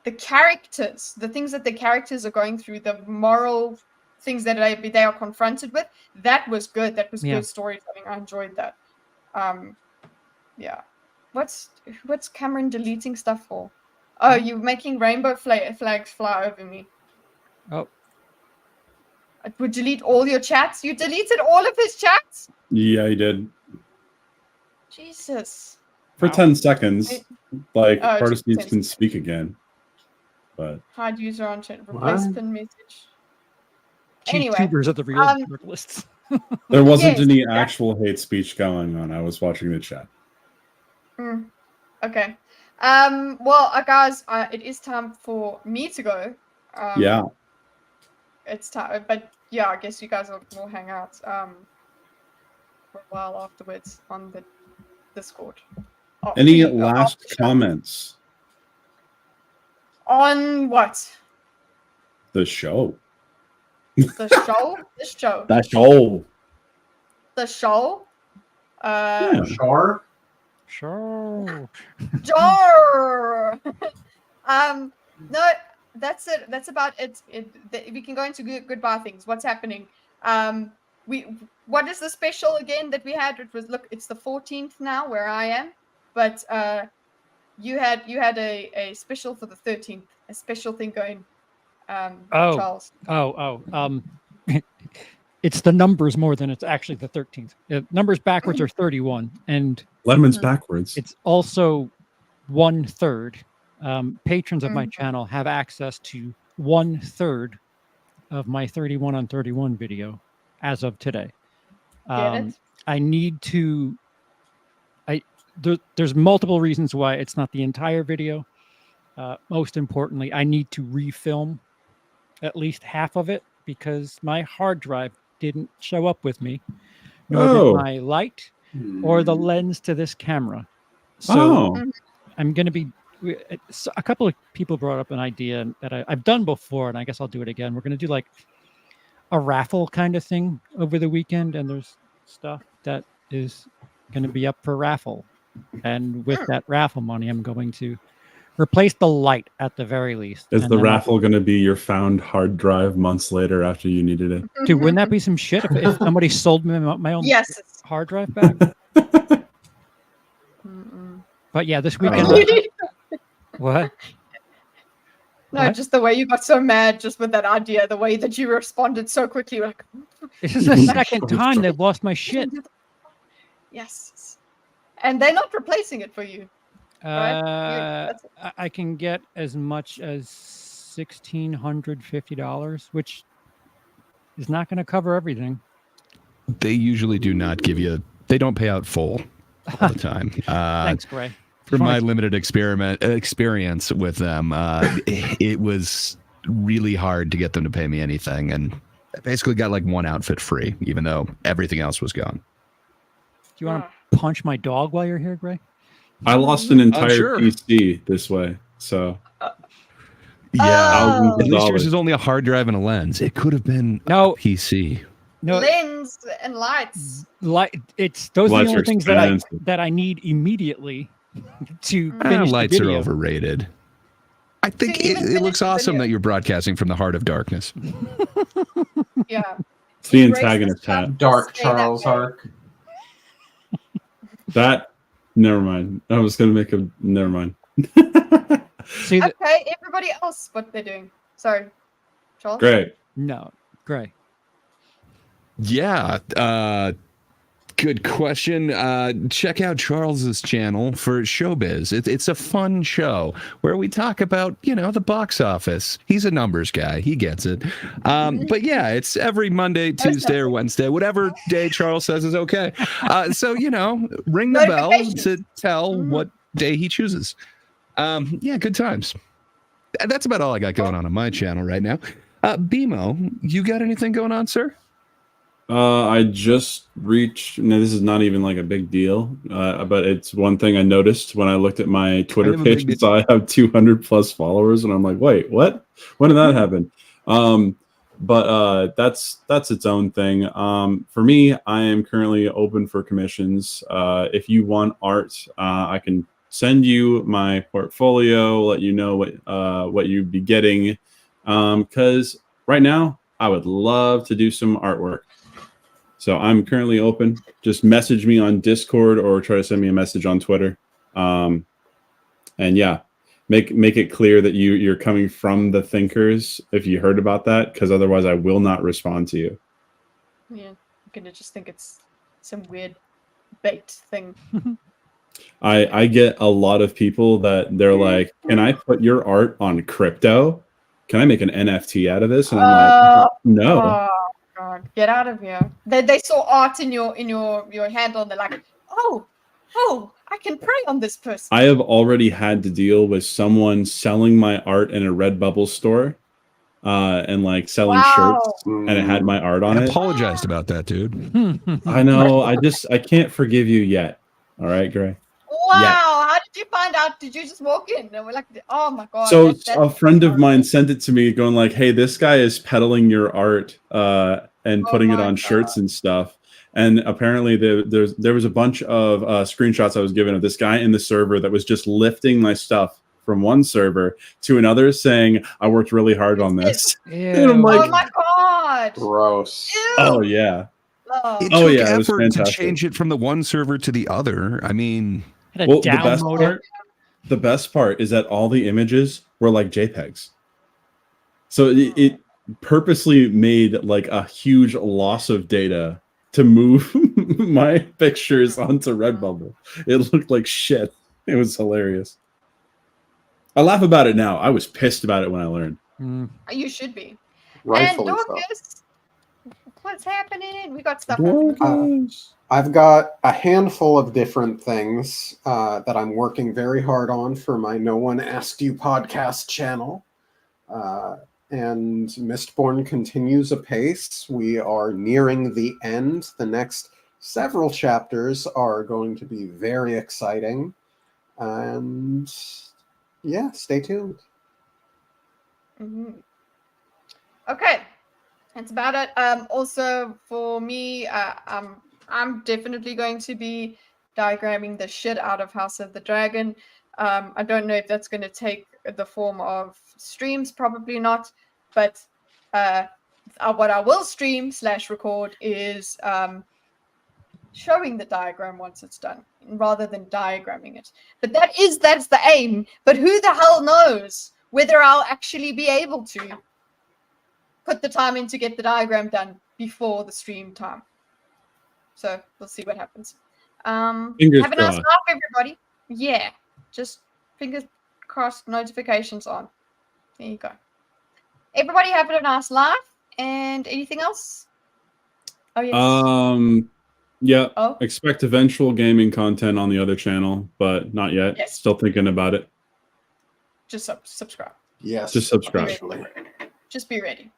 the characters, the things that the characters are going through, the moral things that they are confronted with, that was good. That was good storytelling. I enjoyed that. Yeah. What's Cameron deleting stuff for? Oh, you're making rainbow flags fly over me. Oh. I would delete all your chats. You deleted all of his chats? Yeah, he did. Jesus. For 10 seconds. Like, participants can 10 speak again. But hide user on chat. Replace pin message. Anyway. YouTubers are the real journalists. there wasn't any actual hate speech going on. I was watching the chat. Okay. Well, guys, it is time for me to go. Yeah. It's time, but yeah, I guess you guys will hang out for a while afterwards on the Discord. Any last comments? On what? The show. The show? This show. That show. The show? Sure. Sure. Jar. No, that's it. That's about it. We can go into goodbye things. What's happening? What is the special again that we had? It was it's the 14th now where I am, but you had a special for the 13th, a special thing going. Charles. It's the numbers more than it's actually the 13th. Numbers backwards are 31, and Lemon's backwards. It's also 1/3. Patrons of my channel have access to 1/3 of my 31 on 31 video as of today. I need to. There's multiple reasons why it's not the entire video. Most importantly, I need to refilm at least half of it because my hard drive didn't show up with me, nor did my light or the lens to this camera. So I'm going to be. A couple of people brought up an idea that I've done before, and I guess I'll do it again. We're going to do like a raffle kind of thing over the weekend, and there's stuff that is going to be up for raffle. And with that raffle money, I'm going to replace the light at the very least. Is the raffle going to be your found hard drive months later after you needed it? Dude, wouldn't that be some shit if somebody sold me my own hard drive back? But yeah, this weekend. What? No, what? Just the way you got so mad just with that idea, the way that you responded so quickly. Like, this is the second time they've lost my shit. Yes. And they're not replacing it for you. Right? I can get as much as $1,650, which is not going to cover everything. They usually do not give you. They don't pay out full all the time. Thanks, Gray. From my limited experience with them, it was really hard to get them to pay me anything, and I basically got like one outfit free, even though everything else was gone. Do you want to punch my dog while you're here, Gray? I lost an entire PC this way, so yeah. At least yours is only a hard drive and a lens. It could have been a PC. No, lens and lights. Those are the only things that I need immediately to finish lights the are video. overrated. I think it looks awesome that you're broadcasting from the heart of darkness. Yeah. It's the antagonist hat. Dark Charles arc. Never mind. I was going to make never mind. See, okay, everybody else, what they're doing. Sorry. Charles? Great. No, Gray. Yeah. Good question. Check out Charles's channel for Showbiz. It's a fun show where we talk about, the box office. He's a numbers guy. He gets it. But yeah, it's every Monday, Tuesday, or Wednesday, whatever day Charles says is okay. So, ring the bell to tell what day he chooses. Yeah, good times. That's about all I got going on my channel right now. BMO, you got anything going on, sir? I just reached. No, this is not even like a big deal, but it's one thing I noticed when I looked at my Twitter page and saw I have 200 plus followers, and I'm like, wait, what? When did that happen? But that's its own thing. For me, I am currently open for commissions. If you want art, I can send you my portfolio, let you know what you'd be getting. Because right now, I would love to do some artwork. So I'm currently open. Just message me on Discord or try to send me a message on Twitter. And yeah, make it clear that you're coming from the thinkers if you heard about that, because otherwise I will not respond to you. Yeah, I'm gonna just think it's some weird bait thing. I get a lot of people that they're like, "Can I put your art on crypto? Can I make an NFT out of this?" And I'm like, "No." Oh God, get out of here! They saw art in your handle, and they're like, oh, I can prey on this person. I have already had to deal with someone selling my art in a Redbubble store, and like selling shirts, and it had my art on it. I apologized about that, dude. I know. I can't forgive you yet. All right, Gray. Wow, Yeah. how did you find out? Did you just walk in? And we're like, oh my God. So a friend of mine sent it to me going like, hey, this guy is peddling your art and putting it on shirts and stuff. And apparently there was a bunch of screenshots I was given of this guy in the server that was just lifting my stuff from one server to another saying, I worked really hard on this. And I'm like, oh my God. Gross. Ew. Oh, yeah. It Oh, took yeah, it was effort to fantastic. change it from the one server to the other. I mean, Well, the best part is that all the images were like JPEGs. So it purposely made like a huge loss of data to move my pictures onto Redbubble. It looked like shit. It was hilarious. I laugh about it now. I was pissed about it when I learned. You should be. Rightfully and so. Dorkus, what's happening? We got stuff happening. I've got a handful of different things that I'm working very hard on for my No One Asked You podcast channel. And Mistborn continues apace. We are nearing the end. The next several chapters are going to be very exciting. And yeah, stay tuned. Okay, that's about it. Also, for me, I'm definitely going to be diagramming the shit out of House of the Dragon. I don't know if that's going to take the form of streams, probably not. But what I will stream / record is showing the diagram once it's done, rather than diagramming it. But that's the aim. But who the hell knows whether I'll actually be able to put the time in to get the diagram done before the stream time. So we'll see what happens. Have a nice life, everybody. Yeah, just fingers crossed, notifications on. There you go. Everybody have a nice life. And anything else? Oh, yes. Yeah. Expect eventual gaming content on the other channel, but not yet. Yes. Still thinking about it. Just subscribe. Yes. Just subscribe. Just be ready.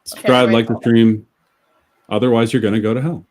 Subscribe, Okay, like the stream. Otherwise, you're going to go to hell.